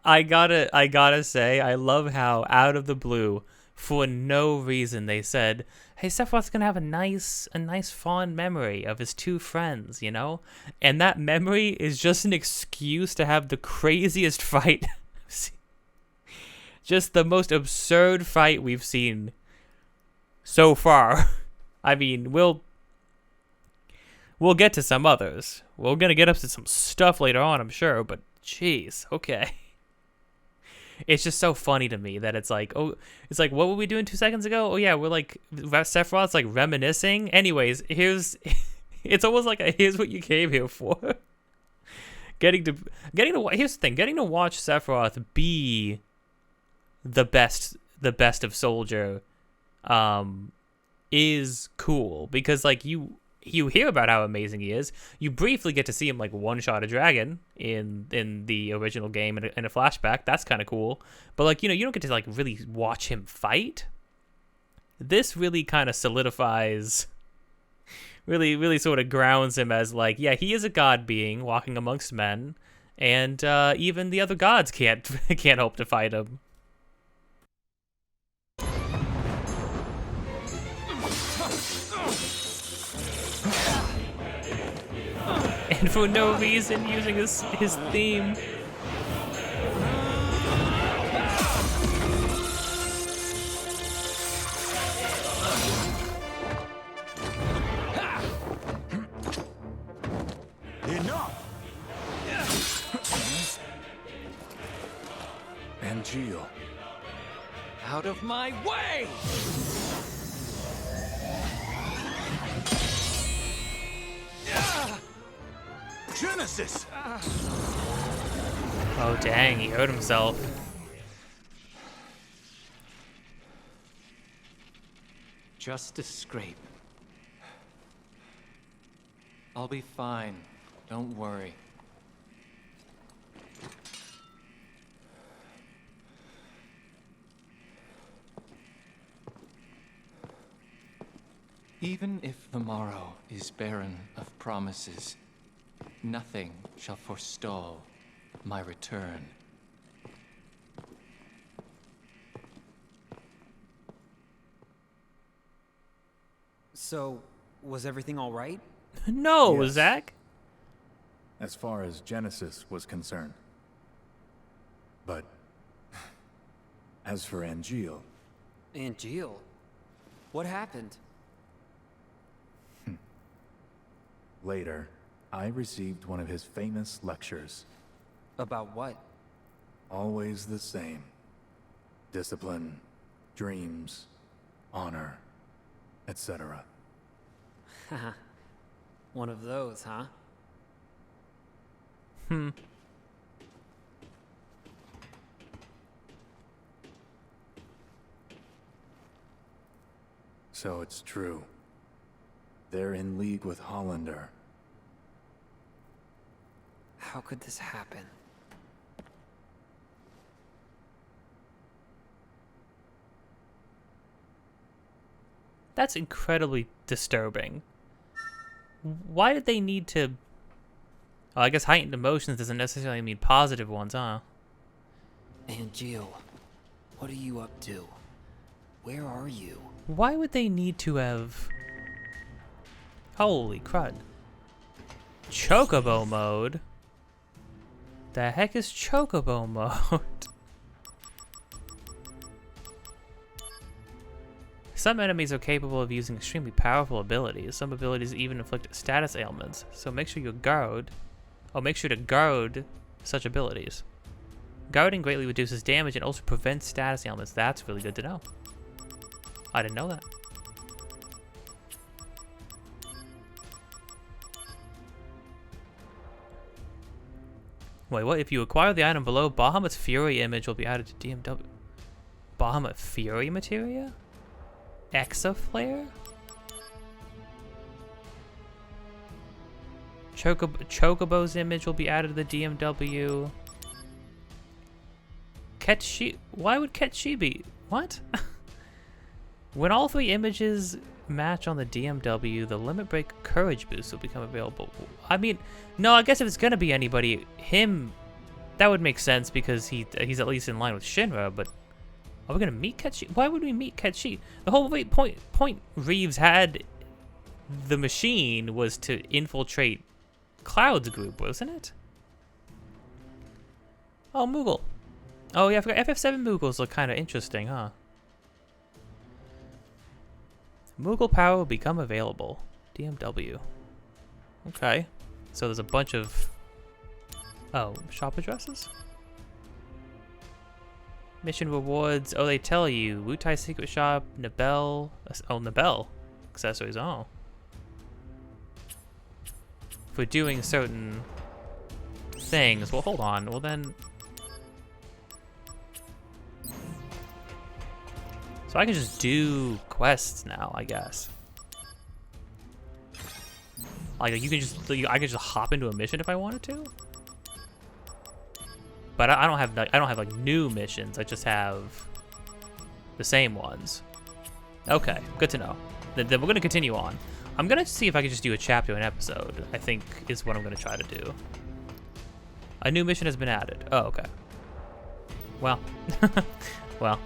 I gotta say, I love how out of the blue, for no reason, they said, hey, Sephiroth's gonna have a nice fond memory of his two friends, you know? And that memory is just an excuse to have the craziest fight. Just the most absurd fight we've seen so far. I mean, we'll We'll get to some others. We're gonna get up to some stuff later on, I'm sure, but jeez, okay. It's just so funny to me that it's like, oh, it's like, what were we doing 2 seconds ago? Oh yeah, we're like, Sephiroth's like reminiscing. Anyways, here's, it's almost like here's what you came here for. Here's the thing, getting to watch Sephiroth be the best of Soldier, is cool because like you hear about how amazing he is. You briefly get to see him like one-shot a dragon in the original game in a flashback. That's kind of cool. But like, you don't get to like really watch him fight. This really kind of solidifies, really sort of grounds him as like, yeah, he is a god being walking amongst men, and even the other gods can't hope to fight him. And for no reason using his theme. Enough! Angeal. Out of my way! Genesis! Oh dang, he hurt himself. Just a scrape. I'll be fine. Don't worry. Even if the morrow is barren of promises, nothing shall forestall my return. So, was everything all right? No, Yes. Zach. As far as Genesis was concerned. But as for Angeal, Angeal? What happened? later, I received one of his famous lectures. About what? Always the same. Discipline, dreams, honor, etc. Haha. One of those, huh? So it's true. They're in league with Hollander. How could this happen? That's incredibly disturbing. Why did they need to... Oh, I guess heightened emotions doesn't necessarily mean positive ones, huh? Angeal, what are you up to? Where are you? Why would they need to have... Holy crud. Chocobo mode? The heck is Chocobo mode? Some enemies are capable of using extremely powerful abilities. Some abilities even inflict status ailments, so make sure to guard such abilities. Guarding greatly reduces damage and also prevents status ailments. That's really good to know. I didn't know that. Wait, what? If you acquire the item below, Bahamut's Fury image will be added to DMW. Bahamut Fury materia? Exaflare? Chocobo's image will be added to the DMW. Ketshi... Why would Ketshi be... What? When all three images match on the DMW, the Limit Break Courage boost will become available. I mean, no, I guess if it's gonna be anybody, him, that would make sense because he's at least in line with Shinra, but are we gonna meet Ketshi? Why would we meet Ketshi? The whole point Reeves had the machine was to infiltrate Cloud's group, wasn't it? Oh, Moogle. Oh yeah, I forgot. FF7 Moogles look kind of interesting, huh? Moogle power will become available. DMW. Okay. So there's a bunch of... Oh, shop addresses? Mission rewards. Oh, they tell you. Wutai Secret Shop, Nabel. Oh, Nabel. Accessories. Oh. For doing certain things. Well, hold on. Well, then... So I can just do quests now, I guess. Like you can just, I can just hop into a mission if I wanted to. But I don't have like new missions. I just have the same ones. Okay, good to know. Then we're gonna continue on. I'm gonna see if I can just do a chapter an episode. I think is what I'm gonna try to do. A new mission has been added. Oh, okay. Well, well.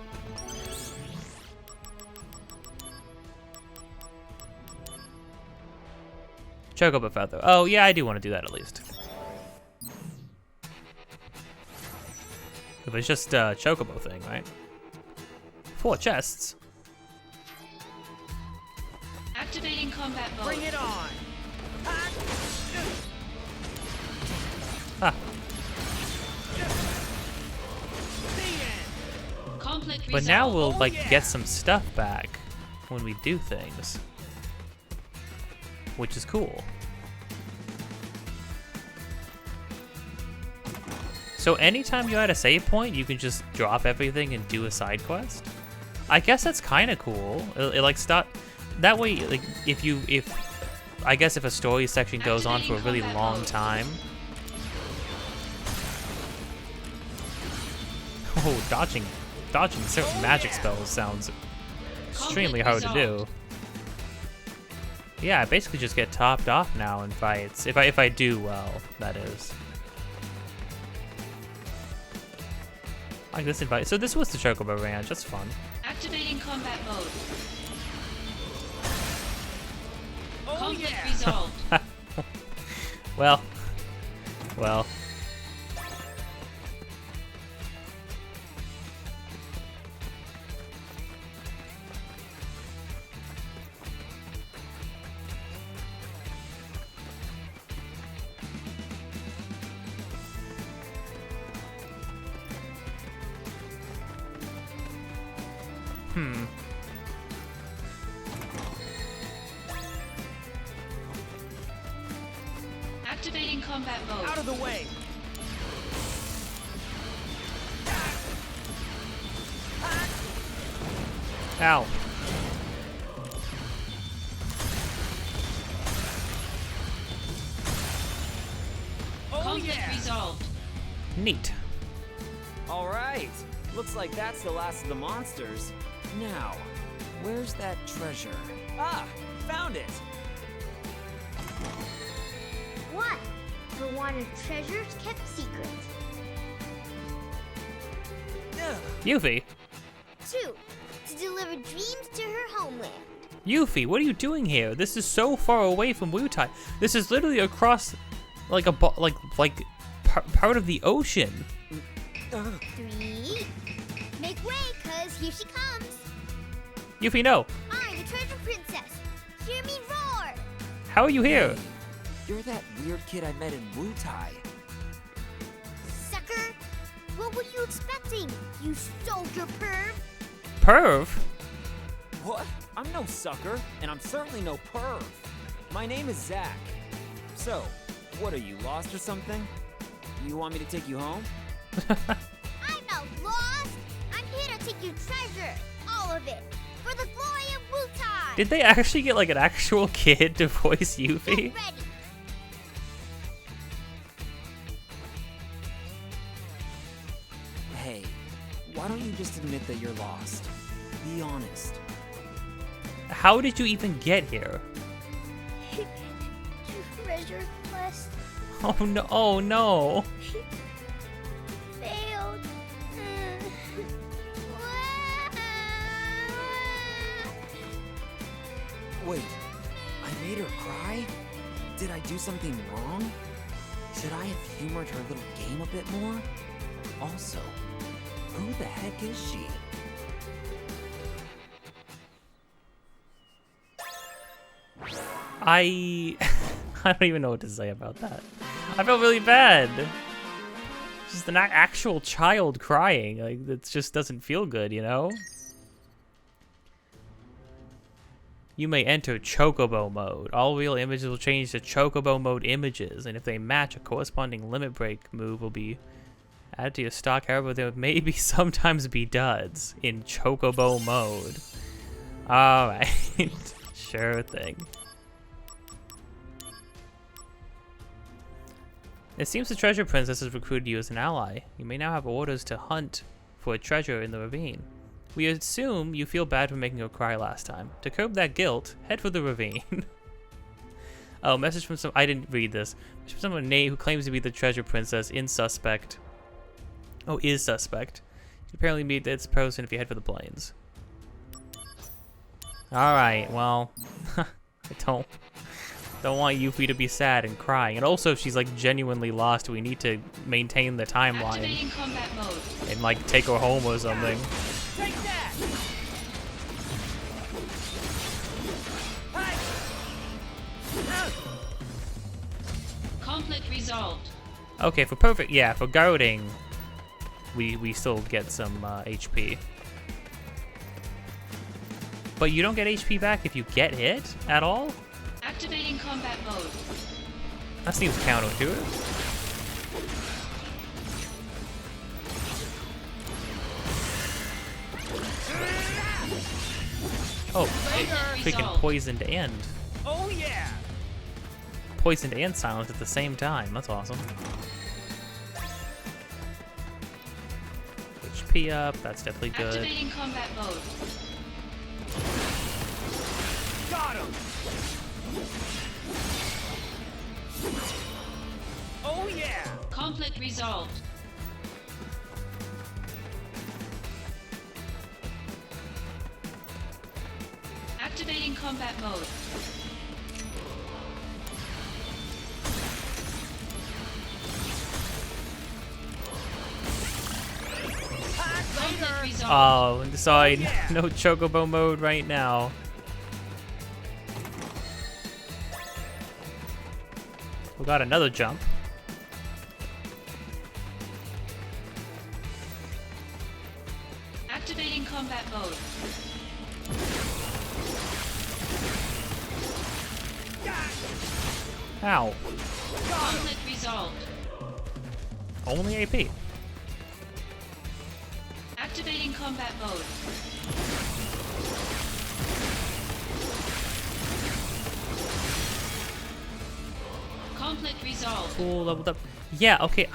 Chocobo feather. Oh, yeah, I do want to do that at least. If it's just a chocobo thing, right? 4 chests. Activating combat mode. Bring it on. Ah. Conflict But now resolved. we'll like get some stuff back when we do things, which is cool. So anytime you're at a save point, you can just drop everything and do a side quest. I guess that's kind of cool. It like stop that way. Like if I guess if a story section goes on for a really long time. Oh, dodging certain magic spells sounds extremely hard to do. Yeah, I basically just get topped off now in fights. If I do well, that is. Like this invite. So this was the Chocobo Ranch. That's fun. Activating combat mode. Oh, Conflict yeah. resolved. Well. Activating combat mode. Out of the way. Ow. Conflict resolved. Neat. All right. Looks like that's the last of the monsters. Now, where's that treasure? Ah, found it. One, for wanted treasures kept secret. Yuffie. 2, to deliver dreams to her homeland. Yuffie, what are you doing here? This is so far away from Wutai. This is literally across, like part of the ocean. 3, make way, cause here she comes. Yuffie, no. I'm the treasure princess. Hear me roar. How are you here? You're that weird kid I met in Wutai. Sucker, what were you expecting, you soldier perv? Perv? What? I'm no sucker, and I'm certainly no perv. My name is Zach. So, what are you, lost or something? You want me to take you home? I'm not lost. I'm here to take you treasure, all of it, for the glory of Wutai. Did they actually get like an actual kid to voice Yuffie? Get ready. Hey, why don't you just admit that you're lost? Be honest. How did you even get here? Treasure quest Oh no! Oh no! failed. Wait, I made her cry? Did I do something wrong? Should I have humored her little game a bit more? Also, who the heck is she? I don't even know what to say about that. I felt really bad. Just an actual child crying. Like, it just doesn't feel good, you know? You may enter Chocobo mode. All real images will change to Chocobo mode images, and if they match, a corresponding limit break move will be added to your stock. However, there may be sometimes be duds in Chocobo mode. Alright. Sure thing. It seems the treasure princess has recruited you as an ally. You may now have orders to hunt for a treasure in the ravine. We assume you feel bad for making her cry last time. To curb that guilt, head for the ravine. Oh, message from some... I didn't read this. Message from someone who claims to be the treasure princess in suspect. Oh, is suspect. You can apparently meet this person if you head for the plains. Alright, well... I don't want Yuffie to be sad and crying. And also, if she's like genuinely lost, we need to maintain the timeline. Activating combat mode. And like take her home or something. Take that! Conflict resolved. Okay, for perfect, yeah, for guarding, we still get some HP. But you don't get HP back if you get hit at all? Activating combat mode. That seems counterintuitive. Oh, freaking poisoned and. Oh yeah! Poisoned and silent at the same time. That's awesome. HP up. That's definitely good. Activating combat mode. Got him! Oh yeah! Conflict resolved. Activating combat mode. Conflict resolved. Oh, sorry, no Chocobo mode right now. We got another jump. Activating combat mode. Ow. Conflict resolved. Only AP. Activating combat mode. Conflict resolved. Cool, leveled up. Yeah, okay.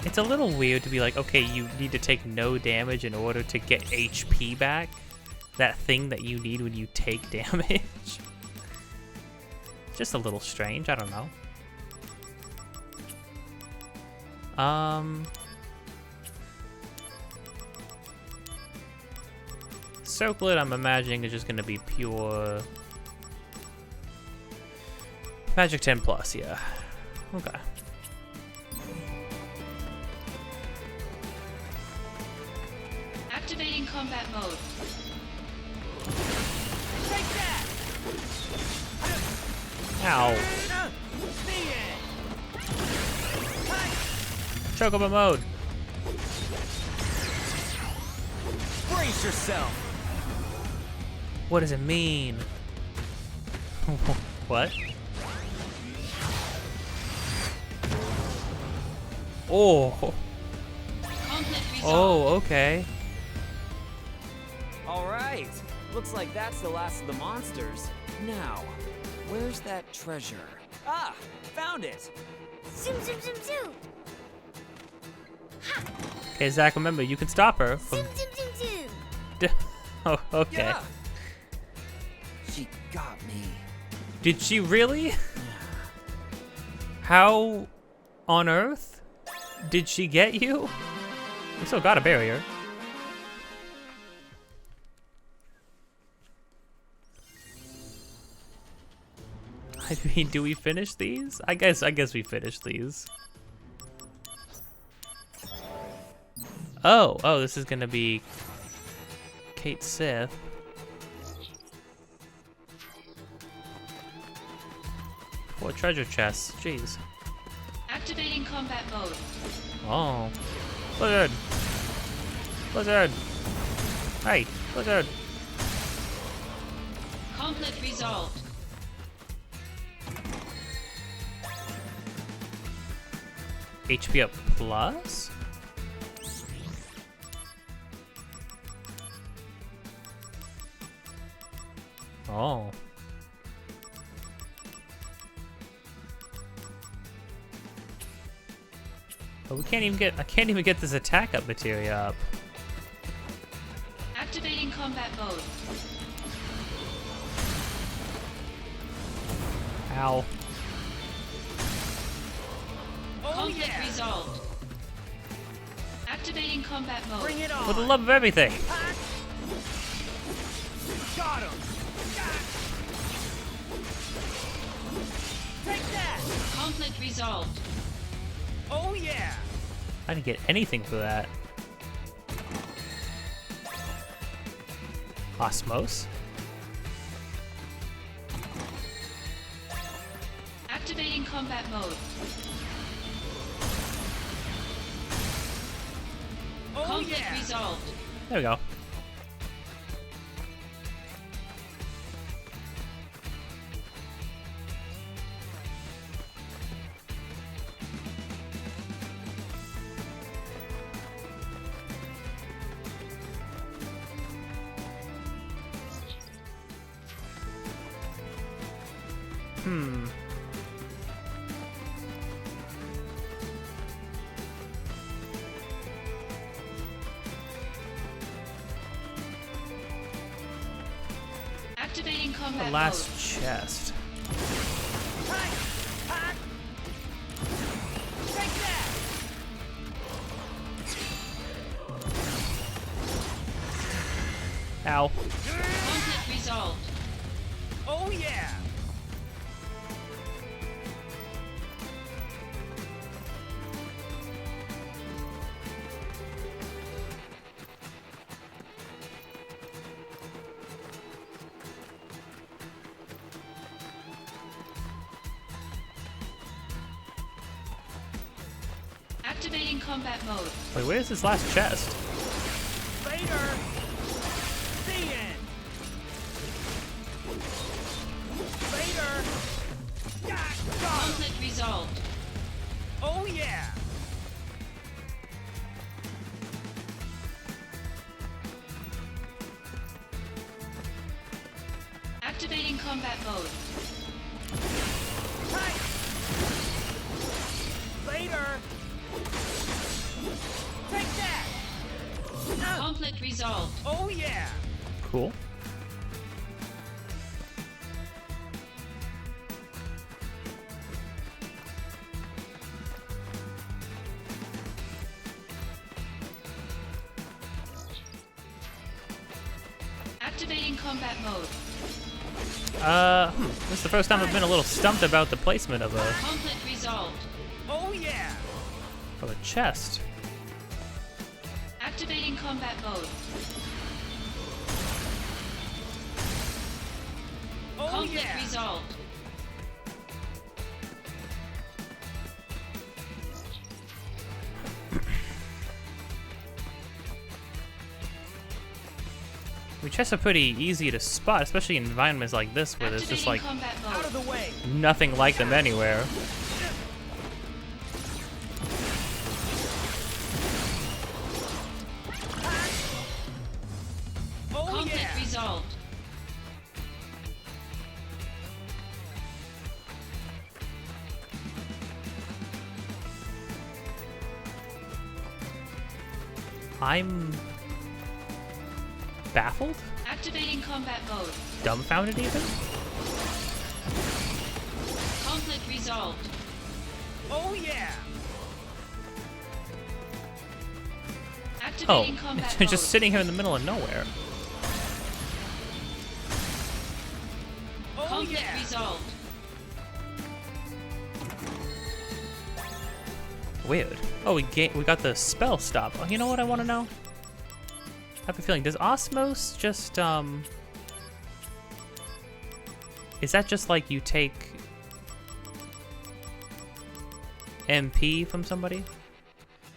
It's a little weird to be like, okay, you need to take no damage in order to get HP back. That thing that you need when you take damage. Just a little strange, I don't know. Circlet, I'm imagining, is just gonna be pure Magic 10 plus, yeah. Okay. Activating combat mode. Take that! Ow. Chocobo mode. Brace yourself! What does it mean? What? Oh. Oh, okay. Alright. Looks like that's the last of the monsters. Now, where's that treasure? Ah! Found it! Zoom, zoom, zoom, zoom! Okay, Zach, remember, you can stop her from... Zoom, zoom, zoom, zoom! Oh, okay. Yeah. She got me. Did she really? How on earth did she get you? We still got a barrier. I mean, do we finish these? I guess we finish these. Oh, this is gonna be Kate Sith. 4 treasure chests. Jeez. Activating combat mode. Oh. Blizzard! Blizzard! Hey, Blizzard! Conflict resolved. HP up plus? Oh. But we can't even get, I can't even get this attack up materia up. Activating combat mode. Ow. Conflict resolved. Activating combat mode. Bring it on. For the love of everything. Got him. Take that. Conflict resolved. Oh yeah. I didn't get anything for that. Osmos? Activating combat mode. Conflict resolved. There we go. Activating combat The last mode. chest. Take that. Ow. Conflict resolved. Oh yeah. Activating combat mode. Wait, where's this last chest? Later. The end. Later. Conflict resolved. Oh yeah. Activating combat mode. Later. Take that. Conflict resolved. Oh yeah. Cool. Activating combat mode. This is the first time I've been a little stumped about the placement of a Conflict resolved. Oh yeah. chest. Activating combat mode. Conflict resolved. I mean, chests are pretty easy to spot, especially in environments like this where there's just like Out of the way. nothing like them anywhere. Conflict resolved. I'm baffled? Activating combat mode. Dumbfounded even? Conflict resolved. Oh yeah. Activating Oh, combat it's mode. just sitting here in the middle of nowhere. Conflict resolved. Weird. Oh, we got the spell stop. Oh, you know what I want to know? I have a feeling. Does Osmos just is that just like you take MP from somebody.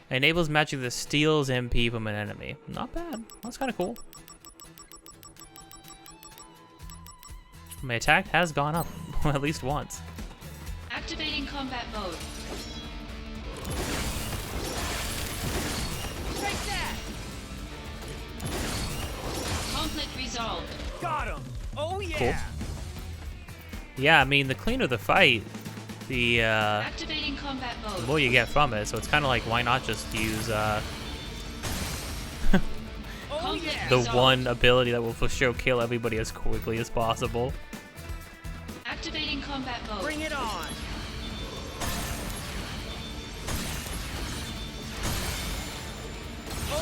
Enables magic that steals MP from an enemy. Not bad. That's kind of cool. My attack has gone up at least once. Activating combat mode. Take that! Conflict resolved. Got him! Oh yeah! Cool. Yeah, I mean, the cleaner the fight, the Activating combat mode. more you get from it. So it's kind of like, why not just use Conflict the resolved. one ability that will for sure kill everybody as quickly as possible. Activating combat mode. Bring it on!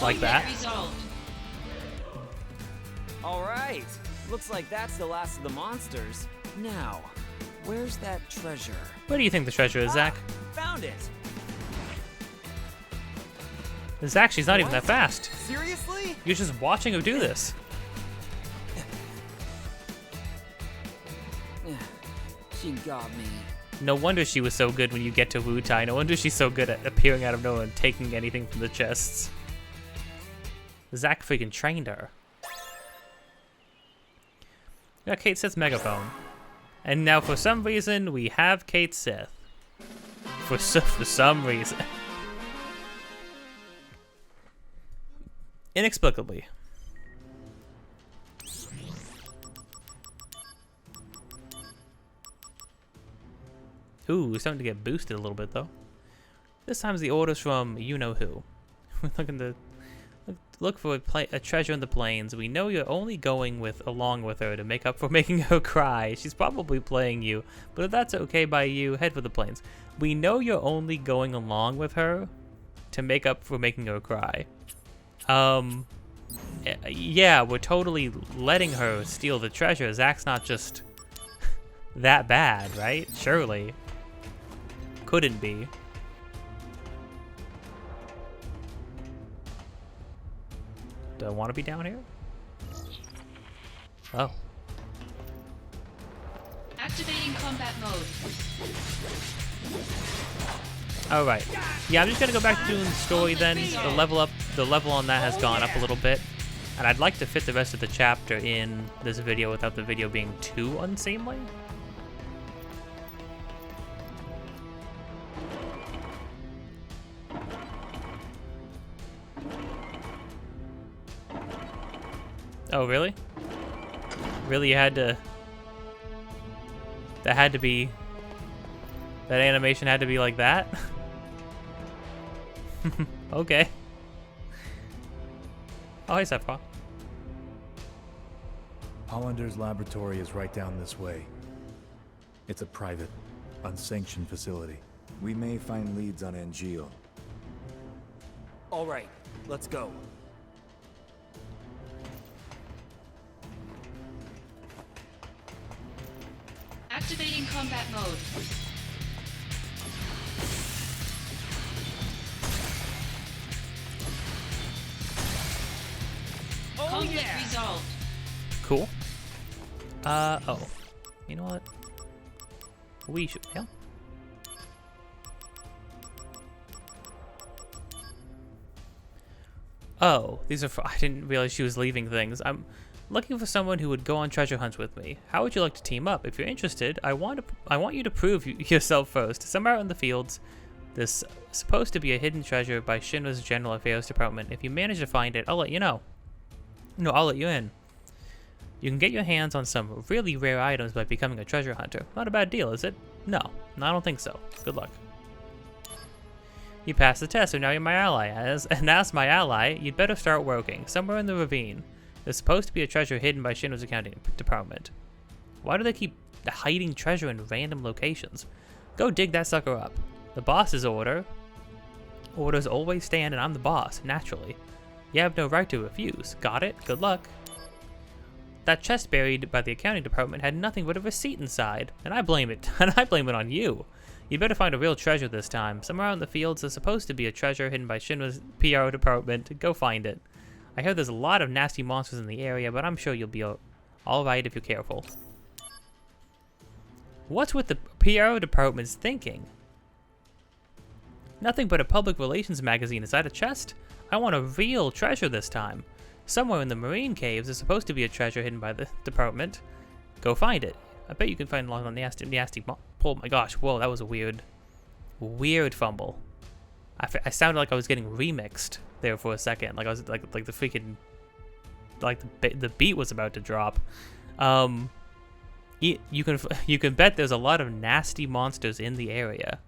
Like that. Resolved. Alright, looks like that's the last of the monsters. Now, where's that treasure? Where do you think the treasure is, Zach? Found it! Zach, she's not even What? that fast. Seriously? You're just watching her do this. She got me. No wonder she was so good when you get to Wu Tai. No wonder she's so good at appearing out of nowhere and taking anything from the chests. Zach freaking trained her. We got Kate Sith's megaphone. And now for some reason, we have Kate Sith. For some reason. Inexplicably. Ooh, starting to get boosted a little bit though. This time's the orders from you-know-who. We're looking to look for a treasure in the plains. We know you're only going along with her to make up for making her cry. She's probably playing you, but if that's okay by you, head for the plains. We know you're only going along with her to make up for making her cry. Yeah, we're totally letting her steal the treasure. Zach's not just that bad, right? Surely. Couldn't be. Do I want to be down here? Oh. Activating combat mode. Alright. Yeah, I'm just gonna go back to doing the story then. The level on that has gone up a little bit. And I'd like to fit the rest of the chapter in this video without the video being too unseemly. Oh, really? Really, you had to... That had to be... That animation had to be like that? Okay. Oh, hey, Sephiroth. Hollander's laboratory is right down this way. It's a private, unsanctioned facility. We may find leads on Angeal. Alright, let's go. Activating combat mode. Conflict resolved. Cool. Oh. You know what? We should, yeah. Oh, these are for, I didn't realize she was leaving things. I'm looking for someone who would go on treasure hunts with me. How would you like to team up? If you're interested, I want you to prove yourself first. Somewhere out in the fields, there's supposed to be a hidden treasure by Shinra's General Affairs Department. If you manage to find it, I'll let you know. No, I'll let you in. You can get your hands on some really rare items by becoming a treasure hunter. Not a bad deal, is it? No, I don't think so. Good luck. You passed the test, so now you're my ally. As my ally, you'd better start working. Somewhere in the ravine. There's supposed to be a treasure hidden by Shinra's accounting department. Why do they keep hiding treasure in random locations? Go dig that sucker up. The boss's orders always stand, and I'm the boss, naturally. You have no right to refuse. Got it? Good luck. That chest buried by the accounting department had nothing but a receipt inside, and I blame it on you. You'd better find a real treasure this time. Somewhere out in the fields there's supposed to be a treasure hidden by Shinra's PR department. Go find it. I hear there's a lot of nasty monsters in the area, but I'm sure you'll be alright if you're careful. What's with the PR department's thinking? Nothing but a public relations magazine inside a chest? I want a real treasure this time. Somewhere in the marine caves is supposed to be a treasure hidden by the department. Go find it. I bet you can find along the nasty oh my gosh, whoa, that was a weird fumble. I sounded like I was getting remixed there for a second. Like I was like the freaking, like the beat was about to drop. You can bet there's a lot of nasty monsters in the area,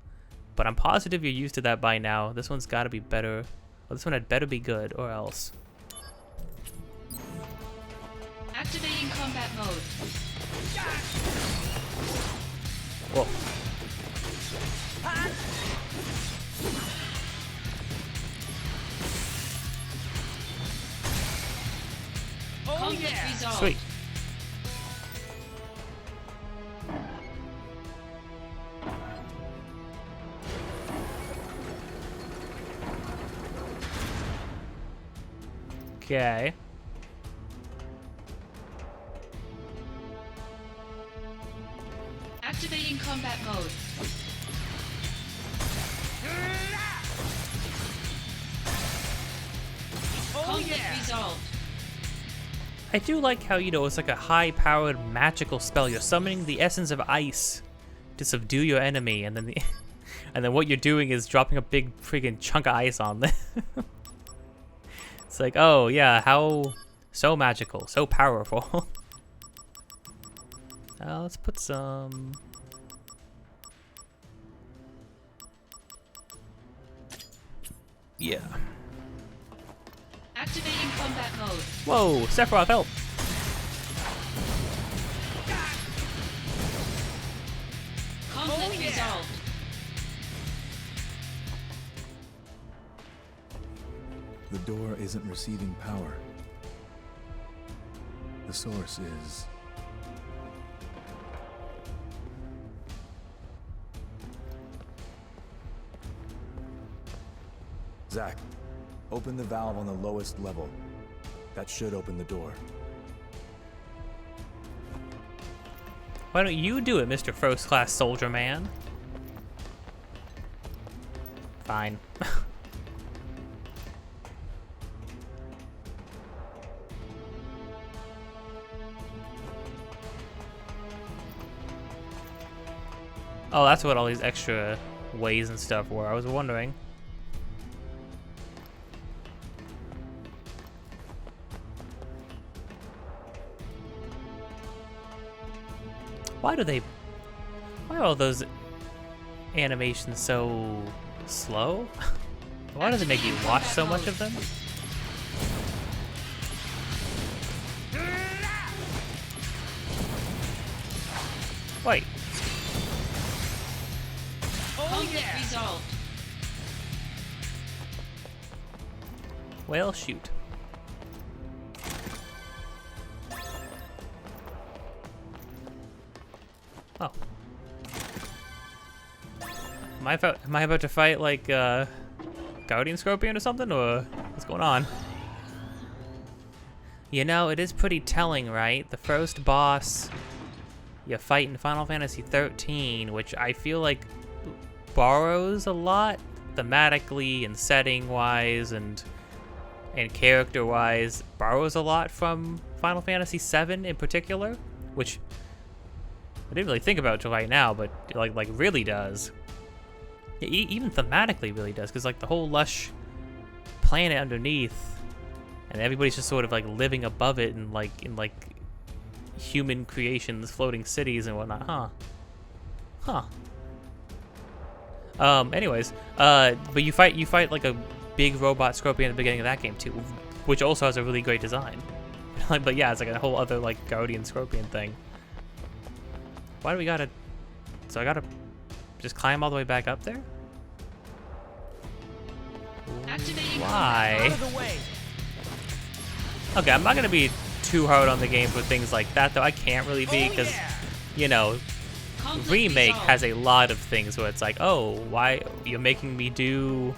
but I'm positive you're used to that by now. This one's got to be better. Well, this one had better be good, or else. Activating combat mode. Whoa. Conflict resolved. Sweet. Okay. Activating combat mode. Conflict resolved. I do like how, you know, it's like a high-powered magical spell. You're summoning the essence of ice to subdue your enemy, and then and then what you're doing is dropping a big freaking chunk of ice on them. It's like, oh yeah, how so magical, so powerful. Let's put some. Yeah. Activating combat mode. Whoa, Sephiroth, help! Conflict resolved. The door isn't receiving power. The source is... Zack, open the valve on the lowest level. That should open the door. Why don't you do it, Mr. First Class Soldier Man? Fine. Oh, that's what all these extra ways and stuff were. I was wondering. Why are all those animations so slow? Why does it make you watch so much of them? Wait. Conflict resolved. Well, shoot. Oh. Am I about to fight like Guardian Scorpion or something, or what's going on? You know, it is pretty telling, right? The first boss you fight in Final Fantasy 13, which I feel like borrows a lot thematically and setting-wise and character-wise, borrows a lot from Final Fantasy VII in particular, which I didn't really think about till right now, but like really does. Even thematically really does, because like the whole lush planet underneath, and everybody's just sort of like living above it and like in like human creations, floating cities and whatnot. Anyways, but you fight like a big robot scorpion at the beginning of that game too, which also has a really great design. But yeah, it's like a whole other like Guardian Scorpion thing. Why do we gotta... So I gotta just climb all the way back up there? Why? Okay, I'm not gonna be too hard on the game for things like that, though. I can't really be, because, you know, Remake has a lot of things where it's like, oh, why you're making me do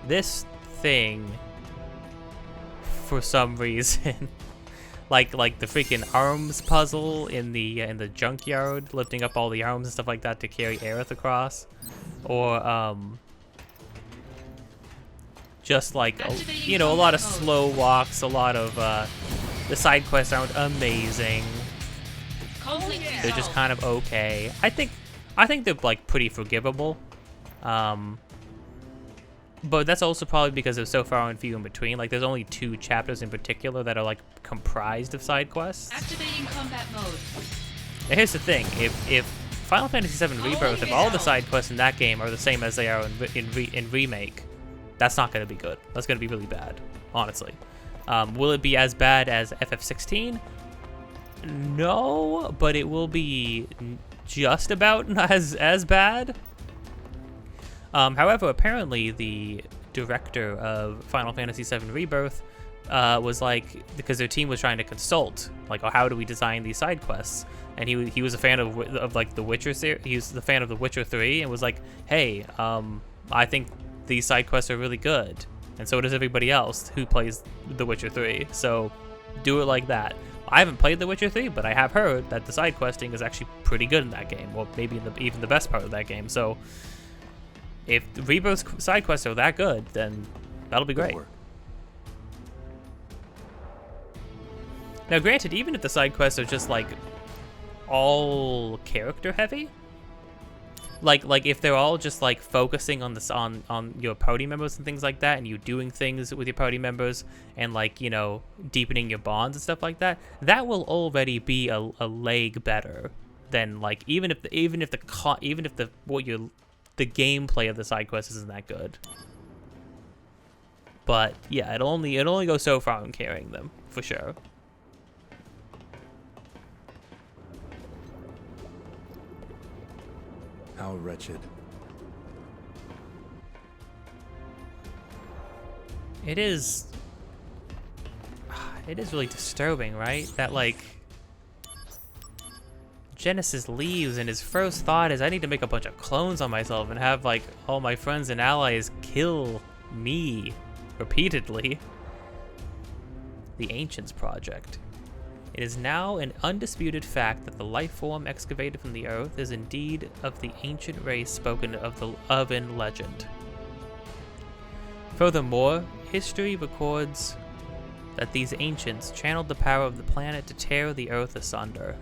this thing for some reason. like the freaking arms puzzle in the junkyard, lifting up all the arms and stuff like that to carry Aerith across, or just like, you know, a lot of slow walks, a lot of, the side quests aren't amazing. They're just kind of okay. I think they're like pretty forgivable. But that's also probably because they're so far and few in between. Like, there's only 2 chapters in particular that are like comprised of side quests. Activating combat mode. Now here's the thing: if Final Fantasy VII Rebirth, if all the side quests in that game are the same as they are in Remake, that's not going to be good. That's going to be really bad, honestly. Will it be as bad as FF16? No, but it will be just about as bad. However, apparently the director of Final Fantasy VII Rebirth was like, because their team was trying to consult, like, oh, how do we design these side quests? And he was a fan of like the Witcher series. He was the fan of The Witcher 3 and was like, hey, I think these side quests are really good, and so does everybody else who plays The Witcher 3. So do it like that. I haven't played The Witcher 3, but I have heard that the side questing is actually pretty good in that game. Well, maybe even the best part of that game. So if the Rebirth side quests are that good, then that'll be great. Now, granted, even if the side quests are just like all character heavy, like if they're all just like focusing on this on your party members and things like that, and you doing things with your party members and, like, you know, deepening your bonds and stuff like that, that will already be a leg better than, like, even if the gameplay of the side quest isn't that good. But yeah, it'll only go so far in carrying them, for sure. How wretched. It is really disturbing, right? That, like, Genesis leaves and his first thought is, I need to make a bunch of clones on myself and have, like, all my friends and allies kill me repeatedly. The Ancients Project. It is now an undisputed fact that the life form excavated from the earth is indeed of the ancient race spoken of in legend. Furthermore, history records that these ancients channeled the power of the planet to tear the earth asunder.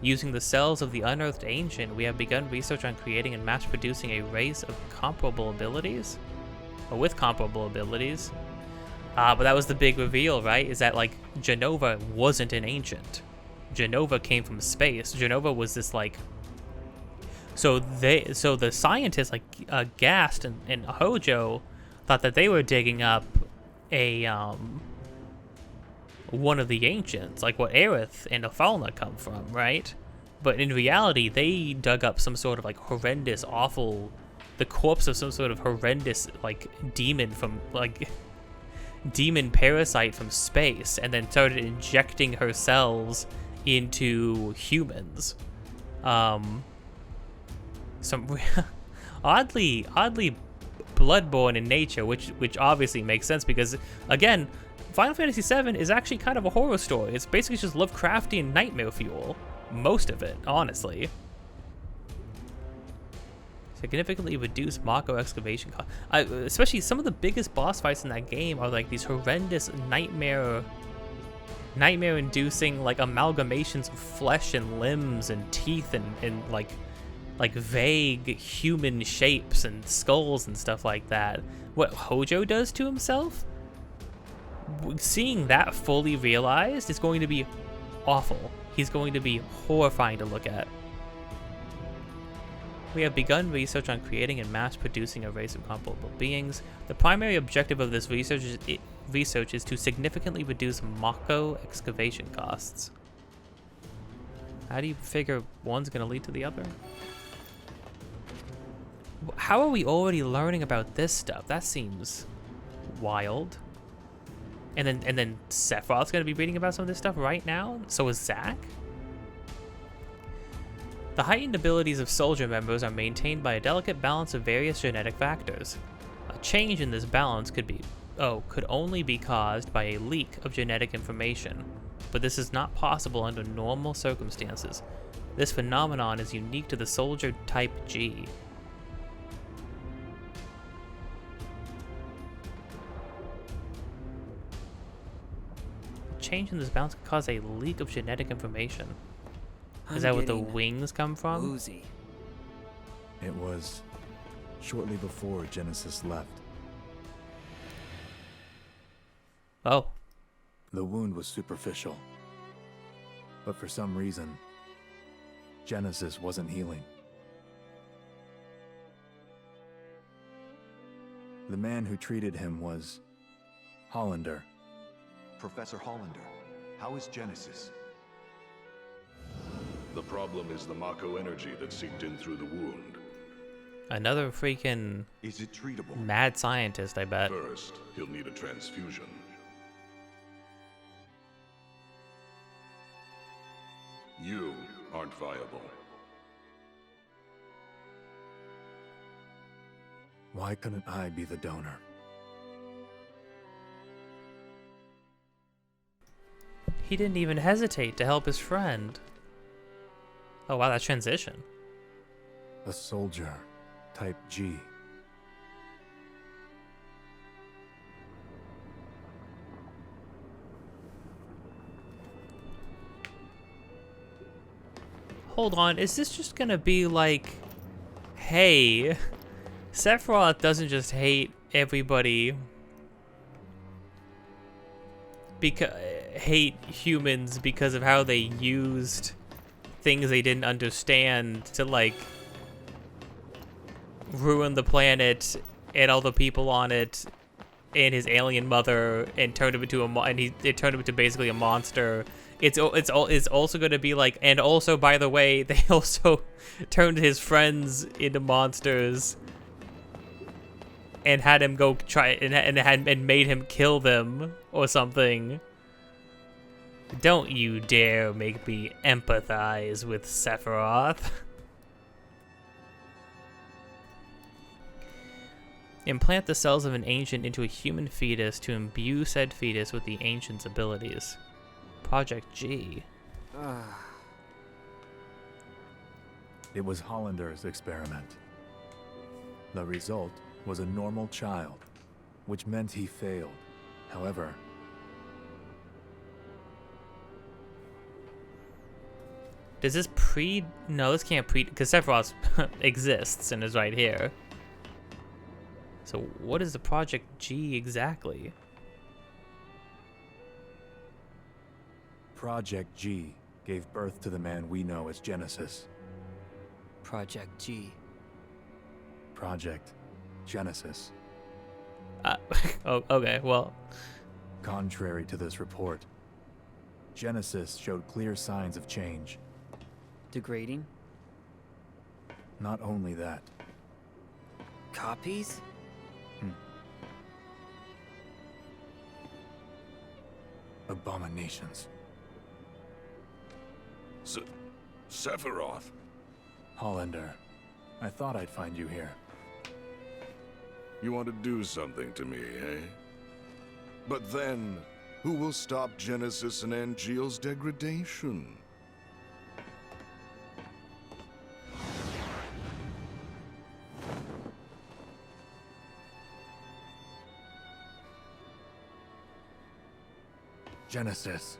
Using the cells of the unearthed ancient, we have begun research on creating and mass-producing a race of comparable abilities? Or with comparable abilities. But that was the big reveal, right? Is that, like, Jenova wasn't an ancient. Jenova came from space. Jenova was this, like... So the scientists, like, Gast and Hojo thought that they were digging up a, one of the ancients, like what Aerith and Ophalna come from, right? But in reality, they dug up some sort of, like, horrendous, awful... The corpse of some sort of horrendous, like, demon from, like... demon parasite from space, and then started injecting her cells into humans. Some oddly bloodborne in nature, which obviously makes sense because, again, Final Fantasy VII is actually kind of a horror story. It's basically just Lovecraftian nightmare fuel, most of it, honestly. Significantly reduce Mako excavation cost. Especially some of the biggest boss fights in that game are like these horrendous nightmare-inducing, like, amalgamations of flesh and limbs and teeth and like vague human shapes and skulls and stuff like that. What Hojo does to himself, seeing that fully realized is going to be awful. He's going to be horrifying to look at. We have begun research on creating and mass-producing a race of comparable beings. The primary objective of this research is to significantly reduce Mako excavation costs. How do you figure one's going to lead to the other? How are we already learning about this stuff? That seems wild. And then Sephiroth's going to be reading about some of this stuff right now? So is Zack? The heightened abilities of soldier members are maintained by a delicate balance of various genetic factors. A change in this balance could only be caused by a leak of genetic information, but this is not possible under normal circumstances. This phenomenon is unique to the soldier type G. change in this balance could cause a leak of genetic information. I'm Is that where the getting wings come from? woozy. It was shortly before Genesis left. Oh. The wound was superficial. But for some reason, Genesis wasn't healing. The man who treated him was Hollander. Professor Hollander, how is Genesis? The problem is the Mako energy that seeped in through the wound. Another freaking Is it treatable? mad scientist, I bet. First, he'll need a transfusion. You aren't viable. Why couldn't I be the donor? He didn't even hesitate to help his friend. Oh wow, that transition. A soldier, type G. Hold on, is this just gonna be like, hey, Sephiroth doesn't just hate everybody because hate humans because of how they used things they didn't understand to like ruin the planet and all the people on it and his alien mother and turned him into it turned him into basically a monster. It's also going to be like, and also by the way, they also turned his friends into monsters and had him go try and made him kill them or something. Don't you dare make me empathize with Sephiroth. Implant the cells of an ancient into a human fetus to imbue said fetus with the ancient's abilities. Project G. It was Hollander's experiment. The result was a normal child, which meant he failed. However, does this no, this can't because Sephiroth exists and is right here. So what is the Project G exactly? Project G gave birth to the man we know as Genesis. Project G. Project Genesis. Oh, okay, well. Contrary to this report, Genesis showed clear signs of change. Degrading? Not only that. Copies? Abominations. Sephiroth? Hollander, I thought I'd find you here. You want to do something to me, eh? But then, who will stop Genesis and Angeal's degradation? Genesis.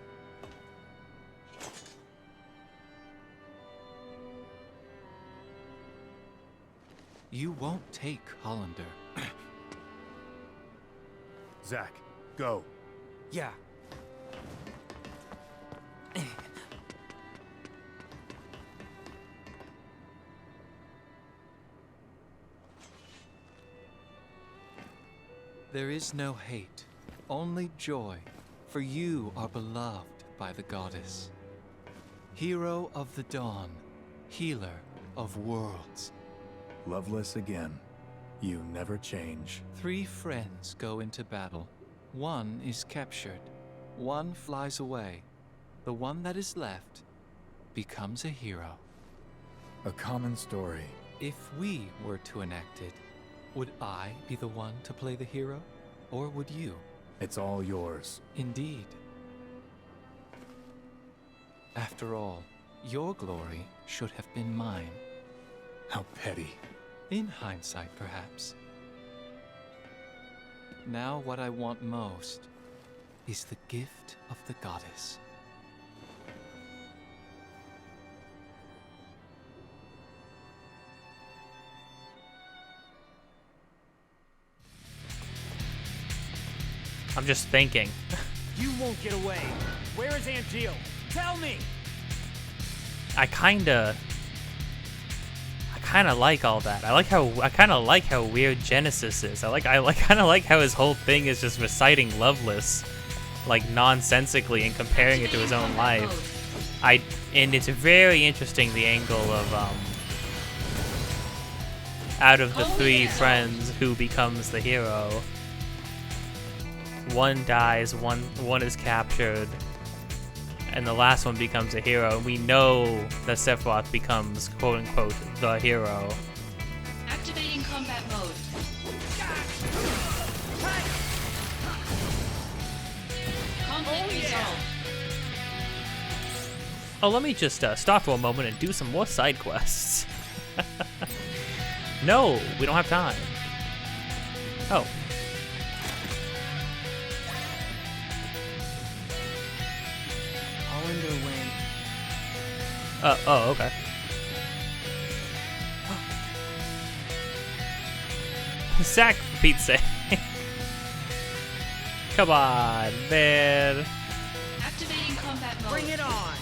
You won't take Hollander. Zack, go. Yeah. There is no hate, only joy, for you are beloved by the goddess. Hero of the dawn, healer of worlds. Loveless again, you never change. 3 friends go into battle. One is captured. One flies away. The one that is left becomes a hero. A common story. If we were to enact it, would I be the one to play the hero? Or would you? It's all yours. Indeed. After all, your glory should have been mine. How petty. In hindsight, perhaps. Now what I want most is the gift of the goddess. I'm just thinking. You won't get away. Where is Angeal? Tell me. I kinda like all that. I kinda like how weird Genesis is. I kinda like how his whole thing is just reciting Loveless, like nonsensically and comparing it to his own life. And it's very interesting the angle of out of the three friends, who becomes the hero. One dies, one is captured, and the last one becomes a hero. And we know that Sephiroth becomes quote-unquote the hero. Activating combat mode. Conflict resolved. Oh, let me just stop for a moment and do some more side quests. No, we don't have time. Oh. Hollander went. Oh, okay. Zach, for Pete's sake. Come on, man. Activating combat mode. Bring it on.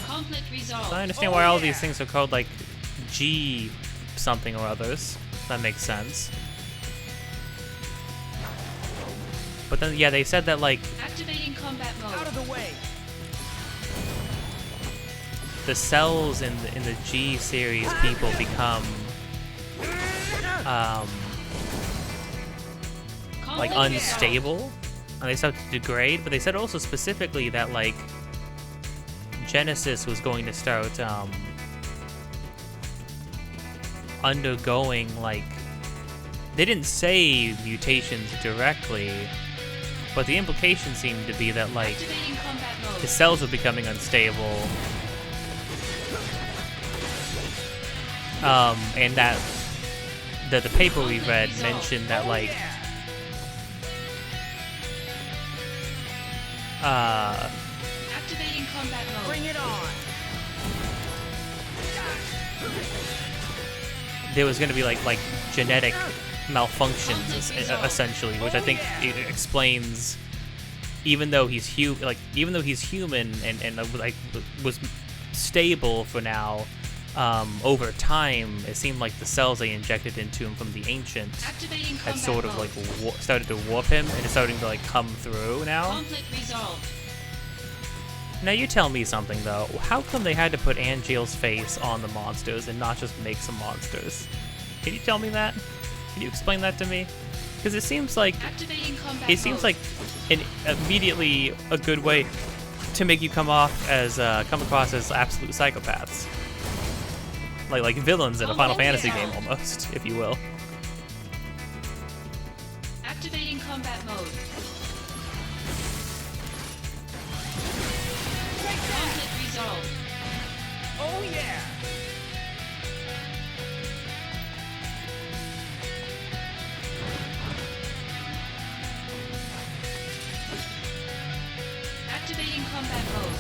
Conflict resolved. So I understand why all these things are called like G something or others. That makes sense. But then, yeah, they said that like Activating combat mode. Out of the way. the cells in the G series people become like unstable and they start to degrade. But they said also specifically that like Genesis was going to start undergoing, like, they didn't say mutations directly, but the implication seemed to be that like his cells were becoming unstable, and that the paper we read mentioned that like Activating combat mode. Bring it on. there was going to be like genetic malfunctions essentially, which I think it explains, even though he's human and like was stable for now, over time it seemed like the cells they injected into him from the ancient had sort of like started to warp him, and it's starting to like come through now. Conflict resolved. Now you tell me something though. How come they had to put Angeal's face on the monsters and not just make some monsters? Can you tell me that? Can you explain that to me? Because it seems like immediately a good way to make you come across as absolute psychopaths, like villains in a Final Fantasy game almost, if you will. Activating combat mode. Conflict resolved. Oh yeah. Activating combat mode.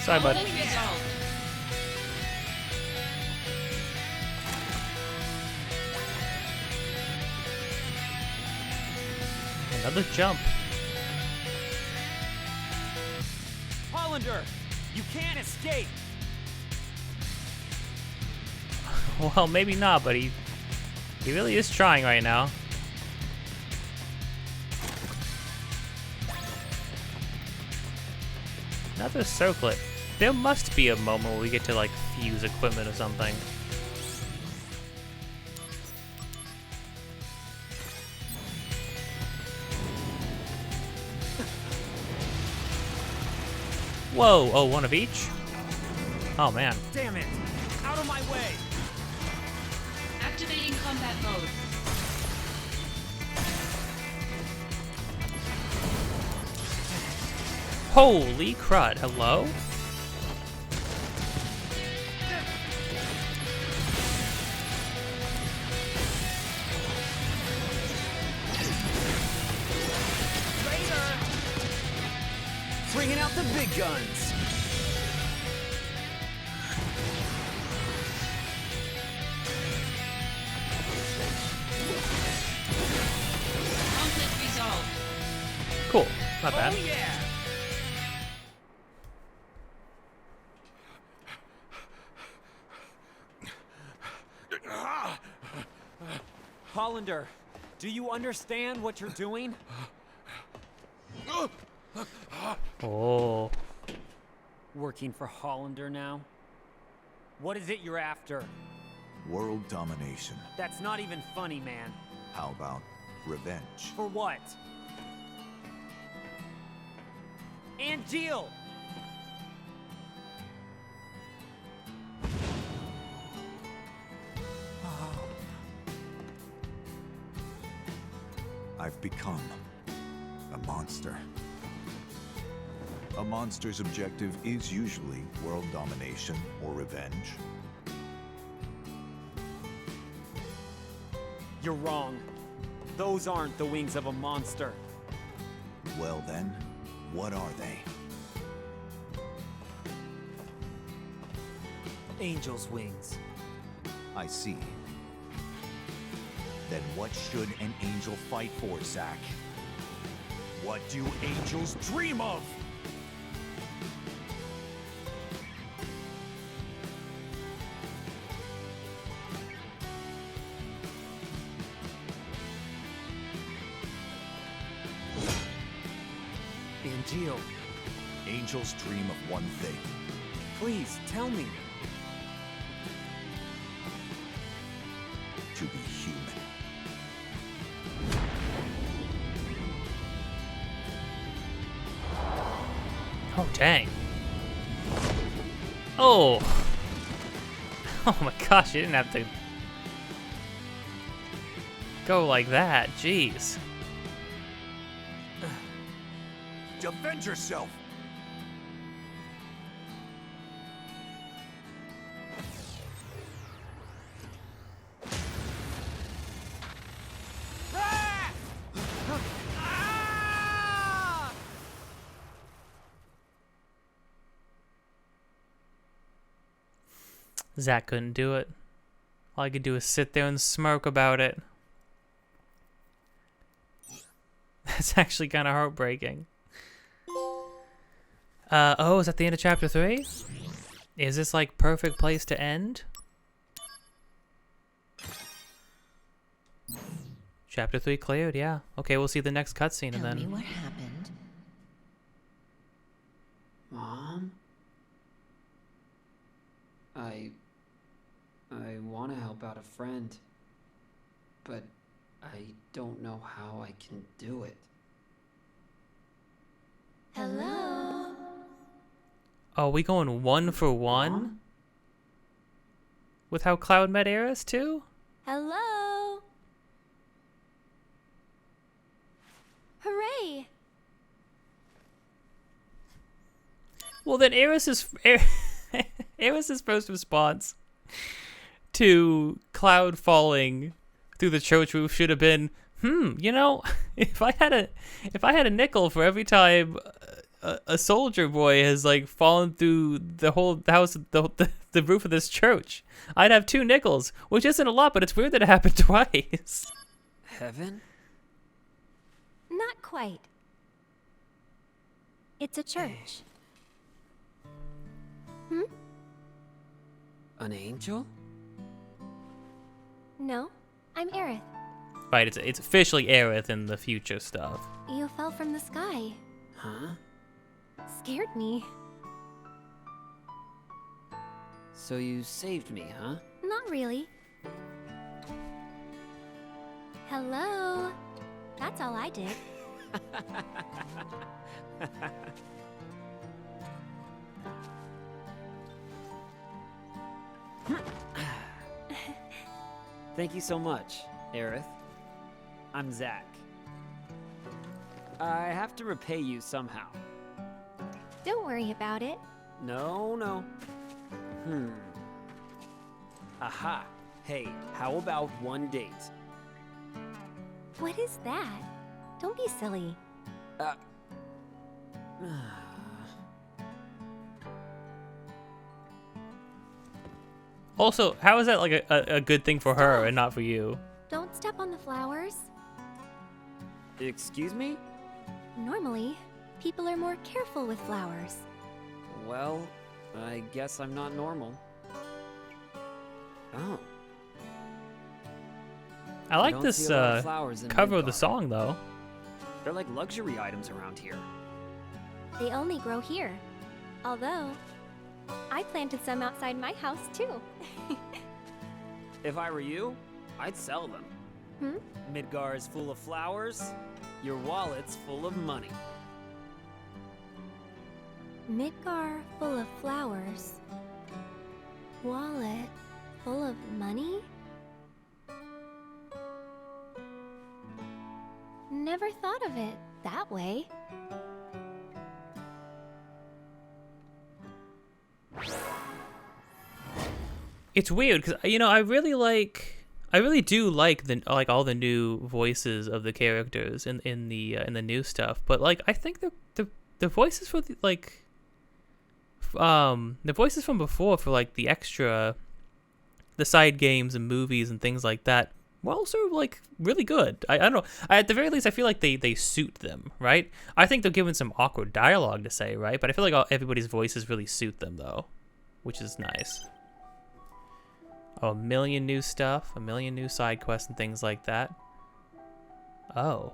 Sorry, bud. Conflict resolved. Another jump. Hollander, you can't escape. Well, maybe not, but he really is trying right now. Another circlet. There must be a moment where we get to like fuse equipment or something. Whoa, oh, one of each? Oh man. Damn it! Out of my way! Activating combat mode. Holy crud, hello? the big guns. Conflict resolved. Cool. Not bad. Oh yeah. Hollander, do you understand what you're doing? Oh. Working for Hollander now? What is it you're after? World domination. That's not even funny, man. How about revenge? For what? And Jill! I've become a monster. A monster's objective is usually world domination or revenge. You're wrong. Those aren't the wings of a monster. Well then, what are they? Angel's wings. I see. Then what should an angel fight for, Zack? What do angels dream of? And Jill. Angels dream of one thing. Please, tell me. To be human. Oh, dang. Oh. Oh my gosh, you didn't have to go like that. Jeez. Defend yourself! Zack couldn't do it. All I could do is sit there and smirk about it. That's actually kind of heartbreaking. Oh, is that the end of chapter 3? Is this like perfect place to end? Chapter 3 cleared, yeah. Okay, we'll see the next cutscene and then. Tell me what happened. Mom? I want to help out a friend, but I don't know how I can do it. Hello? Oh, we going 1 for 1? With how Cloud met Aerith too? Hello? Hooray! Well, then Aerith's first response to Cloud falling through the church roof should have been, you know, if I had a nickel for every time a soldier boy has like fallen through the whole house, the roof of this church, I'd have 2 nickels, which isn't a lot, but it's weird that it happened twice. Heaven? Not quite. It's a church. An angel? No, I'm Aerith. Right, it's officially Aerith in the future stuff. You fell from the sky. Huh? Scared me. So you saved me, huh? Not really. Hello? That's all I did. Thank you so much, Aerith. I'm Zack. I have to repay you somehow. Don't worry about it. No. Aha. Hey, how about one date? What is that? Don't be silly. Also, how is that like a good thing for her and not for you? Don't step on the flowers. Excuse me? Normally, people are more careful with flowers. Well, I guess I'm not normal. Oh. I like don't this see a lot of flowers in cover of the Midgar. song though. They're like luxury items around here. They only grow here. Although, I planted some outside my house too. If I were you, I'd sell them. Midgar is full of flowers. Your wallet's full of money. Midgar full of flowers. Wallet full of money? Never thought of it that way. It's weird because I really do like all the new voices of the characters in the new stuff, but like I think the voices for the voices from before for like the side games and movies and things like that were also like really good. I don't know. At the very least, I feel like they suit them, right? I think they're given some awkward dialogue to say, right? But I feel like everybody's voices really suit them though, which is nice. Oh, a million new stuff, a million new side quests and things like that. Oh.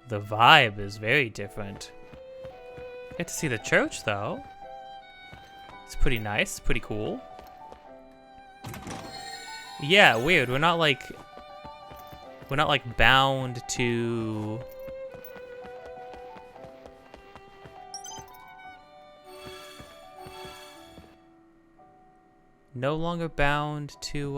The vibe is very different. Get to see the church though. It's pretty nice, pretty cool. Yeah, weird. We're not like bound to no longer bound to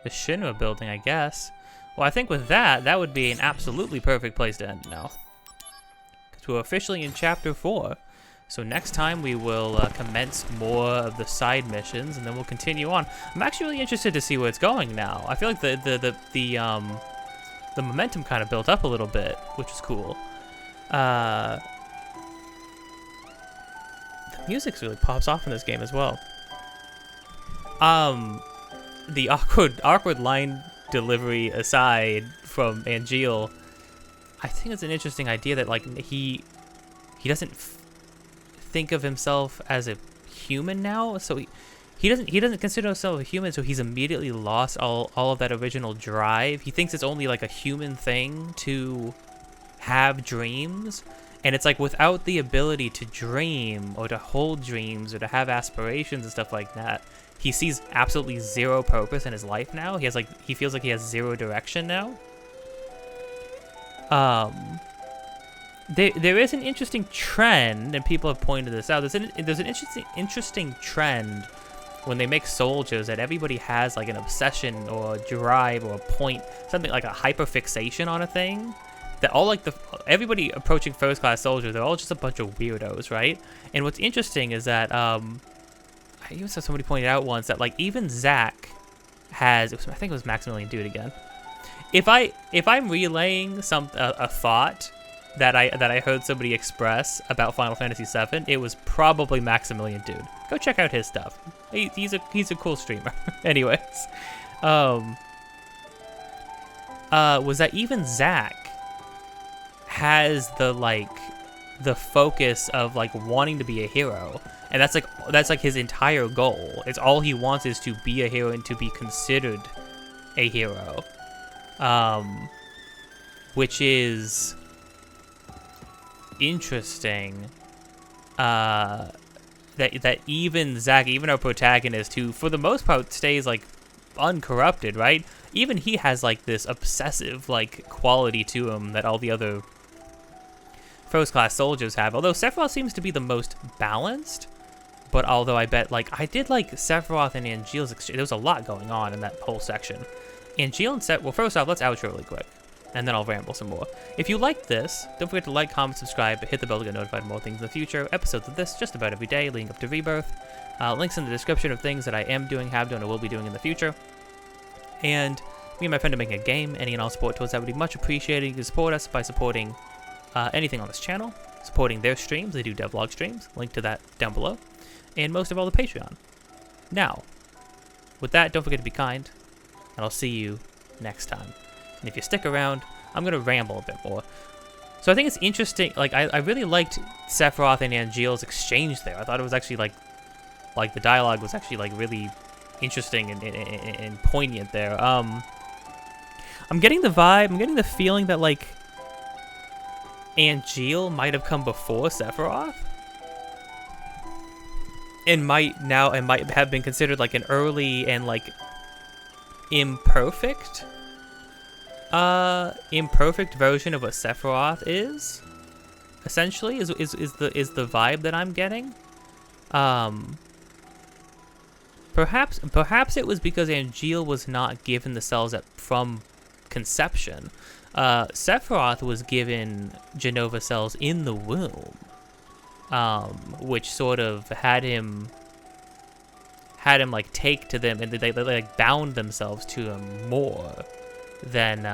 the Shinra building, I guess. Well, I think with that would be an absolutely perfect place to end now. Because we're officially in Chapter 4. So next time we will commence more of the side missions, and then we'll continue on. I'm actually really interested to see where it's going now. I feel like the momentum kind of built up a little bit, which is cool. The music really pops off in this game as well. The awkward line delivery aside from Angeal, I think it's an interesting idea that like he doesn't think of himself as a human now, so he doesn't consider himself a human, so he's immediately lost all of that original drive. He thinks it's only like a human thing to have dreams, and it's like without the ability to dream or to hold dreams or to have aspirations and stuff like that, he sees absolutely zero purpose in his life now. He feels like he has zero direction now. There is an interesting trend, and people have pointed this out. There's an interesting trend when they make soldiers that everybody has like an obsession or a drive or a point, something like a hyperfixation on a thing. That all everybody approaching first class soldiers, they're all just a bunch of weirdos, right? And what's interesting is that I even saw somebody pointed out once that like even Zack has, I think it was Maximilian Dude again. If I'm relaying a thought that I heard somebody express about Final Fantasy VII, it was probably Maximilian Dude. Go check out his stuff. He's a cool streamer. Anyways, was that even Zack has the focus of like wanting to be a hero, and that's like his entire goal. It's all he wants is to be a hero and to be considered a hero, which is interesting. That even Zack, even our protagonist, who for the most part stays like uncorrupted, right? Even he has like this obsessive like quality to him that all the other first-class soldiers have. Although Sephiroth seems to be the most balanced, but although I bet like I did like Sephiroth and Angeal's exchange. There was a lot going on in that whole section. Angeal and Sephiroth. Well, first off, let's outro really quick, and then I'll ramble some more. If you liked this, don't forget to like, comment, subscribe, hit the bell to get notified of more things in the future. Episodes of this just about every day, leading up to Rebirth. Links in the description of things that I am doing, have done, or will be doing in the future. And me and my friend are making a game. Any and all support towards that would be much appreciated. You can support us by supporting anything on this channel, supporting their streams. They do devlog streams. Link to that down below. And most of all, the Patreon. Now, with that, don't forget to be kind, and I'll see you next time. And if you stick around, I'm going to ramble a bit more. So I think it's interesting, like, I really liked Sephiroth and Angeal's exchange there. I thought it was actually, like the dialogue was actually, like, really interesting and poignant there. I'm getting the vibe, I'm getting the feeling that, like, Angeal might have come before Sephiroth. And might have been considered, like, an early and, like, imperfect version of what Sephiroth is, essentially, is the vibe that I'm getting. Perhaps it was because Angeal was not given the cells from conception. Sephiroth was given Genova cells in the womb, which sort of had him like take to them, and they like bound themselves to him more than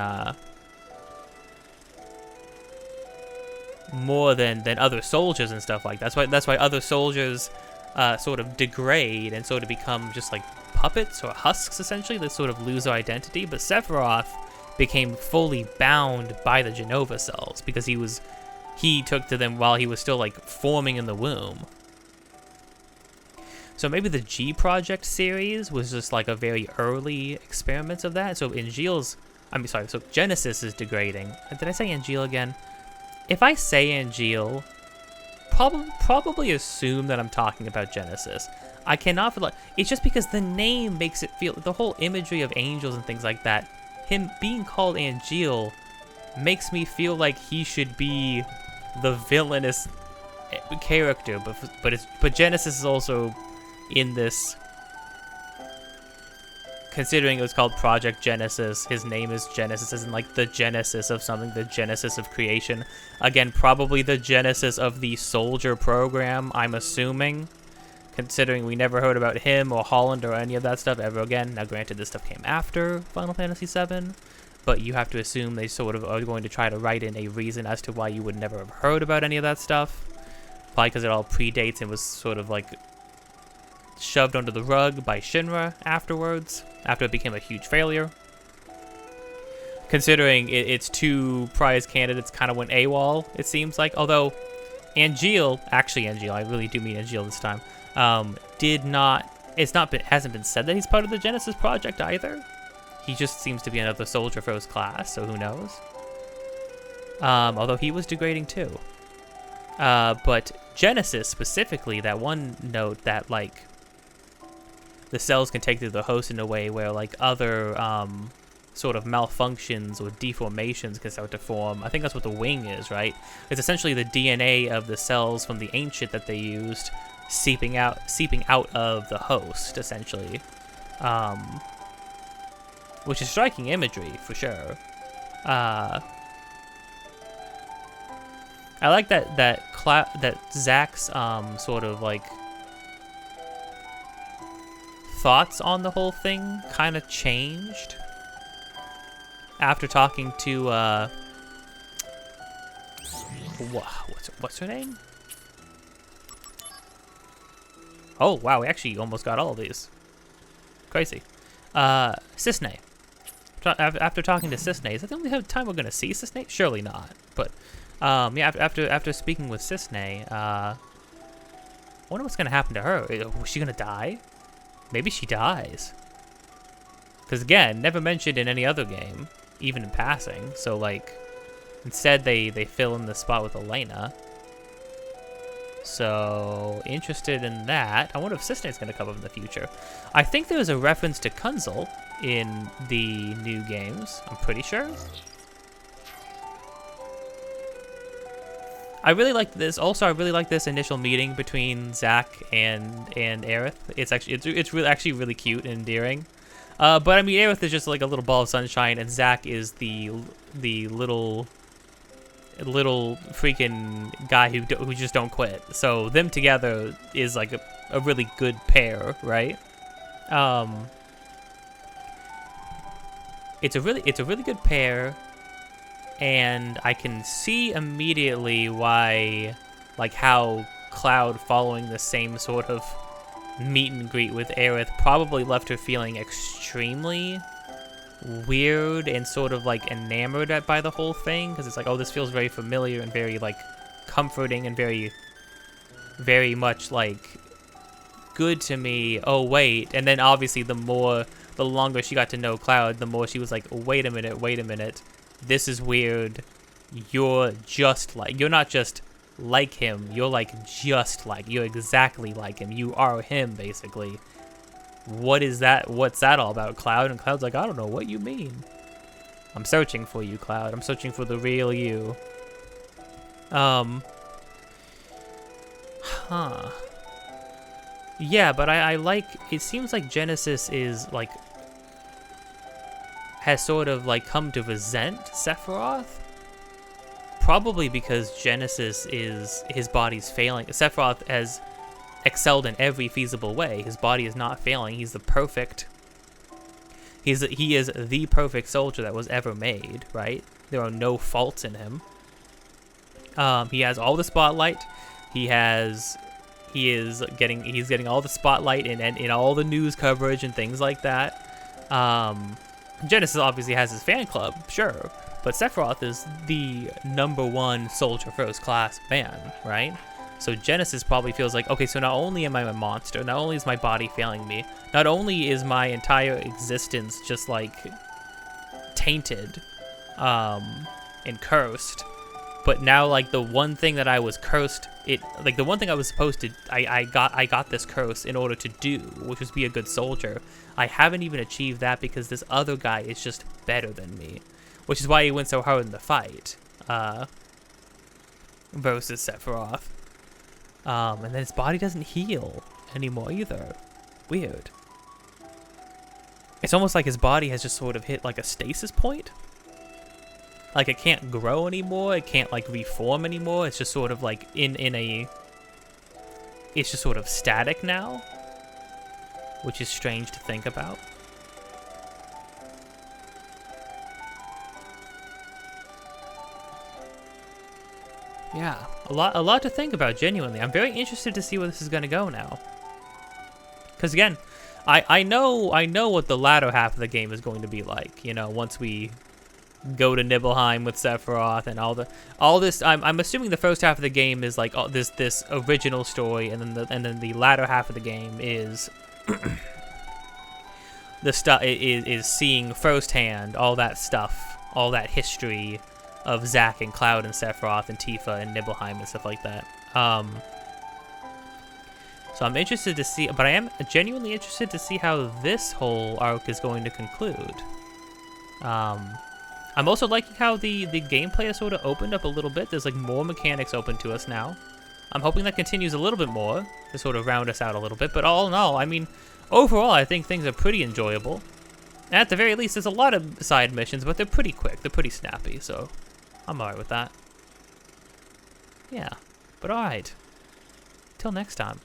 other soldiers and stuff like that. That's why other soldiers sort of degrade and sort of become just like puppets or husks, essentially. They sort of lose their identity. But Sephiroth became fully bound by the Genova cells because he took to them while he was still like forming in the womb. So maybe the G Project series was just like a very early experiment of that. So so Genesis is degrading. Did I say Angeal again? If I say Angeal, probably assume that I'm talking about Genesis. I cannot feel like, it's just because the name makes it feel, the whole imagery of angels and things like that, him being called Angeal makes me feel like he should be the villainous character, but Genesis is also in this, considering it was called Project Genesis, his name is Genesis, isn't like the genesis of something, the genesis of creation. Again, probably the genesis of the soldier program, I'm assuming, considering we never heard about him or Holland or any of that stuff ever again. Now granted, this stuff came after Final Fantasy VII, but you have to assume they sort of are going to try to write in a reason as to why you would never have heard about any of that stuff. Probably because it all predates and was sort of like shoved under the rug by Shinra afterwards, after it became a huge failure. Considering its two prize candidates kind of went AWOL, it seems like. Although Angeal, I really do mean Angeal this time, hasn't been said that he's part of the Genesis project either. He just seems to be another soldier for his class, so who knows? Although he was degrading too. But Genesis specifically, that one note that like the cells can take to the host in a way where like other sort of malfunctions or deformations can start to form. I think that's what the wing is, right? It's essentially the DNA of the cells from the ancient that they used seeping out of the host, essentially. Which is striking imagery for sure. I like that Zach's sort of like thoughts on the whole thing kind of changed after talking to what's her name? Oh wow, we actually almost got all of these. Crazy. Cisne. After talking to Cisne, is that the only time we're gonna see Cisne? Surely not. But yeah, after speaking with Cisne, I wonder what's gonna happen to her. Was she gonna die? Maybe she dies. Because again, never mentioned in any other game, even in passing. So like, instead they fill in the spot with Elena. So interested in that. I wonder if Cisne's gonna come up in the future. I think there was a reference to Kunzel in the new games. I'm pretty sure. I really like this. Also, I really like this initial meeting between Zach and Aerith. It's actually really cute and endearing. But I mean, Aerith is just like a little ball of sunshine, and Zach is the little freaking guy who just don't quit. So them together is like a really good pair, right? it's a really good pair, and I can see immediately why, like how Cloud following the same sort of meet and greet with Aerith probably left her feeling extremely weird and sort of like enamored by the whole thing, because it's like, oh, this feels very familiar and very like comforting and very much like good to me. Oh wait, and then obviously the longer she got to know Cloud, the more she was like, wait a minute, this is weird. You're not just like him, you're exactly like him. You are him, basically. What's that all about, Cloud? And Cloud's like, I don't know what you mean. I'm searching for you, Cloud. I'm searching for the real you. Yeah, but I like, it seems like Genesis is like, has sort of like come to resent Sephiroth. Probably because Genesis is, his body's failing. Sephiroth has excelled in every feasible way. His body is not failing. He's the perfect, he is the perfect soldier that was ever made, right? There are no faults in him. He has all the spotlight. He's getting all the spotlight in all the news coverage and things like that. Genesis obviously has his fan club, sure, but Sephiroth is the #1 soldier first class man, right? So Genesis probably feels like, okay, so not only am I a monster, not only is my body failing me, not only is my entire existence just like tainted and cursed, but now like the one thing that I was cursed, the one thing I was supposed to, I got this curse in order to do, which was be a good soldier. I haven't even achieved that because this other guy is just better than me, which is why he went so hard in the fight versus Sephiroth. And then his body doesn't heal anymore either. Weird. It's almost like his body has just sort of hit like a stasis point. Like it can't grow anymore, it can't like reform anymore, it's just sort of like it's just sort of static now, which is strange to think about. Yeah, a lot to think about, genuinely. I'm very interested to see where this is going to go now. Because again, I know what the latter half of the game is going to be like, you know, once we go to Nibelheim with Sephiroth and all this. I'm assuming the first half of the game is like this original story, and then the latter half of the game is the stuff is seeing firsthand all that stuff, all that history of Zack and Cloud and Sephiroth and Tifa and Nibelheim and stuff like that. So I'm interested to see, but I am genuinely interested to see how this whole arc is going to conclude. I'm also liking how the gameplay has sort of opened up a little bit. There's like more mechanics open to us now. I'm hoping that continues a little bit more to sort of round us out a little bit. But all in all, I mean, overall, I think things are pretty enjoyable. And at the very least, there's a lot of side missions, but they're pretty quick. They're pretty snappy, so I'm alright with that. Yeah, but alright. Till next time.